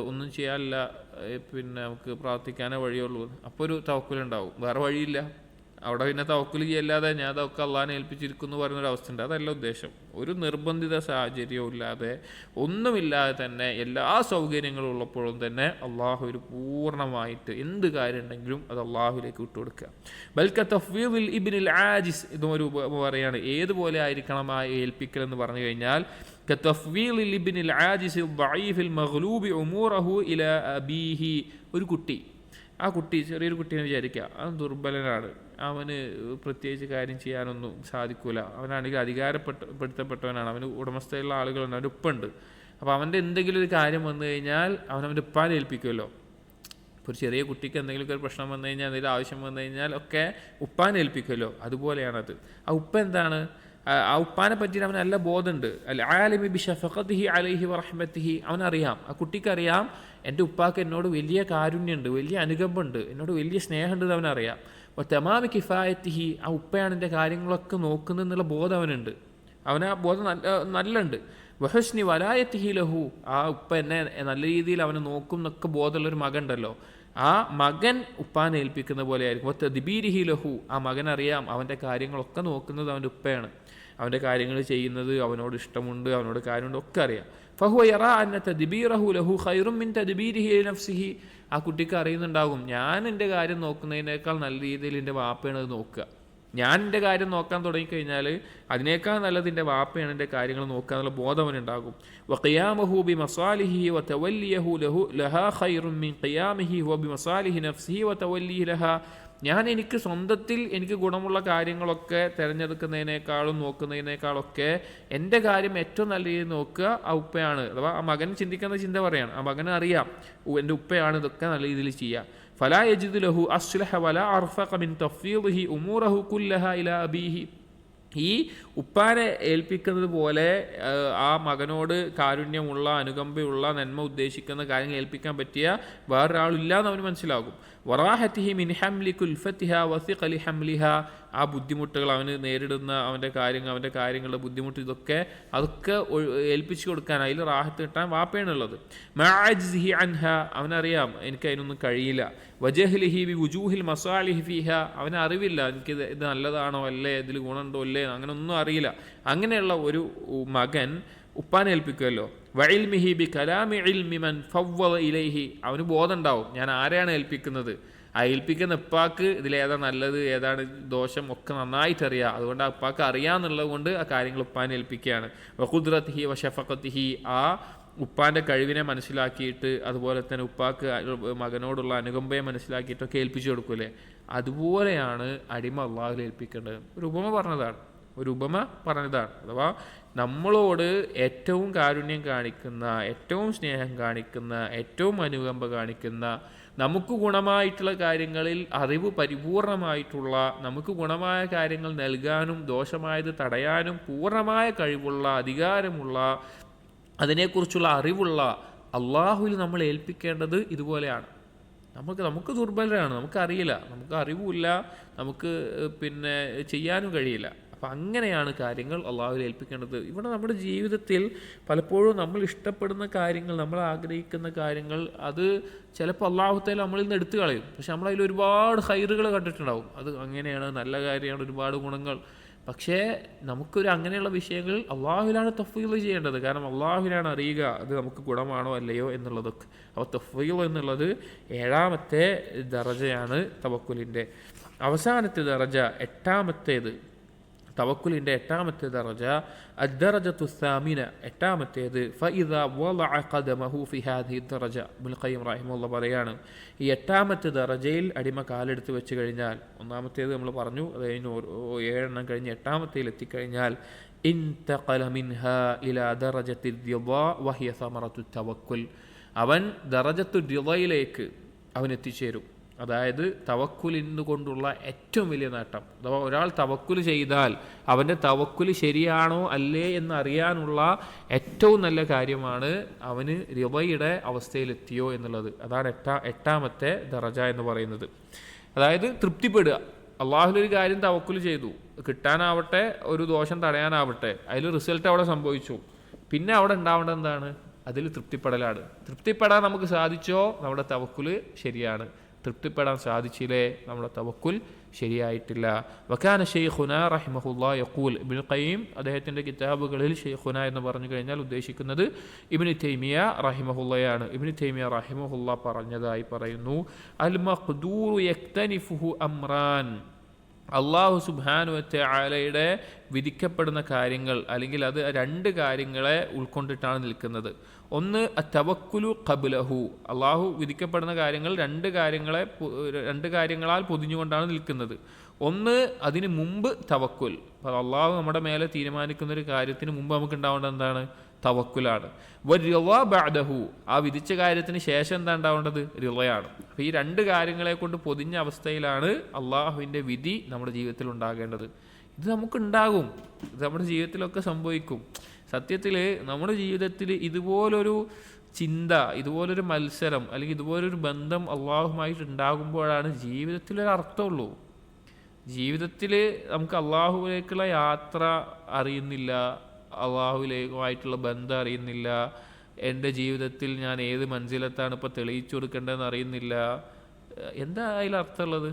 ഒന്നും ചെയ്യാനില്ല, പിന്നെ നമുക്ക് പ്രാർത്ഥിക്കാനേ വഴിയുള്ളൂ. അപ്പോൾ ഒരു തവക്കുലുണ്ടാവും, വേറെ വഴിയില്ല. അവിടെ പിന്നെ തവക്കുൽ ചെയ്യല്ലാതെ ഞാൻ അതൊക്കെ അള്ളാഹിനെ ഏൽപ്പിച്ചിരിക്കുന്നു പറയുന്നൊരവസ്ഥ ഉണ്ട്. അതല്ല ഉദ്ദേശം. ഒരു നിർബന്ധിത സാഹചര്യവും ഇല്ലാതെ ഒന്നുമില്ലാതെ തന്നെ എല്ലാ സൗകര്യങ്ങളും ഉള്ളപ്പോഴും തന്നെ അള്ളാഹുവിൽ പൂർണ്ണമായിട്ട് എന്ത് കാര്യം ഉണ്ടെങ്കിലും അത് അള്ളാഹുവിലേക്ക് വിട്ടുകൊടുക്കുക. ബൽക തഫ്വീദുൽ ഇബ്നുൽ ആജിസ് ഇതൊരു പറയാണ്. ഏതുപോലെ ആയിരിക്കണം ആ ഏൽപ്പിക്കൽ എന്ന് പറഞ്ഞു കഴിഞ്ഞാൽ കതഫ്വീദിൽ ഇബ്നുൽ ആജിസ് ദഈഫിൽ മഗ്ലൂബി ഉമൂറഹു ഇലാ അബീഹി. ഒരു കുട്ടി, ആ കുട്ടി ചെറിയൊരു കുട്ടീനെ വിചാരിക്കുക, അവൻ ദുർബലനാണ്, അവന് പ്രത്യേകിച്ച് കാര്യം ചെയ്യാനൊന്നും സാധിക്കില്ല, അവനാണെങ്കിൽ അധികാരപ്പെടുത്തപ്പെട്ടവനാണ്, അവന് ഉടമസ്ഥയുള്ള ആളുകളുണ്ട്, അവൻ്റെ ഉപ്പുണ്ട്. അപ്പോൾ അവൻ്റെ എന്തെങ്കിലും ഒരു കാര്യം വന്നു കഴിഞ്ഞാൽ അവൻ്റെ ഉപ്പാനെ ഏൽപ്പിക്കുമല്ലോ. ഇപ്പോൾ ഒരു ചെറിയ കുട്ടിക്ക് എന്തെങ്കിലുമൊക്കെ ഒരു പ്രശ്നം വന്നു കഴിഞ്ഞാൽ, എന്തെങ്കിലും ആവശ്യം വന്നു കഴിഞ്ഞാൽ ഒക്കെ ഉപ്പാനെ ഏൽപ്പിക്കുമല്ലോ. അതുപോലെയാണത്. ആ ഉപ്പ എന്താണ്, ആ ഉപ്പാനെ പറ്റിയിട്ട് അവന് നല്ല ബോധമുണ്ട്. അല്ല ആലിമി ബി ഷഫഖത്തിഹി അലൈഹി വറഹ്മത്തിഹി. അവനറിയാം, ആ കുട്ടിക്കറിയാം എൻ്റെ ഉപ്പാക്ക് എന്നോട് വലിയ കാരുണ്യമുണ്ട്, വലിയ അനുകമ്പുണ്ട്, എന്നോട് വലിയ സ്നേഹമുണ്ട് അവനറിയാം. അപ്പോൾ തമാമി കിഫായത്തിഹി, ആ ഉപ്പയാണ് എൻ്റെ കാര്യങ്ങളൊക്കെ നോക്കുന്നതെന്നുള്ള ബോധം അവനുണ്ട്. അവന് ആ ബോധം നല്ലുണ്ട്. വഹസ്നി വലായത്തിഹി ലഹു, ആ ഉപ്പ എന്നെ നല്ല രീതിയിൽ അവനെ നോക്കും എന്നൊക്കെ ബോധമുള്ളൊരു മകൻ ഉണ്ടല്ലോ, ആ മകൻ ഉപ്പാനെ ഏൽപ്പിക്കുന്ന പോലെ ആയിരിക്കും. തദ്ബീരിഹി ലഹു, ആ മകനറിയാം അവൻ്റെ കാര്യങ്ങളൊക്കെ നോക്കുന്നത് അവൻ്റെ ഉപ്പയാണ്, അവൻ്റെ കാര്യങ്ങൾ ചെയ്യുന്നത് അവനോട് ഇഷ്ടമുണ്ട്, അവനോട് കാര്യമുണ്ട് ഒക്കെ അറിയാം. ഫഹുവ യറാ അന്ന തദ്ബീറഹു ലഹു ഖൈറും മിൻ തദ്ബീരിഹി ലിനഫ്സിഹി. ആ കുട്ടിക്ക് അറിയുന്നുണ്ടാകും, ഞാൻ എൻ്റെ കാര്യം നോക്കുന്നതിനേക്കാൾ നല്ല രീതിയിൽ എൻ്റെ വാപ്പയാണ് അത് നോക്കുക. ഞാൻ എൻ്റെ കാര്യം നോക്കാൻ തുടങ്ങിക്കഴിഞ്ഞാൽ അതിനേക്കാൾ നല്ലത് എൻ്റെ വാപ്പയാണ് എൻ്റെ കാര്യങ്ങൾ നോക്കുക എന്നുള്ള ബോധം അവനുണ്ടാകും. വഖിയാമഹു ബി മസാലിഹി വതവല്ലിയഹു ലഹാ ഖൈറും മിൻ ഖിയാമിഹി വ ബി മസാലിഹി നഫ്സിഹി വതവല്ലിഹി ലഹാ. ഞാൻ എനിക്ക് സ്വന്തത്തിൽ എനിക്ക് ഗുണമുള്ള കാര്യങ്ങളൊക്കെ തിരഞ്ഞെടുക്കുന്നതിനേക്കാളും നോക്കുന്നതിനേക്കാളൊക്കെ എൻ്റെ കാര്യം ഏറ്റവും നല്ല രീതിയിൽ നോക്കുക ആ ഉപ്പയാണ്. അഥവാ ആ മകൻ ചിന്തിക്കുന്ന ചിന്ത പറയാണ്, ആ മകന് അറിയാം എൻ്റെ ഉപ്പയാണ് ഇതൊക്കെ നല്ല രീതിയിൽ ചെയ്യുക. ഫലാ യജിദു ലഹു അസ്ലഹ വലാ അർഫഖ മിൻ തഫ്വീദിഹി ഉമൂറഹു കുല്ലഹ ഇലാ അബീഹി. ഈ ഉപ്പാനെ ഏൽപ്പിക്കുന്നത് പോലെ ആ മകനോട് കാരുണ്യമുള്ള അനുകമ്പയുള്ള നന്മ ഉദ്ദേശിക്കുന്ന കാര്യങ്ങൾ ഏൽപ്പിക്കാൻ പറ്റിയ വേറൊരാളില്ലാന്ന് അവന് മനസ്സിലാകും. വറാഹത്തിഹി മിൻ ഹംലി കുൽഫത്തിഹ വസിഖലി ഹംലിഹ. ആ ബുദ്ധിമുട്ടുകൾ അവന് നേരിടുന്ന അവൻ്റെ കാര്യങ്ങളുടെ ബുദ്ധിമുട്ട് അതൊക്കെ ഏൽപ്പിച്ചു കൊടുക്കാൻ അതിൽ റാഹത്ത് കിട്ടാൻ വാപ്പയാണുള്ളത്. മഅജ്സിഹി അൻഹ, അവനറിയാം എനിക്ക് അതിനൊന്നും കഴിയില്ല. വജഹ്ലിഹി ബി വുജൂഹിൽ മസാലിഹി ഫീഹ, അവന് അറിവില്ല എനിക്ക് ഇത് നല്ലതാണോ അല്ലേ, ഇതിൽ ഗുണമുണ്ടോ അല്ലേ, അങ്ങനെ ഒന്നും അറിയില്ല. അങ്ങനെയുള്ള ഒരു മകൻ ഉപ്പാനെ ഏൽപ്പിക്കുമല്ലോ. വഇൽമിഹി ബി കലാമി ഇൽമി മൻ ഫവ്വദ ഇലൈഹി, അവന് ബോധം ഉണ്ടാവും ഞാൻ ആരെയാണ് ഏൽപ്പിക്കുന്നത്. ആ ഏൽപ്പിക്കുന്ന ഉപ്പാക്ക് ഇതിലേതാ നല്ലത് ഏതാണ് ദോഷം ഒക്കെ നന്നായിട്ടറിയാം. അതുകൊണ്ട് ആ ഉപ്പാക്ക് അറിയാമെന്നുള്ളത് കൊണ്ട് ആ കാര്യങ്ങൾ ഉപ്പാനെ ഏൽപ്പിക്കുകയാണ്. വഖുദ്റത്തിഹി വശഫഖത്തിഹി, ആ ഉപ്പാൻ്റെ കഴിവിനെ മനസ്സിലാക്കിയിട്ട് അതുപോലെ തന്നെ ഉപ്പാക്ക് മകനോടുള്ള അനുകമ്പയെ മനസ്സിലാക്കിയിട്ടൊക്കെ ഏൽപ്പിച്ചു കൊടുക്കൂലേ, അതുപോലെയാണ് അടിമ അള്ളാഹുവിൽ ഏൽപ്പിക്കേണ്ടത്. ഒരു ഉപമ പറഞ്ഞതാണ്. അഥവാ നമ്മളോട് ഏറ്റവും കാരുണ്യം കാണിക്കുന്ന, ഏറ്റവും സ്നേഹം കാണിക്കുന്ന, ഏറ്റവും അനുകമ്പ കാണിക്കുന്ന, നമുക്ക് ഗുണമായിട്ടുള്ള കാര്യങ്ങളിൽ അറിവ് പരിപൂർണമായിട്ടുള്ള, നമുക്ക് ഗുണമായ കാര്യങ്ങൾ നൽകാനും ദോഷമായത് തടയാനും പൂർണ്ണമായ കഴിവുള്ള, അധികാരമുള്ള, അതിനെക്കുറിച്ചുള്ള അറിവുള്ള അള്ളാഹുവിൽ നമ്മൾ ഏൽപ്പിക്കേണ്ടത് ഇതുപോലെയാണ്. നമുക്ക് ദുർബലരാണ്, നമുക്കറിയില്ല, നമുക്ക് അറിവുമില്ല, നമുക്ക് പിന്നെ ചെയ്യാനും കഴിയില്ല. അപ്പം അങ്ങനെയാണ് കാര്യങ്ങൾ അള്ളാഹുവിൽ ഏൽപ്പിക്കേണ്ടത്. ഇവിടെ നമ്മുടെ ജീവിതത്തിൽ പലപ്പോഴും നമ്മൾ ഇഷ്ടപ്പെടുന്ന കാര്യങ്ങൾ, നമ്മൾ ആഗ്രഹിക്കുന്ന കാര്യങ്ങൾ, അത് ചിലപ്പോൾ അള്ളാഹു തആല നമ്മളിൽ നിന്ന് എടുത്തു കളയും. പക്ഷെ നമ്മളതിൽ ഒരുപാട് ഹൈറുകൾ കണ്ടിട്ടുണ്ടാവും, അത് അങ്ങനെയാണ്, നല്ല കാര്യമാണ്, ഒരുപാട് ഗുണങ്ങൾ. പക്ഷേ നമുക്കൊരു അങ്ങനെയുള്ള വിഷയങ്ങൾ അള്ളാഹുവിലാണ് തഫ്വീൽ ചെയ്യേണ്ടത്. കാരണം അള്ളാഹുവിനാണ് അറിയുക അത് നമുക്ക് ഗുണമാണോ അല്ലയോ എന്നുള്ളതൊക്കെ. അപ്പോൾ തഫ്വീൽ എന്നുള്ളത് 7ാമത്തെ ദറജയാണ് തവക്കുലിൻ്റെ. അവസാനത്തെ ദറജ, എട്ടാമത്തേത്, തവക്കുലിൻ്റെ എട്ടാമത്തെ ദറജ, അദ്ദറജത്തു സാമിന, എട്ടാമത്തേത്, ഫഇദാ വളഅ ഖദമഹു ഫി ഹാദിഹി ദറജ. ഇബ്നുൽ ഖയ്യിം റഹിമഹുല്ലാഹ് പറയാണ്, ഈ എട്ടാമത്തെ ദറജയിൽ അടിമ കാലെടുത്ത് വെച്ച് കഴിഞ്ഞാൽ, ഒന്നാമത്തേത് നമ്മൾ പറഞ്ഞു, അത് കഴിഞ്ഞ് 7 കഴിഞ്ഞ് എട്ടാമത്തേൽ എത്തിക്കഴിഞ്ഞാൽ, ഇൻതഖല മിൻഹാ ഇലാ ദറജത്തി റിളാ വഹിയ സമറത്തു തവക്കുൽ, അവൻ ദറജത്തു റിളയിലേക്ക് അവൻ എത്തിച്ചേരും. അതായത് തവക്കുലിന് കൊണ്ടുള്ള ഏറ്റവും വലിയ നേട്ടം, അഥവാ ഒരാൾ തവക്കുൽ ചെയ്താൽ അവൻ്റെ തവക്കുൽ ശരിയാണോ അല്ലേ എന്നറിയാനുള്ള ഏറ്റവും നല്ല കാര്യമാണ് അവന് റിളയുടെ അവസ്ഥയിലെത്തിയോ എന്നുള്ളത്. അതാണ് എട്ടാമത്തെ ദറജ എന്ന് പറയുന്നത്. അതായത് തൃപ്തിപ്പെടുക. അള്ളാഹുലൊരു കാര്യം തവക്കുൽ ചെയ്തു, കിട്ടാനാവട്ടെ ഒരു ദോഷം തടയാനാവട്ടെ, അതിൽ റിസൾട്ട് അവിടെ സംഭവിച്ചു. പിന്നെ അവിടെ ഉണ്ടാവേണ്ടത് എന്താണ്? അതിൽ തൃപ്തിപ്പെടലാണ്. തൃപ്തിപ്പെടാൻ നമുക്ക് സാധിച്ചോ നമ്മുടെ തവക്കുൽ ശരിയാണ്, തൃപ്തിപ്പെടാൻ സാധിച്ചില്ലേ നമ്മുടെ തവക്കുൽ ശരിയായിട്ടില്ല. വകാന ശൈഖുന റഹിമഹുല്ലാഹ് യഖൂൽ, ഇബ്നുൽ ഖയ്യിം അദ്ദേഹത്തിൻ്റെ കിതാബുകളിൽ ശൈഖുന എന്ന് പറഞ്ഞു കഴിഞ്ഞാൽ ഉദ്ദേശിക്കുന്നത് ഇബ്നു തൈമിയ റഹിമഹുല്ലയാണ്. ഇബ്നു തൈമിയ റഹിമഹുല്ലാ പറഞ്ഞതായി പറയുന്നു, അൽ മഖ്ദൂറു യക്തനിഫുഹു അംറാൻ, അള്ളാഹു സുബ്ഹാനഹു വ തആലയുടെ വിധിക്കപ്പെടുന്ന കാര്യങ്ങൾ, അല്ലെങ്കിൽ അത് 2 കാര്യങ്ങളെ ഉൾക്കൊണ്ടിട്ടാണ് നിൽക്കുന്നത്. ഒന്ന് തവക്കുലു ഖബ്ലഹു, അള്ളാഹു വിധിക്കപ്പെടുന്ന കാര്യങ്ങൾ 2 കാര്യങ്ങളാൽ പൊതിഞ്ഞുകൊണ്ടാണ് നിൽക്കുന്നത്. ഒന്ന് അതിന് മുമ്പ് തവക്കുൽ, അള്ളാഹു നമ്മുടെ മേലെ തീരുമാനിക്കുന്ന ഒരു കാര്യത്തിന് മുമ്പ് നമുക്ക് ഉണ്ടാവേണ്ടത് എന്താണ്? തവക്കുലാണ്. റിളാ ബഅദഹു, ആ വിധിച്ച കാര്യത്തിന് ശേഷം എന്താ ഉണ്ടാവേണ്ടത്? റിളയാണ്. അപ്പോൾ ഈ 2 കാര്യങ്ങളെ കൊണ്ട് പൊതിഞ്ഞ അവസ്ഥയിലാണ് അള്ളാഹുവിൻ്റെ വിധി നമ്മുടെ ജീവിതത്തിൽ ഉണ്ടാകേണ്ടത്. ഇത് നമുക്കുണ്ടാകും, ഇത് നമ്മുടെ ജീവിതത്തിലൊക്കെ സംഭവിക്കും. സത്യത്തിൽ നമ്മുടെ ജീവിതത്തിൽ ഇതുപോലൊരു ചിന്ത, ഇതുപോലൊരു മത്സരം, അല്ലെങ്കിൽ ഇതുപോലൊരു ബന്ധം അള്ളാഹുമായിട്ട് ഉണ്ടാകുമ്പോഴാണ് ജീവിതത്തിലൊരു അർത്ഥമുള്ളൂ. ജീവിതത്തിൽ നമുക്ക് അള്ളാഹുവിലേക്കുള്ള യാത്ര അറിയുന്നില്ല, അള്ളാഹുവിലേക്കുമായിട്ടുള്ള ബന്ധം അറിയുന്നില്ല, എൻ്റെ ജീവിതത്തിൽ ഞാൻ ഏത് മൻസിലത്താണ് ഇപ്പോൾ തെളിയിച്ചു കൊടുക്കേണ്ടതെന്ന് അറിയുന്നില്ല. എന്താ അതിൽ അർത്ഥമുള്ളത്?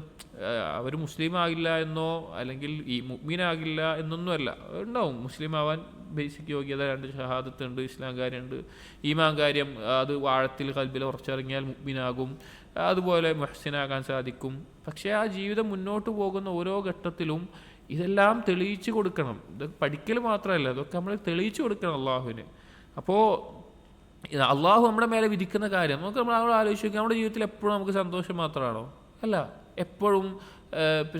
അവർ മുസ്ലിം ആകില്ല എന്നോ അല്ലെങ്കിൽ ഈ മുഅ്മിനാകില്ല എന്നൊന്നുമല്ല. ഉണ്ടാവും മുസ്ലിം ആവാൻ ബേസിക് യോഗ്യത, 2 ഷഹാദത്ത് ഉണ്ട്, ഇസ്ലാം കാര്യമുണ്ട്, ഈമാൻ കാര്യം അത് വാഴത്തിൽ ഖൽബിൽ ഉറച്ചിറങ്ങിയാൽ മുഅ്മിനാകും, അതുപോലെ മുഹ്സിനാകാൻ സാധിക്കും. പക്ഷേ ആ ജീവിതം മുന്നോട്ട് പോകുന്ന ഓരോ ഘട്ടത്തിലും ഇതെല്ലാം തെളിയിച്ചു കൊടുക്കണം. ഇത് പഠിക്കൽ മാത്രമല്ല, ഇതൊക്കെ നമ്മൾ തെളിയിച്ചു കൊടുക്കണം അള്ളാഹുവിന്. അപ്പോൾ അള്ളാഹു നമ്മുടെ മേലെ വിധിക്കുന്ന കാര്യം നമ്മൾ ആലോചിച്ച് നോക്കുക. നമ്മുടെ ജീവിതത്തിൽ എപ്പോഴും നമുക്ക് സന്തോഷം മാത്രമാണോ? അല്ല. എപ്പോഴും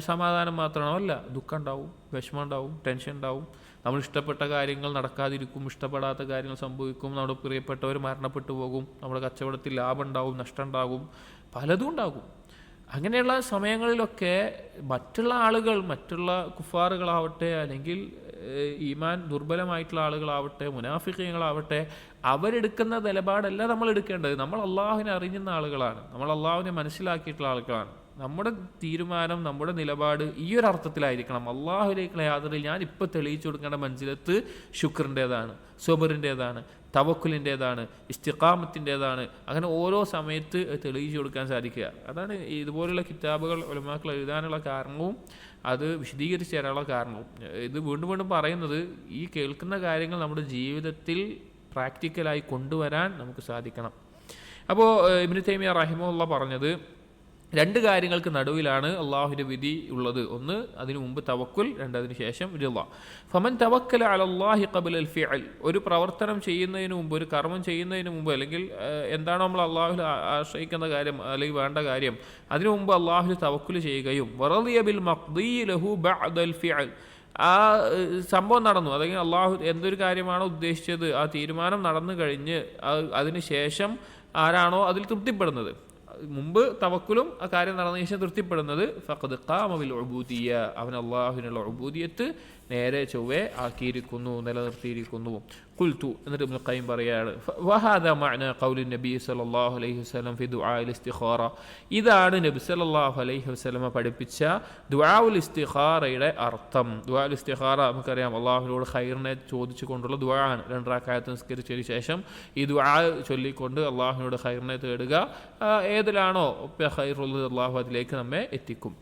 സമാധാനം മാത്രമാണോ? അല്ല. ദുഃഖം ഉണ്ടാവും, വിഷമം ഉണ്ടാവും, ടെൻഷൻ ഉണ്ടാവും, നമ്മൾ ഇഷ്ടപ്പെട്ട കാര്യങ്ങൾ നടക്കാതിരിക്കും, ഇഷ്ടപ്പെടാത്ത കാര്യങ്ങൾ സംഭവിക്കും, നമ്മുടെ പ്രിയപ്പെട്ടവർ മരണപ്പെട്ടു പോകും, നമ്മുടെ കച്ചവടത്തിൽ ലാഭം ഉണ്ടാവും, നഷ്ടം ഉണ്ടാകും, പലതും ഉണ്ടാകും. അങ്ങനെയുള്ള സമയങ്ങളിലൊക്കെ മറ്റുള്ള ആളുകൾ, മറ്റുള്ള കുഫാറുകളാവട്ടെ, അല്ലെങ്കിൽ ഈമാൻ ദുർബലമായിട്ടുള്ള ആളുകളാവട്ടെ, മുനാഫിഖീങ്ങളാവട്ടെ, അവരെടുക്കുന്ന നിലപാടല്ല നമ്മൾ എടുക്കേണ്ടത്. നമ്മൾ അള്ളാഹുവിനെ അറിയുന്ന ആളുകളാണ്, നമ്മൾ അള്ളാഹുവിനെ മനസ്സിലാക്കിയിട്ടുള്ള ആളുകളാണ്. നമ്മുടെ തീരുമാനം, നമ്മുടെ നിലപാട് ഈ ഒരു അർത്ഥത്തിലായിരിക്കണം. അള്ളാഹുവിലേക്കുള്ള യാത്രയിൽ ഞാൻ ഇപ്പോൾ തെളിയിച്ചു കൊടുക്കേണ്ട മൻസിലത്ത് ശുക്റിൻ്റേതാണ്, സബറിൻ്റേതാണ്, തവക്കുലിൻ്റേതാണ്, ഇസ്തിഖാമത്തിൻ്റേതാണ്. അങ്ങനെ ഓരോ സമയത്ത് തെളിയിച്ചു കൊടുക്കാൻ സാധിക്കുക. അതാണ് ഇതുപോലുള്ള കിതാബുകൾ ഉലമാക്കൾ എഴുതാനുള്ള കാരണവും അത് വിശദീകരിച്ച് തരാനുള്ള കാരണവും. ഇത് വീണ്ടും വീണ്ടും പറയുന്നത്, ഈ കേൾക്കുന്ന കാര്യങ്ങൾ നമ്മുടെ ജീവിതത്തിൽ പ്രാക്ടിക്കലായി കൊണ്ടുവരാൻ നമുക്ക് സാധിക്കണം. അപ്പോൾ ഇബ്നു തൈമിയ റഹിമഹുല്ലാഹ് പറഞ്ഞത് 2 കാര്യങ്ങൾക്ക് നടുവിലാണ് അള്ളാഹുവിൻ്റെ വിധി ഉള്ളത്. ഒന്ന് അതിനു മുമ്പ് തവക്കുൽ, 2 അതിന് ശേഷം റിളാ. ഫമൻ തവക്കല അലല്ലാഹി ഖബ്ല അൽ ഫിഅൽ, ഒരു പ്രവർത്തനം ചെയ്യുന്നതിന് മുമ്പ്, ഒരു കർമ്മം ചെയ്യുന്നതിന് മുമ്പ്, അല്ലെങ്കിൽ എന്താണോ നമ്മൾ അള്ളാഹുവിൽ ആശ്രയിക്കുന്ന കാര്യം അല്ലെങ്കിൽ വേണ്ട കാര്യം, അതിനു മുമ്പ് അള്ളാഹുവിൽ തവക്കുൽ ചെയ്യുകയും വറദിയ ബിൽ മഖ്ദി ലഹു ബഅദൽ ഫിഅൽ, ആ സംഭവം നടന്നു, അല്ലെങ്കിൽ അള്ളാഹു എന്തൊരു കാര്യമാണോ ഉദ്ദേശിച്ചത് ആ തീരുമാനം നടന്നു കഴിഞ്ഞ് അതിന് ശേഷം ആരാണോ അതിൽ തൃപ്തിപ്പെടുന്നത്, മുമ്പ് തവക്കുലും ആ കാര്യം നടന്നതിന് ശേഷം തൃപ്തിപ്പെടുന്നത്, ഫഖദ് ഖാമ ബിൽ ഉബൂദിയ്യ, അവൻ അള്ളാഹുവിനുള്ള ഉബൂദിയത്ത് നേരെ ചൊവ്വേ ആക്കിയിരിക്കുന്നു, നിലനിർത്തിയിരിക്കുന്നു. ഖുൽതു, എന്നിട്ട് ഇബ്നുൽ ഖയ്യിം പറയാണ്, വഹാദാ മഅന ഖൗലി നബി സല്ലല്ലാഹു അലൈഹി വസല്ലം ഫി ദുആഇൽ ഇസ്തിഖാറ, ഇതാണ് നബി സല്ലല്ലാഹു അലൈഹി വസല്ലം പഠിപ്പിച്ച ദുആഉൽ ഇസ്തിഖാറയുടെ അർത്ഥം. ദുആഉൽ ഇസ്തിഖാറ നമുക്കറിയാം, അള്ളാഹുവിനോട് ഖൈറിനെ ചോദിച്ചുകൊണ്ടുള്ള ദുആ ആണ്. 2 റക്അത്ത് നിസ്കരിച്ചതിന് ശേഷം ഈ ദുആ ചൊല്ലിക്കൊണ്ട് അള്ളാഹുവിനോട് ഖൈറിനെ തേടുക. ഏതിലാണോ ഖൈറുള്ളത് അള്ളാഹു അതിലേക്ക് നമ്മെ എത്തിക്കും.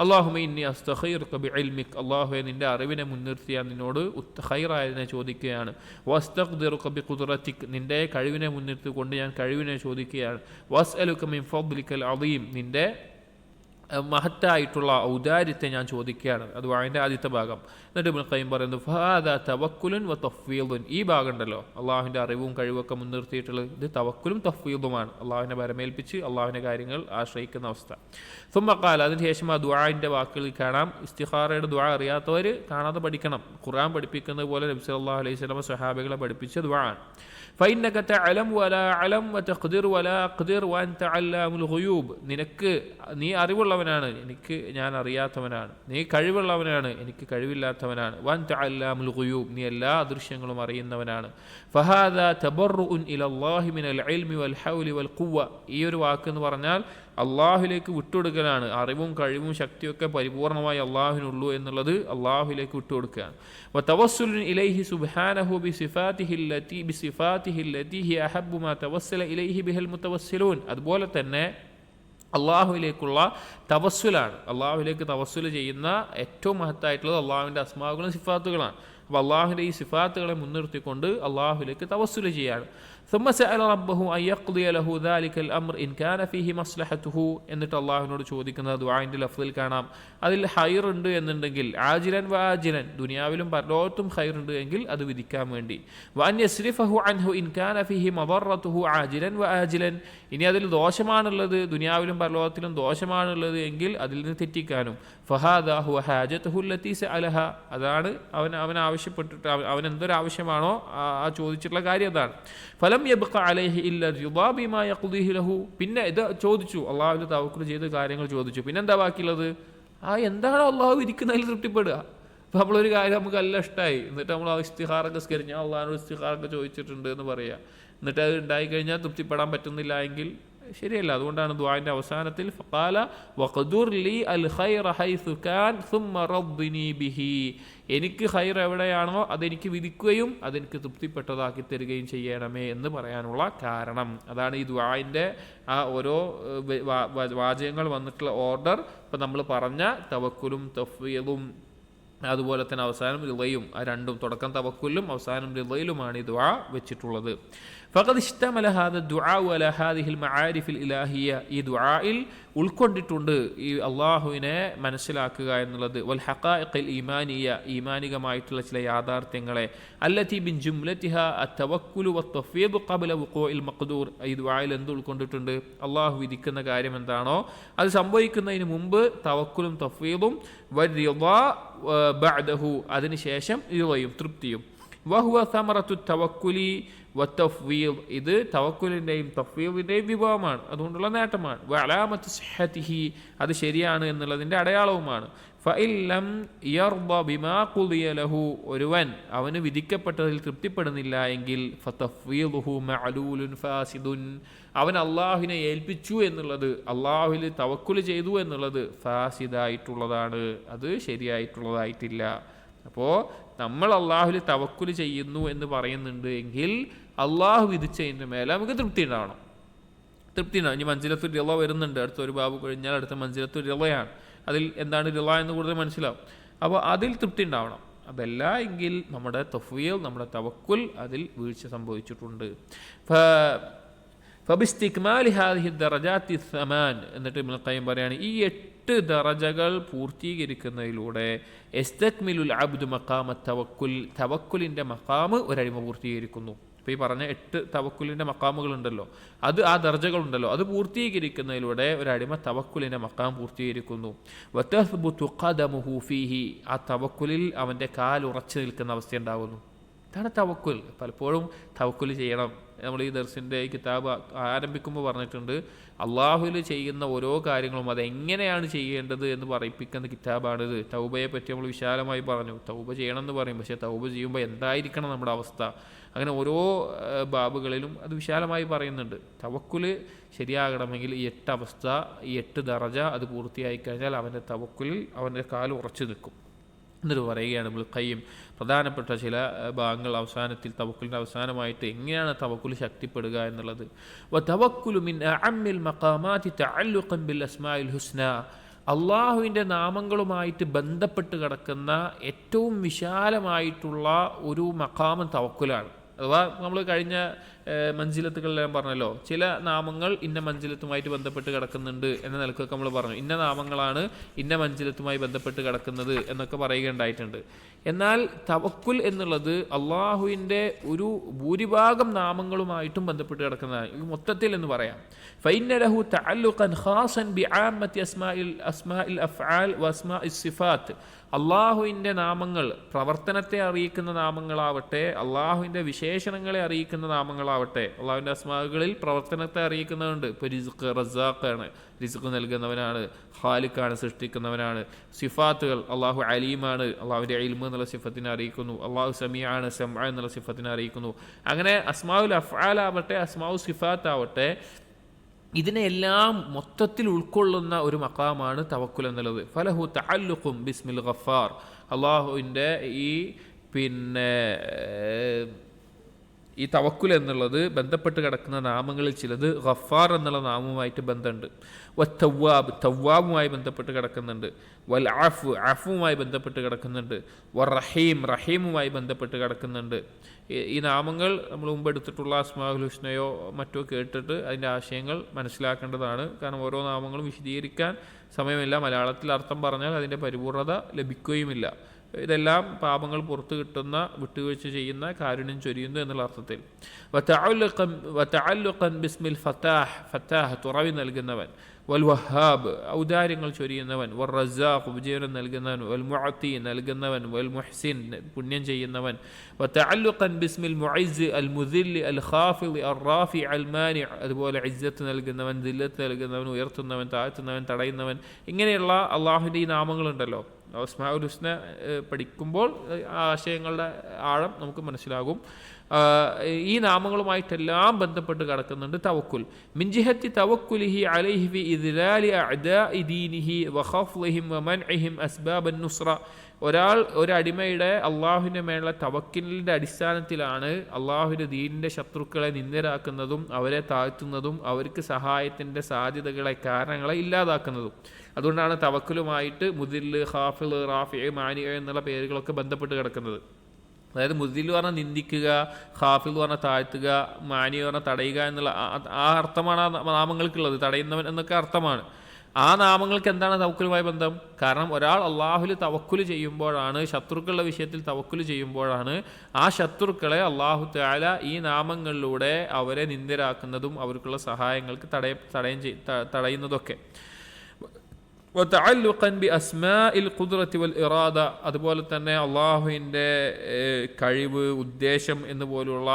അല്ലാഹുമ്മ ഇന്നി അസ്തഖീറുക ബിഇൽമിക്, അള്ളാഹുവേ നിന്റെ അറിവിനെ മുൻനിർത്തി ഞാൻ നിന്നോട് ഖൈറായതിനെ ചോദിക്കുകയാണ്. വസ്തഖ്ദിറുക ബിഖുദ്റതിക്, നിന്റെ കഴിവിനെ മുൻനിർത്തിക്കൊണ്ട് ഞാൻ കഴിവിനെ ചോദിക്കുകയാണ്. വസ്അലുക മിൻ ഫദ്ലിക്കൽ അദീം, നിന്റെ മഹത്തായിട്ടുള്ള ഔദാര്യത്തെ ഞാൻ ചോദിക്കുകയാണ്. അത് അതിൻ്റെ ആദ്യത്തെ ഭാഗം. എന്നിട്ട് ഇബ്നുൽ ഖയ്യിം പറയുന്നു ഫഹാദാ തവക്കുലുൻ വ തഫ്വീദുൻ. ഈ ഭാഗം ഉണ്ടല്ലോ, അള്ളാഹുവിൻ്റെ അറിവും കഴിവൊക്കെ മുൻനിർത്തിയിട്ടുള്ളത്, ഇത് തവക്കുലും തഫ്വീദുമാണ്. അള്ളാഹുവിനെ ഭരമേൽപ്പിച്ച് അള്ളാഹുവിൻ്റെ കാര്യങ്ങൾ ആശ്രയിക്കുന്ന അവസ്ഥ. സുമ്മ ഖാല, അതിന് ശേഷം ആ ദുആഇൻ്റെ വാക്കുകളിൽ കാണാം, ഇസ്തിഖാറയുടെ ദുആ അറിയാത്തവർ കാണാതെ പഠിക്കണം. ഖുർആൻ പഠിപ്പിക്കുന്നത് പോലെ നബി സല്ലല്ലാഹു അലൈഹി വസല്ലം സ്വഹാബികളെ പഠിപ്പിച്ച ദുആ. فإنك تعلم ولا أعلم وتقدر ولا أقدر وأنت علام الغيوب. നിനക്ക് നീ അറിവുള്ളവനാണ്, ഞാൻ അറിയാത്തവനാണ്. നീ കഴിവുള്ളവനാണ്, എനിക്ക് കഴിവില്ലാത്തവനാണ്. وأنت علام الغيوب, നീ എല്ലാ അദൃശ്യങ്ങളും അറിയുന്നവനാണ്. فهذا تبرؤ إلى الله من العلم والحول والقوة. ഈ ഒരു വാക്ക് എന്ന് പറഞ്ഞാൽ അള്ളാഹുലേക്ക് വിട്ടുകൊടുക്കലാണ്. അറിവും കഴിവും ശക്തിയൊക്കെ പരിപൂർണമായി അള്ളാഹുവിനുള്ളൂ എന്നുള്ളത് അള്ളാഹുലേക്ക് വിട്ടുകൊടുക്കുകയാണ്. വതവസ്സുലുൻ ഇലൈഹി സുബ്ഹാനഹു ബിസിഫാതിഹി അല്ലതി ഹിയ അഹബ്ബു മാ തവസ്സല ഇലൈഹി ബിഹൽ മുതവസ്സിലൂൻ. അതുപോലെ തന്നെ അള്ളാഹുവിലേക്കുള്ള തവസ്സുലാണ്. അള്ളാഹുവിലേക്ക് തവസ്സുൽ ചെയ്യുന്ന ഏറ്റവും മഹത്തായിട്ടുള്ളത് അള്ളാഹുവിൻ്റെ അസ്മാകളും സിഫാത്തുകളാണ്. അപ്പോൾ അള്ളാഹുവിൻ്റെ ഈ സിഫാത്തുകളെ മുൻനിർത്തിക്കൊണ്ട് അള്ളാഹുവിലേക്ക് തവസ്സുൽ ചെയ്യാണ്. ثم سأل ربه أن يقضي له ذلك الأمر إن كان فيه مصلحته. എന്നിട്ട് അള്ളാഹുവിനോട് ചോദിക്കുന്ന ദുആഇൻ്റെ ലഫ്ദിൽ കാണാം, അതിൽ ഹൈർ ഉണ്ട് എന്നുണ്ടെങ്കിൽ, ആജിലൻ വ ആജിലൻ, ദുനിയാവിലും പരലോകത്തും ഹൈർ ഉണ്ട് എങ്കിൽ അത് വിധിക്കാൻ വേണ്ടി. വഅൻ യസ്രിഫഹു അൻഹു ഇൻ കാന ഫീഹി മദറത്തുഹു ആജിലൻ വ ആജിലൻ. ഇനി അതിൽ ദോഷമാണുള്ളത്, ദുനിയാവിലും പരലോകത്തിലും ദോഷമാണുള്ളത് എങ്കിൽ അതിൽ നിന്ന് തെറ്റിക്കാനും. ഫഹാദാ ഹുവ ഹാജതുഹു അല്ലതി സഅലഹ. അതാണ് അവൻ ആവശ്യപ്പെട്ടിട്ട് അവൻ എന്തൊരാവശ്യമാണോ ആ ചോദിച്ചിട്ടുള്ള കാര്യം അതാണ്. ഫലം യബ്ഖ അലൈഹി ഇല്ല റിദാ ബിമാ യഖ്ദിഹി ലഹു. പിന്നെ ഇത് ചോദിച്ചു, അള്ളാഹുവിൽ തവക്കുൽ ചെയ്ത കാര്യങ്ങൾ ചോദിച്ചു, പിന്നെന്താ ബാക്കിയുള്ളത്? എന്താണോ അള്ളാഹു ഇരിക്കുന്നതിൽ തൃപ്തിപ്പെടുക. അപ്പോൾ നമ്മളൊരു കാര്യം നമുക്ക് എല്ലാം ഇഷ്ടമായി, എന്നിട്ട് നമ്മൾ ആ ഇസ്തിഖാറൊക്കെ സ്കരിഞ്ഞാൽ അള്ളാഹിനോട് ഇസ്തിഖാറൊക്കെ ചോദിച്ചിട്ടുണ്ട് എന്ന് പറയുക, എന്നിട്ട് അത് ഉണ്ടായിക്കഴിഞ്ഞാൽ തൃപ്തിപ്പെടാൻ പറ്റുന്നില്ല എങ്കിൽ ശരിയല്ല. അതുകൊണ്ടാണ് ദുആഇൻ്റെ അവസാനത്തിൽ ഫഖാല വഖ്ദുർ ലി അൽ ഖൈറ ഹൈസു കാൻ സുമ്മ റദ്ദിനി ബിഹി. എനിക്ക് ഖൈർ എവിടെയാണോ അതെനിക്ക് വിധിക്കുകയും അതെനിക്ക് തൃപ്തിപ്പെട്ടതാക്കി തരികയും ചെയ്യണമേ എന്ന് പറയാനുള്ള കാരണം അതാണ്. ഈ ദുആഇൻ്റെ ആ ഓരോ വാചകങ്ങൾ വന്നിട്ടുള്ള ഓർഡർ ഇപ്പം നമ്മൾ പറഞ്ഞ തവക്കുലും തഫ്വീദും അതുപോലെ തന്നെ അവസാനം റിളയും, ആ രണ്ടും, തുടക്കം തവക്കുലും അവസാനം റിളയിലുമാണ് ഈ ദുആ വെച്ചിട്ടുള്ളത്. ഫഖദ് ഇശ്തമല ഹാദ ദുആഉ അലാ ഹാദിഹിൽ മആരിഫിൽ ഇലാഹിയ്യ. ഈ ദുആഇൽ ഉൾക്കൊണ്ടിട്ടുണ്ട് ഈ അള്ളാഹുവിനെ മനസ്സിലാക്കുക എന്നുള്ളത്. വൽ ഹഖായിഖിൽ ഈമാനിയ്യ, ഈമാനികമായിട്ടുള്ള ചില യാഥാർത്ഥ്യങ്ങളെ. അല്ലതി ബിൻ ജുംലതിഹ അത്തവക്കുലു വത്തഫ്വീദു ഖബ്ല വുഖൂഇൽ മഖ്ദൂർ. ഈ ദുആഇൽ എന്ത് ഉൾക്കൊണ്ടിട്ടുണ്ട്? അള്ളാഹു വിധിക്കുന്ന കാര്യം എന്താണോ അത് സംഭവിക്കുന്നതിന് മുമ്പ് തവക്കുലും തഫ്വീദും, വരിളാ ബഅദഹു, അതിനുശേഷം റിളയും തൃപ്തിയും. വഹുവ സമറത്തു തവക്കുലി വത്തഫ്വീദ്, ഇത് തവക്കുലിൻ്റെയും തഫ്വീദിൻ്റെയും വിഭവമാണ്, അതുകൊണ്ടുള്ള നേട്ടമാണ്. വഅലാമത്തു സിഹ്ഹതിഹി, അത് ശരിയാണ് എന്നുള്ളതിൻ്റെ അടയാളവുമാണ്. ഫഇല്ലം യർദ ബിമാ ഖുദിയ ലഹു, ഒരുവൻ അവന് വിധിക്കപ്പെട്ടതിൽ തൃപ്തിപ്പെടുന്നില്ല എങ്കിൽ ഫതഫ്വീദുഹു മഅലൂലുൻ ഫാസിദുൻ, അവൻ അള്ളാഹുവിനെ ഏൽപ്പിച്ചു എന്നുള്ളത്, അള്ളാഹുവിൽ തവക്കുൽ ചെയ്തു എന്നുള്ളത് ഫാസിദായിട്ടുള്ളതാണ്, അത് ശരിയായിട്ടുള്ളതായിട്ടില്ല. അപ്പോൾ നമ്മൾ അള്ളാഹുവിൽ തവക്കുൽ ചെയ്യുന്നു എന്ന് പറയുന്നുണ്ട് എങ്കിൽ അള്ളാഹു വിധിച്ചതിൻ്റെ മേലെ നമുക്ക് തൃപ്തി ഉണ്ടാവണം. ഇനി മൻസിലത്തുൽ റിള വരുന്നുണ്ട്, അടുത്തൊരു ബാബു കഴിഞ്ഞാൽ അടുത്ത മൻസിലത്തുൽ റിളയാണ്. അതിൽ എന്താണ് റിള എന്ന് കൂടുതൽ മനസ്സിലാവും. അപ്പോൾ അതിൽ തൃപ്തി ഉണ്ടാവണം. അതല്ല എങ്കിൽ നമ്മുടെ തഫ്വീദ്, നമ്മുടെ തവക്കുൽ അതിൽ വീഴ്ച സംഭവിച്ചിട്ടുണ്ട്. ഫബിസ്തിക്മാലി ഹാദിഹി ദറജാത്തി സമാൻ, എന്നിട്ട് ഇബ്നുൽ ഖയ്യിം പറയാണ്, ഈ 8 ദറജകൾ പൂർത്തീകരിക്കുന്നതിലൂടെ യസ്തക്മിലുൽ അബ്ദു മഖാമ തവക്കുൽ, തവക്കുലിൻ്റെ മഖാമ് ഒരടിമ പൂർത്തീകരിക്കുന്നു. ഇപ്പോൾ ഈ പറഞ്ഞ 8 തവക്കുലിൻ്റെ മഖാമുകളുണ്ടല്ലോ, ആ ദർജകളുണ്ടല്ലോ, അത് പൂർത്തീകരിക്കുന്നതിലൂടെ ഒരടിമ തവക്കുലിൻ്റെ മഖാം പൂർത്തീകരിക്കുന്നു. വതസ്ബുതു ഖദമുഹു ഫീഹി, ആ തവക്കുലിൽ അവൻ്റെ കാൽ ഉറച്ചു നിൽക്കുന്ന അവസ്ഥ ഉണ്ടാകുന്നു. ഇതാണ് തവക്കുൽ. പലപ്പോഴും തവക്കുൽ ചെയ്യണം. നമ്മൾ ഈ ദർസിൻ്റെ കിതാബ് ആരംഭിക്കുമ്പോൾ പറഞ്ഞിട്ടുണ്ട്, അള്ളാഹുവിൽ ചെയ്യുന്ന ഓരോ കാര്യങ്ങളും അതെങ്ങനെയാണ് ചെയ്യേണ്ടത് എന്ന് പറയിപ്പിക്കുന്ന കിതാബാണിത്. തൗബയെ പറ്റി നമ്മൾ വിശാലമായി പറഞ്ഞു. തൗബ ചെയ്യണം എന്ന് പറയും, പക്ഷേ തൗബ ചെയ്യുമ്പോൾ എന്തായിരിക്കണം നമ്മുടെ അവസ്ഥ, അങ്ങനെ ഓരോ ബാബുകളിലും അത് വിശാലമായി പറയുന്നുണ്ട്. തവക്കുൽ ശരിയാകണമെങ്കിൽ ഈ 8 അവസ്ഥ, ഈ 8 ദറജ അത് പൂർത്തിയായി കഴിഞ്ഞാൽ അവൻ്റെ തവക്കുലിൽ അവൻ്റെ കാല് ഉറച്ചു നിൽക്കും. എന്നിട്ട് പറയുകയാണ് ഇബ്നുൽ ഖയ്യിം പ്രധാനപ്പെട്ട ചില ഭാഗങ്ങൾ അവസാനത്തിൽ, തവക്കുലിൻ്റെ അവസാനമായിട്ട് എങ്ങനെയാണ് തവക്കുൽ ശക്തിപ്പെടുക എന്നുള്ളത്. വതവക്കുലു മിൻ അഅമ്മിൽ മഖാമാതി തഅല്ലുഖൻ ബിൽ അസ്മാഇൽ ഹുസ്ന, അള്ളാഹുവിൻ്റെ നാമങ്ങളുമായിട്ട് ബന്ധപ്പെട്ട് കിടക്കുന്ന ഏറ്റവും വിശാലമായിട്ടുള്ള ഒരു മഖാമം തവക്കുലാണ്. അഥവാ നമ്മൾ കഴിഞ്ഞ മഞ്ചിലത്തുകളെല്ലാം പറഞ്ഞല്ലോ, ചില നാമങ്ങൾ ഇന്ന മഞ്ചിലത്തുമായിട്ട് ബന്ധപ്പെട്ട് കിടക്കുന്നുണ്ട് എന്ന നിലക്കൊക്കെ നമ്മൾ പറഞ്ഞു. ഇന്ന നാമങ്ങളാണ് ഇന്ന മഞ്ചിലത്തുമായി ബന്ധപ്പെട്ട് കിടക്കുന്നത് എന്നൊക്കെ പറയുകയുണ്ടായിട്ടുണ്ട്. എന്നാൽ തവക്കുൽ എന്നുള്ളത് അള്ളാഹുവിൻ്റെ ഒരു ഭൂരിഭാഗം നാമങ്ങളുമായിട്ടും ബന്ധപ്പെട്ട് കിടക്കുന്നതാണ്. ഇത് മൊത്തത്തിൽ എന്ന് പറയാം. فإن له تعلقا خاصا بعامة أسماء الأفعال وأسماء الصفات. അള്ളാഹുവിൻ്റെ നാമങ്ങൾ പ്രവർത്തനത്തെ അറിയിക്കുന്ന നാമങ്ങളാവട്ടെ, അള്ളാഹുവിൻ്റെ വിശേഷണങ്ങളെ അറിയിക്കുന്ന നാമങ്ങളാവട്ടെ. അള്ളാഹുവിൻ്റെ അസ്മാകളിൽ പ്രവർത്തനത്തെ അറിയിക്കുന്നതുണ്ട്. ഇപ്പോൾ റിസ്ഖ് റസാഖാണ്, റിസ്ഖ് നൽകുന്നവനാണ്, ഖാലിഖാണ്, സൃഷ്ടിക്കുന്നവനാണ്. സിഫാത്തുകൾ, അള്ളാഹു അലീമാണ്, അള്ളാഹുവിൻ്റെ ഇൽമ് എന്നുള്ള സിഫത്തിനെ അറിയിക്കുന്നു. അള്ളാഹു സമീആണ്, സമഅ എന്നുള്ള സിഫത്തിനെ അറിയിക്കുന്നു. അങ്ങനെ അസ്മാഉൽ അഫ്ആലാവട്ടെ, അസ്മാഉ സിഫാത്ത് ആവട്ടെ, ഇതിനെല്ലാം മൊത്തത്തിൽ ഉൾക്കൊള്ളുന്ന ഒരു മഖാമാണ് തവക്കുൽ എന്നുള്ളത്. ഫലഹു തഅല്ലുഖും ബിസ്മിൽ ഗഫാർ. അള്ളാഹുവിൻ്റെ ഈ തവക്കുൽ എന്നുള്ളത് ബന്ധപ്പെട്ട് കിടക്കുന്ന നാമങ്ങളിൽ ചിലത് ഗഫാർ എന്നുള്ള നാമവുമായിട്ട് ബന്ധമുണ്ട്. വത്തവ്വാബ്, തവ്വാബുമായി ബന്ധപ്പെട്ട് കിടക്കുന്നുണ്ട്. വൽ അഫു, അഫുവുമായി ബന്ധപ്പെട്ട് കിടക്കുന്നുണ്ട്. റഹീം, റഹീമുമായി ബന്ധപ്പെട്ട് കിടക്കുന്നുണ്ട്. ഈ നാമങ്ങൾ നമ്മൾ മുമ്പ് എടുത്തിട്ടുള്ള അസ്മാഉൽ ഹുസ്നയോ മറ്റോ കേട്ടിട്ട് അതിൻ്റെ ആശയങ്ങൾ മനസ്സിലാക്കേണ്ടതാണ്. കാരണം ഓരോ നാമങ്ങളും വിശദീകരിക്കാൻ സമയമില്ല. മലയാളത്തിൽ അർത്ഥം പറഞ്ഞാൽ അതിൻ്റെ പരിപൂർണത ലഭിക്കുകയുമില്ല. ഇതെല്ലാം പാപങ്ങൾ പുറത്തു കിട്ടുന്ന, വിട്ടുവീഴ്ച ചെയ്യുന്ന, കാരുണ്യം ചൊരിയുന്നു എന്നുള്ള അർത്ഥത്തിൽ. വതഅല്ലുഖൻ ബിസ്മിൽ ഫത്താഹ്, ഫത്താഹ് തുറവി നൽകുന്നവൻ. വൽ വഹാബ്, ഔദാര്യങ്ങൾ ചൊരിയുന്നവൻ. വൽ റസാഖ്, ഉപജീവനം നൽകുന്നവൻ. വൽ മുഅത്തി, നൽകുന്നവൻ. വൽ മുഹ്സിൻ, പുണ്യം ചെയ്യുന്നവൻ. വതഅല്ലുഖൻ ബിസ്മിൽ മുഇസ് അൽ മുദിൽ അൽ ഖാഫിദ് അൽ റാഫി അൽ മാനി, അതുപോലെ ഇസ്സത്ത് നൽകുന്നവൻ, ദില്ലത്ത് നൽകുന്നവൻ, ഉയർത്തുന്നവൻ, താഴ്ത്തുന്നവൻ, തടയുന്നവൻ. ഇങ്ങനെയുള്ള അള്ളാഹുവിൻ്റെ ഈ നാമങ്ങളുണ്ടല്ലോ, അസ്മാഉൽ ഹുസ്ന പഠിക്കുമ്പോൾ ആശയങ്ങളുടെ ആഴം നമുക്ക് മനസ്സിലാകും. ഈ നാമങ്ങളുമായിട്ടെല്ലാം ബന്ധപ്പെട്ട് കിടക്കുന്നുണ്ട് തവക്കുൽ. മിൻ ജിഹത്തി തവക്കുലിഹി അലൈഹി ഫി ഇദ്ലാലി അഅദാഇ ദീനിഹി വഖഫ്ളിഹിം വമൻഇഹിം അസ്ബാബൻ നുസ്റ. ഒരടിമയുടെ അള്ളാഹുവിൻ്റെ മേലുള്ള തവക്കിലിൻ്റെ അടിസ്ഥാനത്തിലാണ് അള്ളാഹുവിൻ്റെ ദീനിൻ്റെ ശത്രുക്കളെ നിന്ദരാക്കുന്നതും അവരെ താഴ്ത്തുന്നതും അവർക്ക് സഹായത്തിൻ്റെ സാധ്യതകളെ, കാരണങ്ങളെ ഇല്ലാതാക്കുന്നതും. അതുകൊണ്ടാണ് തവക്കുലുമായിട്ട് മുദിൽ, ഖാഫിൽ, റാഫി, മാനി എന്നുള്ള പേരുകളൊക്കെ ബന്ധപ്പെട്ട് കിടക്കുന്നത്. അതായത് മുദിൽ പറഞ്ഞാൽ നിന്ദിക്കുക, ഖാഫിൽ പറഞ്ഞാൽ താഴ്ത്തുക, മാനി പറഞ്ഞാൽ തടയുക എന്നുള്ള ആ അർത്ഥമാണ് ആ നാമങ്ങൾക്കുള്ളത്. തടയുന്നവൻ എന്നൊക്കെ അർത്ഥമാണ്. ആ നാമങ്ങൾക്ക് എന്താണ് തവക്കുലുമായി ബന്ധം? കാരണം ഒരാൾ അള്ളാഹുൽ തവക്കുൽ ചെയ്യുമ്പോഴാണ്, ശത്രുക്കളുടെ വിഷയത്തിൽ തവക്കുൽ ചെയ്യുമ്പോഴാണ് ആ ശത്രുക്കളെ അള്ളാഹു തആല ഈ നാമങ്ങളിലൂടെ അവരെ നിന്ദരാക്കുന്നതും അവർക്കുള്ള സഹായങ്ങൾക്ക് തടയുന്നതൊക്കെ. വതഅല്ലുഖൻ ബി അസ്മാഇൽ ഖുദ്റത്തി വൽ ഇറാദ, അതുപോലെ തന്നെ അള്ളാഹുവിൻ്റെ കഴിവ്, ഉദ്ദേശം എന്നുപോലുള്ള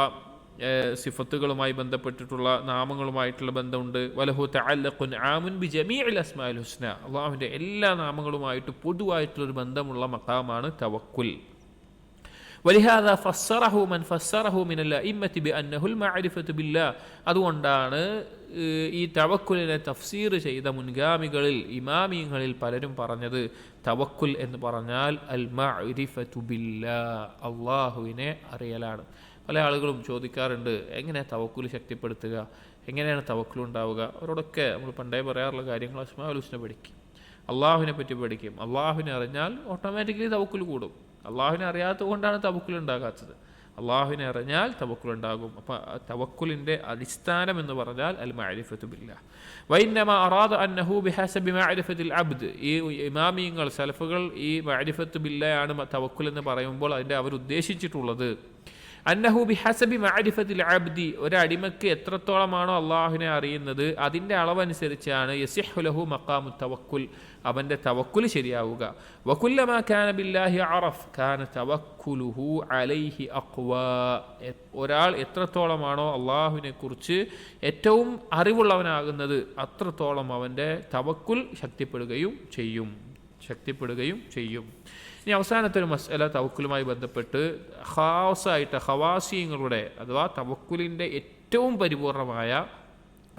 സിഫത്തുകളുമായി ബന്ധപ്പെട്ടിട്ടുള്ള നാമങ്ങളുമായിട്ടുള്ള ബന്ധമുണ്ട്. വലഹു തഅല്ലുഖുൻ ആമുൻ ബി ജമീഇൽ അസ്മാഇൽ ഹുസ്ന, അള്ളാഹുവിൻ്റെ എല്ലാ നാമങ്ങളുമായിട്ട് പൊതുവായിട്ടുള്ളൊരു ബന്ധമുള്ള മഖാമാണ് തവക്കുൽ. വലിഹാദാ ഫസ്സറഹു മൻ ഫസ്സറഹു മിനൽ അഇമ്മത്തി ബിഅന്നഹുൽ മഅരിഫത്തു ബില്ലാഹ്. അതുകൊണ്ടാണ് ഈ തവക്കുലിനെ തഫ്സീർ ചെയ്ത മുൻഗാമികളിൽ, ഇമാമിങ്ങളിൽ പലരും പറഞ്ഞത് തവക്കുൽ എന്ന് പറഞ്ഞാൽ അൽ മഅരിഫത്തു ബില്ലാഹ്, അള്ളാഹുവിനെ അറിയലാണ്. പല ആളുകളും ചോദിക്കാറുണ്ട്, എങ്ങനെയാണ് തവക്കുൽ ശക്തിപ്പെടുത്തുക, എങ്ങനെയാണ് തവക്കുൽ ഉണ്ടാവുക? അവരോടൊക്കെ നമ്മൾ പണ്ടേ പറയാറുള്ള കാര്യങ്ങൾ, അസ്മാഉൽ ഹുസ്ന പഠിക്കും, അള്ളാഹുവിനെ പറ്റി പഠിക്കും. അള്ളാഹുവിനെ അറിഞ്ഞാൽ ഓട്ടോമാറ്റിക്കലി തവക്കുൽ കൂടും. അള്ളാഹുവിനെ അറിയാത്തത് കൊണ്ടാണ് തവക്കുൽ ഉണ്ടാകാത്തത്. അള്ളാഹുവിനെ അറിഞ്ഞാൽ തവക്കുൽ ഉണ്ടാകും. അപ്പോൾ തവക്കുലിൻ്റെ അടിസ്ഥാനം എന്ന് പറഞ്ഞാൽ അൽ മഅരിഫത്തു ബില്ലാഹ്. വഇന്നമാ അറാദ അന്നഹു ബിഹസബി മഅരിഫത്തിൽ അബ്ദ്. ഈ ഇമാമിയങ്ങൾ, സലഫുകൾ ഈ മഅരിഫത്തു ബില്ലാഹ് ആണ് തവക്കുൽ എന്ന് പറയുമ്പോൾ അതിൻ്റെ അവർ ഉദ്ദേശിച്ചിട്ടുള്ളത് അന്നഹു ബിഹസബി മഅരിഫത്തിൽ അബ്ദി, ഒരടിമക്ക് എത്രത്തോളമാണോ അള്ളാഹുവിനെ അറിയുന്നത് അതിൻ്റെ അളവനുസരിച്ചാണ് യസിഹു ലഹു മഖാമു തവക്കുൽ, അവൻ്റെ തവക്കുൽ ശരിയാവുക. വകുല്ലമാ കാന ബില്ലാഹി അറഫ് കാന തവക്കുലുഹു അലൈഹി അഖ്വാ. ഒരാൾ എത്രത്തോളമാണോ അള്ളാഹുവിനെ കുറിച്ച് ഏറ്റവും അറിവുള്ളവനാകുന്നത് അത്രത്തോളം അവൻ്റെ തവക്കുൽ ശക്തിപ്പെടുകയും ചെയ്യും. ഇനി അവസാനത്തെ ഒരു മസ്അല തവക്കുലുമായി ബന്ധപ്പെട്ട് ഖാസായിട്ട് ഖവാസിയങ്ങളുടെ അഥവാ തവക്കുലിൻ്റെ ഏറ്റവും പരിപൂർണമായ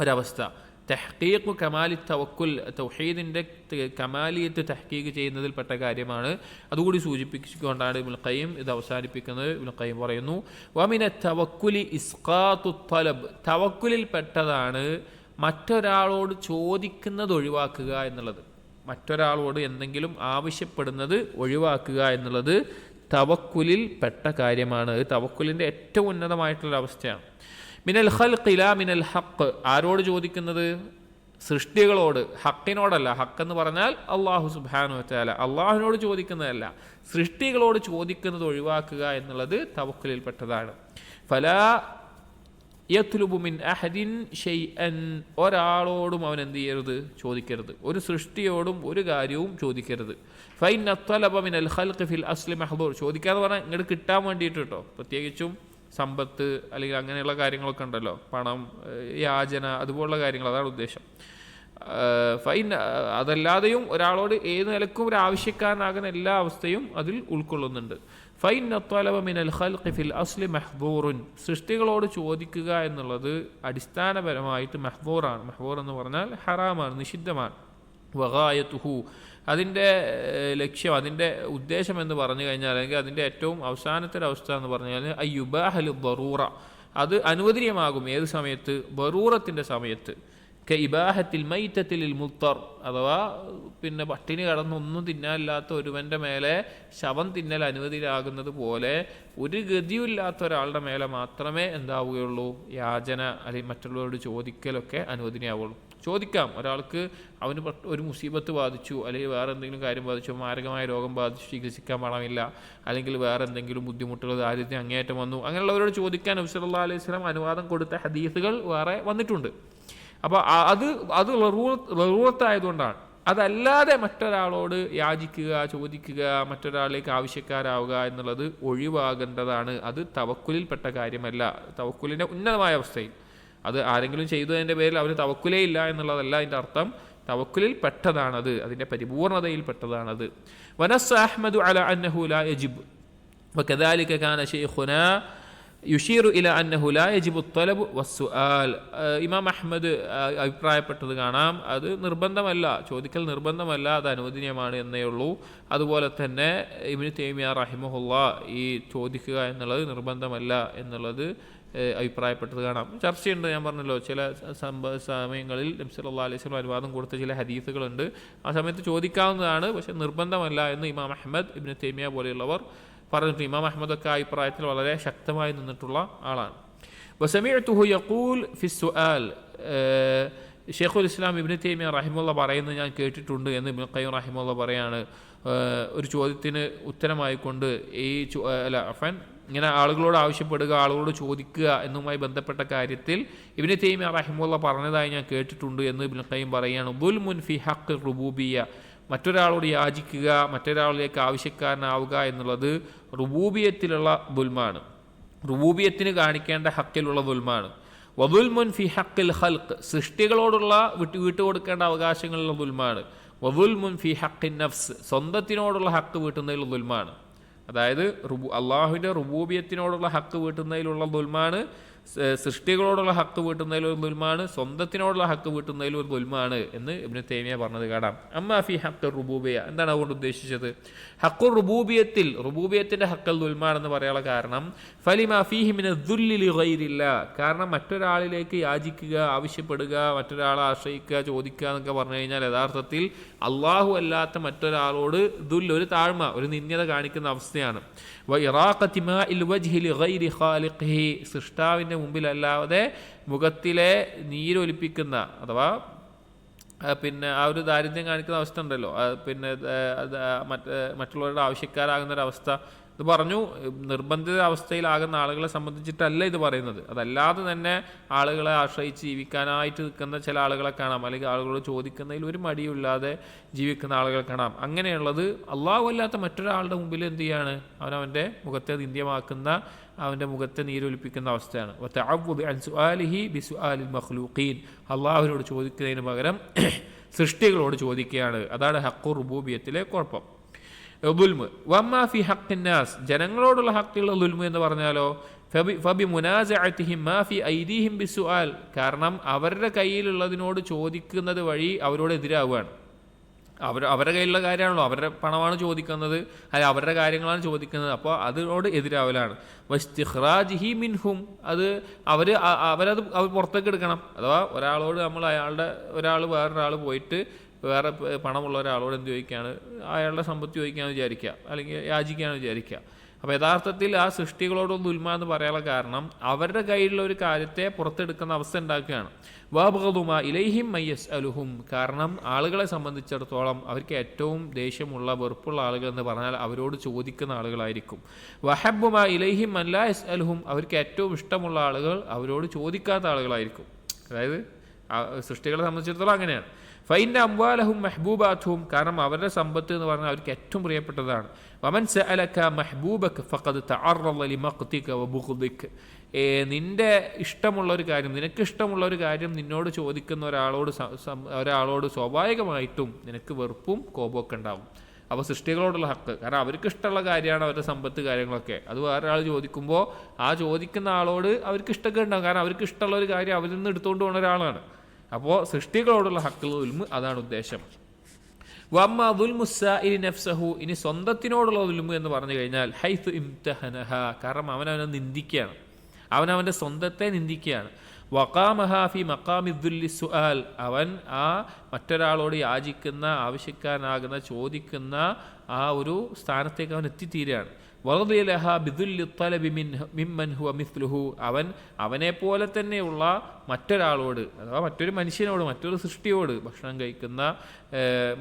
ഒരവസ്ഥ, തഹ്ഖീഖു കമാലി തവക്കുൽ, തൗഹീദിൻ്റെ കമാലിയത്ത് തഹ്ഖീഖ് ചെയ്യുന്നതിൽപ്പെട്ട കാര്യമാണ്. അതുകൂടി സൂചിപ്പിച്ചുകൊണ്ടാണ് ഇബ്നുൽ ഖയ്യിം ഇത് അവസാനിപ്പിക്കുന്നത്. ഇബ്നുൽ ഖയ്യിം പറയുന്നു, വമിന തവക്കുലി ഇസ്ഖാത്തു തലബ്, തവക്കുലിൽ പെട്ടതാണ് മറ്റൊരാളോട് ചോദിക്കുന്നത് ഒഴിവാക്കുക എന്നുള്ളത്. മറ്റൊരാളോട് എന്തെങ്കിലും ആവശ്യപ്പെടുന്നത് ഒഴിവാക്കുക എന്നുള്ളത് തവക്കുലിൽ പെട്ട കാര്യമാണ്. തവക്കുലിൻ്റെ ഏറ്റവും ഉന്നതമായിട്ടുള്ള അവസ്ഥയാണ്. മിനൽ ഖൽഖി ലാ മിനൽ ഹഖ്. ആരോട് ചോദിക്കുന്നത്? സൃഷ്ടികളോട്, ഹക്കിനോടല്ല. ഹക്കെന്ന് പറഞ്ഞാൽ അള്ളാഹു സുബ്ഹാനഹു വ തആല, അള്ളാഹുവിനോട് ചോദിക്കുന്നതല്ല, സൃഷ്ടികളോട് ചോദിക്കുന്നത് ഒഴിവാക്കുക എന്നുള്ളത് തവക്കുലിൽപ്പെട്ടതാണ്. ഫലാ യത്ലുബു മിൻ അഹദിൻ ഷൈഅൻ, ഒരാളോടും അവൻ എന്ത് ചെയ്യരുത്? ചോദിക്കരുത്. ഒരു സൃഷ്ടിയോടും ഒരു കാര്യവും ചോദിക്കരുത്. ഫൈന തലബ മിനൽ ഖൽഖി ഫിൽ അസ്ലി മഹ്ദൂർ. ചോദിക്കാന്ന് പറഞ്ഞാൽ ഇങ്ങോട്ട് കിട്ടാൻ വേണ്ടിയിട്ട് കേട്ടോ, പ്രത്യേകിച്ചും സമ്പത്ത് അല്ലെങ്കിൽ അങ്ങനെയുള്ള കാര്യങ്ങളൊക്കെ ഉണ്ടല്ലോ, പണം, യാചന, അതുപോലുള്ള കാര്യങ്ങൾ, അതാണ് ഉദ്ദേശം. അതല്ലാതെയും ഒരാളോട് ഏത് നിലക്കും ഒരു ആവശ്യക്കാരനാകുന്ന എല്ലാ അവസ്ഥയും അതിൽ ഉൾക്കൊള്ളുന്നുണ്ട്. ഫൈന ത്വലബ മിനൽ ഖൽഖി ഫിൽ അസ്ലി മഹ്ദൂറുൻ, സൃഷ്ടികളോട് ചോദിക്കുക എന്നുള്ളത് അടിസ്ഥാനപരമായിട്ട് മഹ്ദൂറാണ്. മഹ്ദൂർ എന്ന് പറഞ്ഞാൽ ഹറാമാണ്, നിഷിദ്ധമാണ്. വഗായതുഹു, അതിൻ്റെ ലക്ഷ്യം, അതിൻ്റെ ഉദ്ദേശം എന്ന് പറഞ്ഞു കഴിഞ്ഞാൽ, അല്ലെങ്കിൽ അതിൻ്റെ ഏറ്റവും അവസാനത്തെ അവസ്ഥ എന്ന് പറഞ്ഞു കഴിഞ്ഞാൽ അയ്യുബാഹലു ബറൂറ, അത് അനുവദനീയമാകും. ഏത് സമയത്ത്? ബറൂറത്തിൻ്റെ സമയത്ത്. ഇബാഹത്തിൽ മൈത്തത്തിൽ മുത്തർ, അഥവാ പിന്നെ പട്ടിണി കടന്നൊന്നും തിന്നാനില്ലാത്ത ഒരുവൻ്റെ മേലെ ശവം തിന്നൽ അനുവദിയാകുന്നത് പോലെ ഒരു ഗതിയില്ലാത്ത ഒരാളുടെ മേലെ മാത്രമേ എന്താവുകയുള്ളൂ? യാചന അല്ലെങ്കിൽ മറ്റുള്ളവരോട് ചോദിക്കലൊക്കെ അനുവദനീയാവുള്ളൂ. ചോദിക്കാം, ഒരാൾക്ക് അവന് ഒരു മുസീബത്ത് ബാധിച്ചു, അല്ലെങ്കിൽ വേറെ എന്തെങ്കിലും കാര്യം ബാധിച്ചു, മാരകമായ രോഗം ബാധിച്ചു, ചികിത്സിക്കാൻ പണമില്ല, അല്ലെങ്കിൽ വേറെ എന്തെങ്കിലും ബുദ്ധിമുട്ടുകൾ, ദാരിദ്ര്യം അങ്ങേയറ്റം വന്നു, അങ്ങനെയുള്ളവരോട് ചോദിക്കാൻ നബി സല്ലല്ലാഹു അലൈഹി വസല്ലം അനുവാദം കൊടുത്ത ഹദീസുകൾ വേറെ വന്നിട്ടുണ്ട്. അപ്പോൾ അത് ററൂറത്തായതുകൊണ്ടാണ്. അതല്ലാതെ മറ്റൊരാളോട് യാചിക്കുക, ചോദിക്കുക, മറ്റൊരാളിലേക്ക് ആവശ്യക്കാരാവുക എന്നുള്ളത് ഒഴിവാകേണ്ടതാണ്. അത് തവക്കുലിൽപ്പെട്ട കാര്യമല്ല. തവക്കുലിൻ്റെ ഉന്നതമായ അവസ്ഥയിൽ അത് ആരെങ്കിലും ചെയ്തതിൻ്റെ പേരിൽ അവന് തവക്കുലേ ഇല്ല എന്നുള്ളതല്ല അതിൻ്റെ അർത്ഥം. തവക്കുലിൽ പെട്ടതാണത്, അതിൻ്റെ പരിപൂർണതയിൽ പെട്ടതാണത്. വനസ്സ അഹ്മദു അല അന്നഹു ലാ യജിബ് വകദാലിക കാന ശൈഖുനാ യുഷീറു ഇല അന്നഹു ലാ യജിബു ത്വലബു വസ്സുആൽ. ഇമാം അഹ്മദ് അഭിപ്രായപ്പെട്ടത് കാണാം, അത് നിർബന്ധമല്ല, ചോദിക്കൽ നിർബന്ധമല്ല, അത് അനുവദനീയമാണ് എന്നേ ഉള്ളൂ. അതുപോലെ തന്നെ ഇബ്നു തൈമിയ റഹിമഹുല്ലാഹ് ഈ ചോദിക്കുക എന്നുള്ളത് നിർബന്ധമല്ല എന്നുള്ളത് അഭിപ്രായപ്പെട്ടത് കാണാം. ചർച്ചയുണ്ട്, ഞാൻ പറഞ്ഞല്ലോ, ചില സമയങ്ങളിൽ നബി സല്ലല്ലാഹു അലൈഹി വസല്ലം അനുവാദം കൊടുത്ത ചില ഹദീസുകളുണ്ട്, ആ സമയത്ത് ചോദിക്കാവുന്നതാണ്, പക്ഷെ നിർബന്ധമല്ല എന്ന് ഇമാം അഹ്മദ്, ഇബ്നു തൈമിയ പോലെയുള്ളവർ പറഞ്ഞിട്ട്. ഇമാം അഹ്മദൊക്കെ ആ അഭിപ്രായത്തിൽ വളരെ ശക്തമായി നിന്നിട്ടുള്ള ആളാണ്. വസമിഅതുഹു യഖൂൽ ഫി സുആൽ, ഷെയ്ഖുൽ ഇസ്ലാം ഇബ്നു തൈമിയ റഹിമഹുല്ലാഹ് പറയുന്നത് ഞാൻ കേട്ടിട്ടുണ്ട് എന്ന് ഇബ്നു ഖയ്യിം റഹിമഹുല്ലാഹ് പറയാണ്. ഒരു ചോദ്യത്തിന് ഉത്തരമായിക്കൊണ്ട് ഇങ്ങനെ ആളുകളോട് ആവശ്യപ്പെടുക, ആളുകളോട് ചോദിക്കുക എന്നുമായി ബന്ധപ്പെട്ട കാര്യത്തിൽ ഇബ്നു തൈമിയ റഹിമഹുല്ലാഹ് പറഞ്ഞതായി ഞാൻ കേട്ടിട്ടുണ്ട് എന്ന് ഇബ്നു ഖയ്യിം പറയുകയാണ്. ദുൽമുൻ ഫി ഹഖ് റുബൂബിയ്യ, മറ്റൊരാളോട് യാചിക്കുക, മറ്റൊരാളിലേക്ക് ആവശ്യക്കാരനാവുക എന്നുള്ളത് റുബൂബിയത്തിലുള്ള ദുൽമാണ്, റുബൂബിയത്തിന് കാണിക്കേണ്ട ഹക്കിലുള്ള ദുൽമാണ്. വദുൽമുൻ ഫി ഹഖിൽ ഖൽഖ്, സൃഷ്ടികളോടുള്ള വിട്ടുകൊടുക്കേണ്ട അവകാശങ്ങളുള്ള ദുൽമാണ്. വദുൽമുൻ ഫി ഹഖിൻ നഫ്സ്, സ്വന്തത്തിനോടുള്ള ഹക്ക് വീട്ടുന്നതിലുള്ള ദുൽമാണ്. അതായത് അള്ളാഹുവിൻ്റെ റുബൂബിയത്തിനോടുള്ള ഹക്ക് വീട്ടുന്നതിലുള്ള ദുൽമാണ്, സൃഷ്ടികളോടുള്ള ഹക്ക് വീട്ടുന്നതിലൊരു ദുൽമാണ്, സ്വന്തത്തിനോടുള്ള ഹക്ക് വീട്ടുന്നതിലും ഒരു ദുൽമാണ് എന്ന് ഇബ്നു തൈമിയ പറഞ്ഞത് കാണാം. അമ്മാ ഫി ഹഖ് റുബൂബിയ, എന്താണ് അതുകൊണ്ട് ഉദ്ദേശിച്ചത്? ഹഖ് റുബൂബിയത്തിൽ, റുബൂബിയത്തിൻ്റെ ഹക്കൽ ദുൽമാണെന്ന് പറയാനുള്ള കാരണം ഫലിമാ ഫീഹി മിന ദുല്ലി ലിഗൈരില്ലാ, കാരണം മറ്റൊരാളിലേക്ക് യാചിക്കുക, ആവശ്യപ്പെടുക, മറ്റൊരാളെ ആശ്രയിക്കുക, ചോദിക്കുക എന്നൊക്കെ പറഞ്ഞു കഴിഞ്ഞാൽ യഥാർത്ഥത്തിൽ അള്ളാഹു അല്ലാത്ത മറ്റൊരാളോട് ദുൽ, ഒരു താഴ്മ, ഒരു നിന്ദ്യത കാണിക്കുന്ന അവസ്ഥയാണ്. വഇറാഖതി മാഇൽ വജ്ഹി ലിഗൈരി ഖാലിഖിഹി, സൃഷ്ടാവിൻ്റെ മുമ്പിലല്ലാതെ മുഖത്തിലെ നീരൊലിപ്പിക്കുന്ന, അഥവാ പിന്നെ ആ ഒരു ദാരിദ്ര്യം കാണിക്കുന്ന അവസ്ഥ ഉണ്ടല്ലോ, പിന്നെ മറ്റുള്ളവരുടെ ആവശ്യക്കാരാകുന്നൊരവസ്ഥ, ഇത് പറഞ്ഞു. നിർബന്ധിത അവസ്ഥയിലാകുന്ന ആളുകളെ സംബന്ധിച്ചിട്ടല്ല ഇത് പറയുന്നത്. അതല്ലാതെ തന്നെ ആളുകളെ ആശ്രയിച്ച് ജീവിക്കാനായിട്ട് നിൽക്കുന്ന ചില ആളുകളെ കാണാം, അല്ലെങ്കിൽ ആളുകളോട് ചോദിക്കുന്നതിൽ ഒരു മടിയില്ലാതെ ജീവിക്കുന്ന ആളുകളെ കാണാം. അങ്ങനെയുള്ളത് അള്ളാഹു അല്ലാത്ത മറ്റൊരാളുടെ മുമ്പിൽ എന്ത് ചെയ്യാണ്? അവനവൻ്റെ മുഖത്തെ നിന്ദ്യമാക്കുന്ന, അവൻ്റെ മുഖത്തെ നീരൊലിപ്പിക്കുന്ന അവസ്ഥയാണ്. അള്ളാഹുവിനോട് ചോദിക്കുന്നതിന് പകരം സൃഷ്ടികളോട് ചോദിക്കുകയാണ്. അതാണ് ഹഖ് റുബൂബിയത്തിലെ കുഴപ്പം. ദുൽമ് വമ്മാ ഫി ഹഖിൻ നാസ്, ജനങ്ങളോടുള്ള ഹക്കിലുള്ള ദുൽമ് എന്ന് പറഞ്ഞാലോ ഫബി മുനാസഅതിഹിം മാ ഫി ഐദീഹിം ബിസുആൽ, കാരണം അവരുടെ കയ്യിലുള്ളതിനോട് ചോദിക്കുന്നത് വഴി അവരോട് എതിരാവുകയാണ്. അവരുടെ കയ്യിലുള്ള കാര്യമാണല്ലോ, അവരുടെ പണമാണ് ചോദിക്കുന്നത്, അല്ല അവരുടെ കാര്യങ്ങളാണ് ചോദിക്കുന്നത്, അപ്പോൾ അതിനോട് എതിരാവലാണ്. വസ്തിഖ്റാജിഹി മിൻഹും, അവരത് പുറത്തേക്ക് എടുക്കണം. അഥവാ ഒരാളോട് ഒരാൾ വേറൊരാൾ പോയിട്ട് വേറെ പണമുള്ള ഒരാളോട് എന്ത് ചോദിക്കുകയാണ്? അയാളുടെ സമ്പത്ത് ചോദിക്കുകയാണെന്ന് വിചാരിക്കുക, അല്ലെങ്കിൽ യാചിക്കുകയാണെന്ന് വിചാരിക്കുക. അപ്പോൾ യഥാർത്ഥത്തിൽ ആ സൃഷ്ടികളോടും ദുൽമ എന്ന് പറയാനുള്ള കാരണം അവരുടെ കയ്യിലുള്ള ഒരു കാര്യത്തെ പുറത്തെടുക്കുന്ന അവസ്ഥ ഉണ്ടാക്കുകയാണ്. വബഗദുമ ഇലൈഹിം മയ്യസ് അലുഹും, കാരണം ആളുകളെ സംബന്ധിച്ചിടത്തോളം അവർക്ക് ഏറ്റവും ദേഷ്യമുള്ള വെറുപ്പുള്ള ആളുകൾ എന്ന് പറഞ്ഞാൽ അവരോട് ചോദിക്കുന്ന ആളുകളായിരിക്കും. വഹബ്ബുമ ഇലൈഹിം മല്ലാ യസ് അലുഹും, അവർക്ക് ഏറ്റവും ഇഷ്ടമുള്ള ആളുകൾ അവരോട് ചോദിക്കാത്ത ആളുകളായിരിക്കും. അതായത് സൃഷ്ടികളെ സംബന്ധിച്ചിടത്തോളം അങ്ങനെയാണ്. ഫൈൻ്റെ അംവാലഹും മെഹബൂബാത്തും, കാരണം അവരുടെ സമ്പത്ത് എന്ന് പറഞ്ഞാൽ അവർക്ക് ഏറ്റവും പ്രിയപ്പെട്ടതാണ്. വമൻ സഅലക മഹബൂബക ഫഖദ് തഅറള ലിമഖ്തിക വബുഗ്ദിക, നിന്റെ ഇഷ്ടമുള്ളൊരു കാര്യം, നിനക്ക് ഇഷ്ടമുള്ളൊരു കാര്യം നിന്നോട് ചോദിക്കുന്ന ഒരാളോട് സ്വാഭാവികമായിട്ടും നിനക്ക് വെറുപ്പും കോപമൊക്കെ ഉണ്ടാവും. അപ്പോൾ സൃഷ്ടികളോടുള്ള ഹക്ക്, കാരണം അവർക്ക് ഇഷ്ടമുള്ള കാര്യമാണ് അവരുടെ സമ്പത്ത് കാര്യങ്ങളൊക്കെ. അത് വേറെ ആൾ ചോദിക്കുമ്പോൾ ആ ചോദിക്കുന്ന ആളോട് അവർക്ക് ഇഷ്ടമൊക്കെ ഉണ്ടാകും, കാരണം അവർക്ക് ഇഷ്ടമുള്ള ഒരു കാര്യം അവരിൽ നിന്ന് എടുത്തുകൊണ്ട് പോകുന്ന ഒരാളാണ്. അപ്പോൾ സൃഷ്ടികളോടുള്ള ഹക്കുൽ ദുൽമ് അതാണ് ഉദ്ദേശം. വമ്മ ദുൽമുസ്സാഇലി നഫ്സഹു, ഇനി സ്വന്തത്തിനോടുള്ള ദുൽമ് എന്ന് പറഞ്ഞു കഴിഞ്ഞാൽ ഹൈതു ഇംതഹനഹ, കാരണം അവനവനെ നിന്ദിക്കുകയാണ്, അവനവൻ്റെ സ്വന്തത്തെ നിന്ദിക്കുകയാണ്. വഖാമഹ ഫി മഖാമി ദുല്ലി സുആൽ, അവൻ ആ മറ്റൊരാളോട് യാചിക്കുന്ന, ആവശ്യക്കാരനാകുന്ന, ചോദിക്കുന്ന ആ ഒരു സ്ഥാനത്തേക്ക് അവൻ എത്തിത്തീരുകയാണ്. വറദിയലഹ ബിദുല്ലി തലബി മിമ്മൻ ഹുവ മിസ്ലുഹു, അവനെ പോലെ തന്നെയുള്ള മറ്റൊരാളോട്, അഥവാ മറ്റൊരു മനുഷ്യനോട്, മറ്റൊരു സൃഷ്ടിയോട്, ഭക്ഷണം കഴിക്കുന്ന,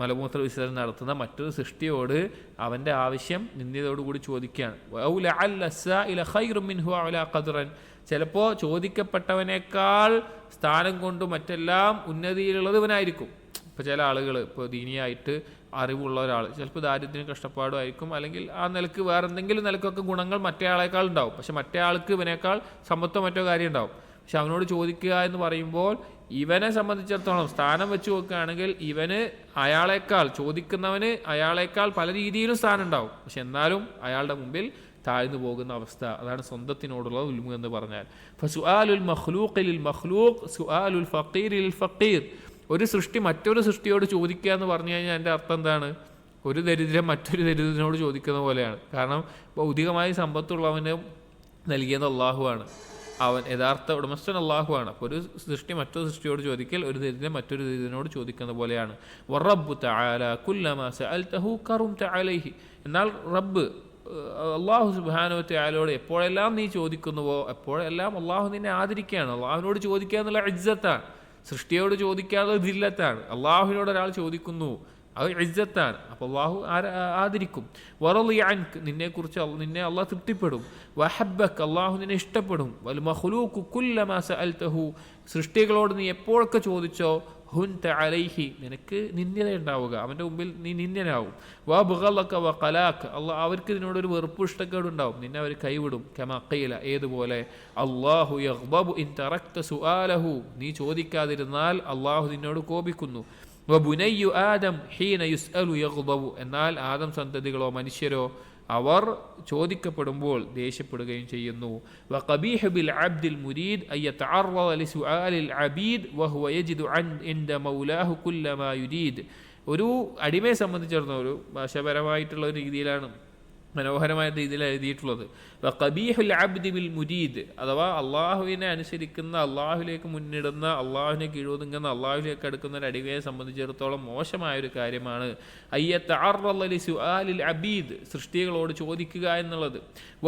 മലമൂത്ര വിസർജനം നടത്തുന്ന മറ്റൊരു സൃഷ്ടിയോട് അവൻ്റെ ആവശ്യം നിന്ദിതയോടുകൂടി ചോദിക്കുകയാണ്. ചിലപ്പോൾ ചോദിക്കപ്പെട്ടവനേക്കാൾ സ്ഥാനം കൊണ്ട് മറ്റെല്ലാം ഉന്നതിയിലുള്ളത് ഇവനായിരിക്കും. ഇപ്പോൾ ചില ആളുകൾ, ഇപ്പോൾ ദീനിയായിട്ട് അറിവുള്ള ഒരാൾ ചിലപ്പോൾ ദാരിദ്ര്യം കഷ്ടപ്പാടുമായിരിക്കും, അല്ലെങ്കിൽ ആ നിലക്ക് വേറെ എന്തെങ്കിലും നിലക്കൊക്കെ ഗുണങ്ങൾ മറ്റേ ആളേക്കാൾ ഉണ്ടാവും. പക്ഷെ മറ്റേ ആൾക്ക് ഇവനേക്കാൾ സമ്പത്തോ മറ്റോ കാര്യം ഉണ്ടാവും. പക്ഷെ അവനോട് ചോദിക്കുക എന്ന് പറയുമ്പോൾ ഇവനെ സംബന്ധിച്ചിടത്തോളം സ്ഥാനം വെച്ച് നോക്കുകയാണെങ്കിൽ ഇവന് ചോദിക്കുന്നവന് അയാളേക്കാൾ പല രീതിയിലും സ്ഥാനം ഉണ്ടാവും. പക്ഷെ എന്നാലും അയാളുടെ മുമ്പിൽ താഴ്ന്നു പോകുന്ന അവസ്ഥ, അതാണ് സ്വന്തത്തിനോടുള്ള ഉൽമു എന്ന് പറഞ്ഞാൽ. ഫസുആലുൽ മഖ്ലൂഖ് ലിൽ മഖ്ലൂഖ് സുആലുൽ ഫഖീർ ലിൽ ഫഖീർ, ഒരു സൃഷ്ടി മറ്റൊരു സൃഷ്ടിയോട് ചോദിക്കുക എന്ന് പറഞ്ഞു കഴിഞ്ഞാൽ എൻ്റെ അർത്ഥം എന്താണ്? ഒരു ദരിദ്രൻ മറ്റൊരു ദരിദ്രനോട് ചോദിക്കുന്ന പോലെയാണ്. കാരണം ഭൗതികമായി സമ്പത്തുള്ളവന് നൽകിയത് അള്ളാഹുവാണ്, അവൻ യഥാർത്ഥ ഉടമസ്ഥൻ അള്ളാഹുവാണ്. അപ്പോൾ ഒരു സൃഷ്ടി മറ്റൊരു സൃഷ്ടിയോട് ചോദിക്കൽ ഒരു ദരിദ്രൻ മറ്റൊരു ദരിദ്രനോട് ചോദിക്കുന്ന പോലെയാണ്. വറബ്ബു തആല കുല്ലമാ സഅൽതഹു കറുംത അലൈഹി, എന്നാൽ റബ്ബ് അള്ളാഹു സുബ്ഹാനഹു വ തആലയോട് എപ്പോഴെല്ലാം നീ ചോദിക്കുന്നുവോ അപ്പോഴെല്ലാം അള്ളാഹു നിന്നെ ആദരിക്കുകയാണ്. അള്ളാഹുവിനോട് ചോദിക്കുക എന്നുള്ള ഇജ്ജത്താണ്, സൃഷ്ടിയോട് ചോദിക്കാതെ ദില്ലത്താണ്. അള്ളാഹുവിനോട് ഒരാൾ ചോദിക്കുന്നു അത് ഇജ്ജത്താണ്, അപ്പോൾ അള്ളാഹു ആദരിക്കും. വറളിയ അൻക്, നിന്നെ അള്ളാഹു തൃപ്തിപ്പെടും. വഹബ്ബക്, അള്ളാഹു നിന്നെ ഇഷ്ടപ്പെടും. വൽ മഖ്ലൂഖു കുല്ലമാ സഅൽതഹു, സൃഷ്ടികളോട് നീ എപ്പോഴൊക്കെ ചോദിച്ചോ ഹുൻത അലൈഹി, നിനക്ക് നിന്ദ്യത ഉണ്ടാവുക, അവൻ്റെ മുമ്പിൽ നീ നിന്ദ്യനാവും. വബഗലക വഖലാക്, അവർക്ക് നിന്നോടൊരു വെറുപ്പ് ഇഷ്ടക്കേടുണ്ടാവും, നിന്നെ അവർ കൈവിടും. കമാ ഖീല, ഏതുപോലെ അല്ലാഹു യഗ്ദബു ഇൻ തറക്ത സുആലഹു, നീ ചോദിക്കാതിരുന്നാൽ അള്ളാഹു നിന്നോട് കോപിക്കുന്നു. വബുനയ്യു ആദം ഹീന യുസ്അലു യഗ്ദബു, എന്നാൽ ആദം സന്തതികളോ മനുഷ്യരോ അവർ ചോദിക്കപ്പെടുമ്പോൾ ദേഷ്യപ്പെടുകയും ചെയ്യുന്നു. വഖബീഹു ബിൽ അബ്ദിൽ മുരീദ് അയ്യതഅറദ ലിസുആലിൽ അബീദ് വഹുവ യജിദു ഇൻദ മൗലാഹു കുല്ലമാ യുരീദ്, ഒരു അടിമയെ സംബന്ധിച്ചിടത്തോളം ഒരു ഭാഷാപരമായിട്ടുള്ള ഒരു രീതിയിലാണ്, മനോഹരമായ രീതിയിൽ എഴുതിയിട്ടുള്ളത്. വഖബീഹുൽ അബ്ദി ബിൽ മുരീദ്, അഥവാ അള്ളാഹുവിനെ അനുസരിക്കുന്ന, അള്ളാഹുലേക്ക് മുന്നിടുന്ന, അള്ളാഹുവിനെ കീഴൊതുങ്ങുന്ന, അള്ളാഹുലേക്ക് അടുക്കുന്ന ഒരു അടിമയെ സംബന്ധിച്ചിടത്തോളം മോശമായൊരു കാര്യമാണ് അയ്യതഅറദ ലിസുആലിൽ അബീദ്, സൃഷ്ടികളോട് ചോദിക്കുക എന്നുള്ളത്.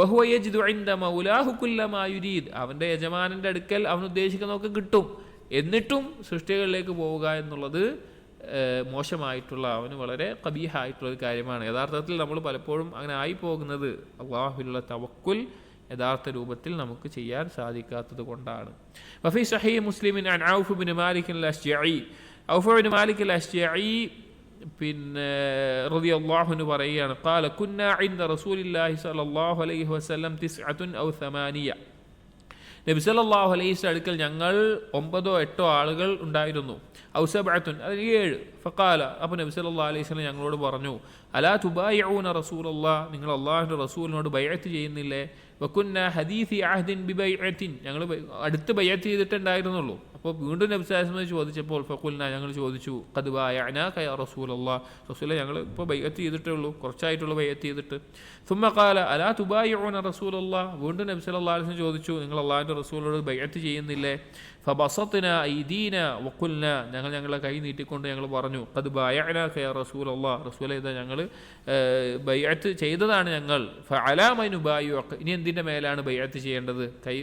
വഹുവ യജിദു ഇൻദ മൗലാഹു കുല്ലമാ യുരീദ്, അവൻ്റെ യജമാനൻ്റെ അടുക്കൽ അവൻ ഉദ്ദേശിക്കുന്നതൊക്കെ കിട്ടും, എന്നിട്ടും സൃഷ്ടികളിലേക്ക് പോവുക എന്നുള്ളത് മോശമായിട്ടുള്ള, അവന് വളരെ ഖബീഹായിട്ടുള്ള ഒരു കാര്യമാണ്. യഥാർത്ഥത്തിൽ നമ്മൾ പലപ്പോഴും അങ്ങനെ ആയിപ്പോകുന്നത് അല്ലാഹുവിലുള്ള തവക്കുൽ യഥാർത്ഥ രൂപത്തിൽ നമുക്ക് ചെയ്യാൻ സാധിക്കാത്തത് കൊണ്ടാണ്. വഫീ സഹീഹ് മുസ്ലിമിൻ അൻ ഔഫ് ബിൻ മാലിക് അൽ അശ്ജഈ, ഔഫ് ബിൻ മാലിക് അൽ അശ്ജഈ റളിയല്ലാഹു അൻഹു പറയുകയാണ്, ഖാല കുന്നാ ഇൻദ റസൂലില്ലാഹി സ്വല്ലല്ലാഹു അലൈഹി വസല്ലം 9 ഔ 8, നബി സല്ലല്ലാഹു അലൈഹി വസല്ലം അടുക്കൽ ഞങ്ങൾ 9 or 8 ആളുകൾ ഉണ്ടായിരുന്നു. ഔ 7, അതിൽ 7. ഫഖാല, അപ്പോൾ നബി സല്ലല്ലാഹു അലൈഹി വസല്ലം ഞങ്ങളോട് പറഞ്ഞു, അലാ തുബായിഊന റസൂലല്ലാഹ്, നിങ്ങൾ അള്ളാഹുവിൻ്റെ റസൂലിനോട് ബൈഅത്ത് ചെയ്യുന്നില്ലേ? വകുന്ന ഹദീസി അഹ്ദിൻ ബിബൈഅത്തിൻ, ഞങ്ങൾ അടുത്ത് ബൈഅത്ത് ചെയ്തിട്ടുണ്ടായിരുന്നുള്ളൂ. അപ്പോൾ വീണ്ടും നബി സല്ലല്ലാഹു അലൈഹി വസല്ലം ചോദിച്ചപ്പോൾ ഫഖുൽന, ഞങ്ങൾ ചോദിച്ചു, ഖദ് ബായഅനാക യാ റസൂലല്ലാഹ്, റസൂലേ ഞങ്ങൾ ഇപ്പോൾ ബൈഅത്ത് ചെയ്തിട്ടേ ഉള്ളൂ, കുറച്ചായിട്ടുള്ളൂ ബൈഅത്ത് ചെയ്തിട്ട്. സുമ്മ ഖാല അലാ തുബായിഊന റസൂലല്ലാഹ്, വീണ്ടും നബി സല്ലല്ലാഹു അലൈഹി വസല്ലം ചോദിച്ചു, നിങ്ങൾ അള്ളാഹുവിൻ്റെ റസൂലിനോട് ബൈഅത്ത് ചെയ്യുന്നില്ലേ? ഫബസത്ന ഐദീന വഖുൽന, ഞങ്ങളുടെ കൈ നീട്ടിക്കൊണ്ട് ഞങ്ങൾ പറഞ്ഞു, ഖദ് ബയഅനാക യാ റസൂലല്ലാഹ്, റസൂലേ ഇതാ ഞങ്ങൾ ബൈഅത്ത് ചെയ്തതാണ് ഞങ്ങൾ. ഫഅലാ മൻ നുബായിഉക, ഇനി എന്തിൻ്റെ മേലാണ് ബൈഅത്ത് ചെയ്യേണ്ടത്? കൈ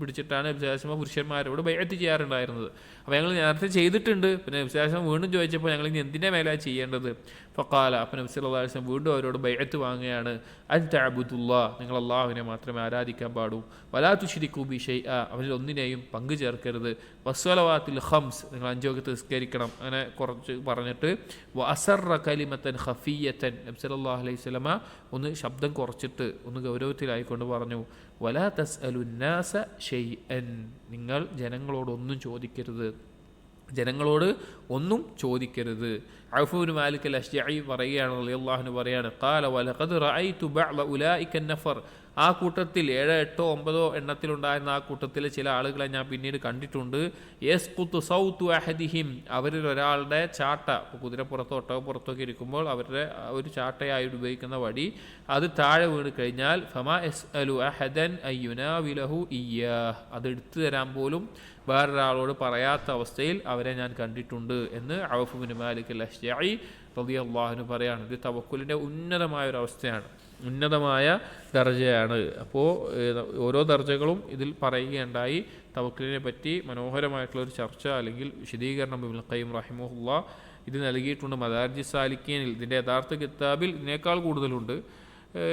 പിടിച്ചിട്ടാണ് നബി പുരുഷന്മാരോട് ബൈഅത്ത് ചെയ്യാറുണ്ടായിരുന്നത്. അപ്പോൾ ഞങ്ങൾ നേരത്തെ ചെയ്തിട്ടുണ്ട്, പിന്നെ നബി വീണ്ടും ചോദിച്ചപ്പോൾ ഞങ്ങൾ ഇനി എന്തിൻ്റെ മേലാണ് ചെയ്യേണ്ടത്? ഫഖാല, അപ്പം നബി സല്ലല്ലാഹു അലൈഹി വസല്ലം വീണ്ടും അവരോട് ബൈഅത്ത് വാങ്ങുകയാണ്. അൻ തഅബുദുല്ലാഹ്, നിങ്ങൾ അള്ളാഹുവിനെ മാത്രമേ ആരാധിക്കാൻ പാടൂ. വലാ തുശ്രികൂ ബി ഷൈഅ, അവരിൽ ഒന്നിനെയും പങ്കു ചേർക്കരുത്. വസ്സലവാത്തിൽ ഖംസ്, നിങ്ങൾ 5 വഖ്ത് നിസ്കരിക്കണം. അങ്ങനെ കുറച്ച് പറഞ്ഞിട്ട് വഅസറ കലിമത്തൻ ഖഫിയ്യത്തൻ, നബി സല്ലല്ലാഹു അലൈഹി വസല്ലമ ഒന്ന് ശബ്ദം കുറച്ചിട്ട് ഒന്ന് ഗൗരവത്തിലായിക്കൊണ്ട് പറഞ്ഞു, വലാ തസ്അലുന്നാസ ഷൈഅൻ, നിങ്ങൾ ജനങ്ങളോടൊന്നും ചോദിക്കരുത്, ജനങ്ങളോട് ഒന്നും ചോദിക്കരുത്. ഔഫ് ഇബ്നു മാലിക് അൽ അശ്ജഈ പറയുകയാണ്, റളിയല്ലാഹു അൻഹു പറയാണ്, ഖാല വലഖദ് റഅയ്തു ബഅദ ഉലൈക നഫർ, ആ കൂട്ടത്തിൽ 7, 8, 9 എണ്ണത്തിലുണ്ടായിരുന്ന ആ കൂട്ടത്തിലെ ചില ആളുകളെ ഞാൻ പിന്നീട് കണ്ടിട്ടുണ്ട്. യസ്ഖുതു സൗതു അഹദിഹിം, അവരിൽ ഒരാളുടെ ചാട്ട, കുതിരപ്പുറത്തോ ഒട്ടകപ്പുറത്തൊക്കെ ഇരിക്കുമ്പോൾ അവരുടെ ഒരു ചാട്ടയായി ഉപയോഗിക്കുന്ന വടി അത് താഴെ വീണ് കഴിഞ്ഞാൽ ഫമാ യസ്അലു അഹദൻ അയ്യുനാവിലഹു ഇയ്യാഹ്, അത് എടുത്തു തരാൻ പോലും വേറൊരാളോട് പറയാത്ത അവസ്ഥയിൽ അവരെ ഞാൻ കണ്ടിട്ടുണ്ട് എന്ന് ഔഫ് ഇബ്നു മാലിക് അൽ അശ്ജഈ റളിയല്ലാഹു അൻഹു പറയാണ്. ഇത് തവക്കുലിൻ്റെ ഉന്നതമായ ഒരു അവസ്ഥയാണ്, ഉന്നതമായ ദർജയാണ്. അപ്പോൾ ഓരോ ദർജകളും ഇതിൽ പറയുകയുണ്ടായി. തവക്കുലിനെ പറ്റി മനോഹരമായിട്ടുള്ളൊരു ചർച്ച അല്ലെങ്കിൽ വിശദീകരണം ഇബ്നുൽ ഖയ്യിം റഹിമഹുല്ലാഹ് ഇത് നൽകിയിട്ടുണ്ട് മദാരിജ് സാലിക്കീനിൽ. ഇതിൻ്റെ യഥാർത്ഥ കിതാബിൽ ഇതിനേക്കാൾ കൂടുതലുണ്ട്.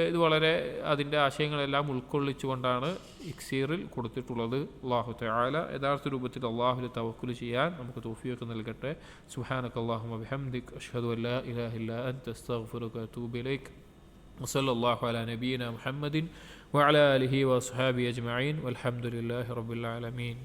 ഇത് വളരെ അതിൻ്റെ ആശയങ്ങളെല്ലാം ഉൾക്കൊള്ളിച്ചുകൊണ്ടാണ് ഇക്സീറിൽ കൊടുത്തിട്ടുള്ളത്. അല്ലാഹു തആല യഥാർത്ഥ രൂപത്തിൽ അല്ലാഹുവിൽ തവക്കുൽ ചെയ്യാൻ നമുക്ക് തൗഫീഖ് നൽകട്ടെ. സുബ്ഹാനകല്ലാഹുമ്മ ബിഹംദിക അഷ്ഹദു അൻ ലാ ഇലാഹ ഇല്ലാ അൻത അസ്തഗ്ഫിറുക വഅതൂബു ഇലൈക്. വസല്ലല്ലാഹു അലാ നബിയിന മുഹമ്മദിൻ വഅലാ ആലിഹി വഅസ്ഹാബിഹി അജ്മഈൻ വൽഹംദുലില്ലാഹി റബ്ബിൽ ആലമീൻ.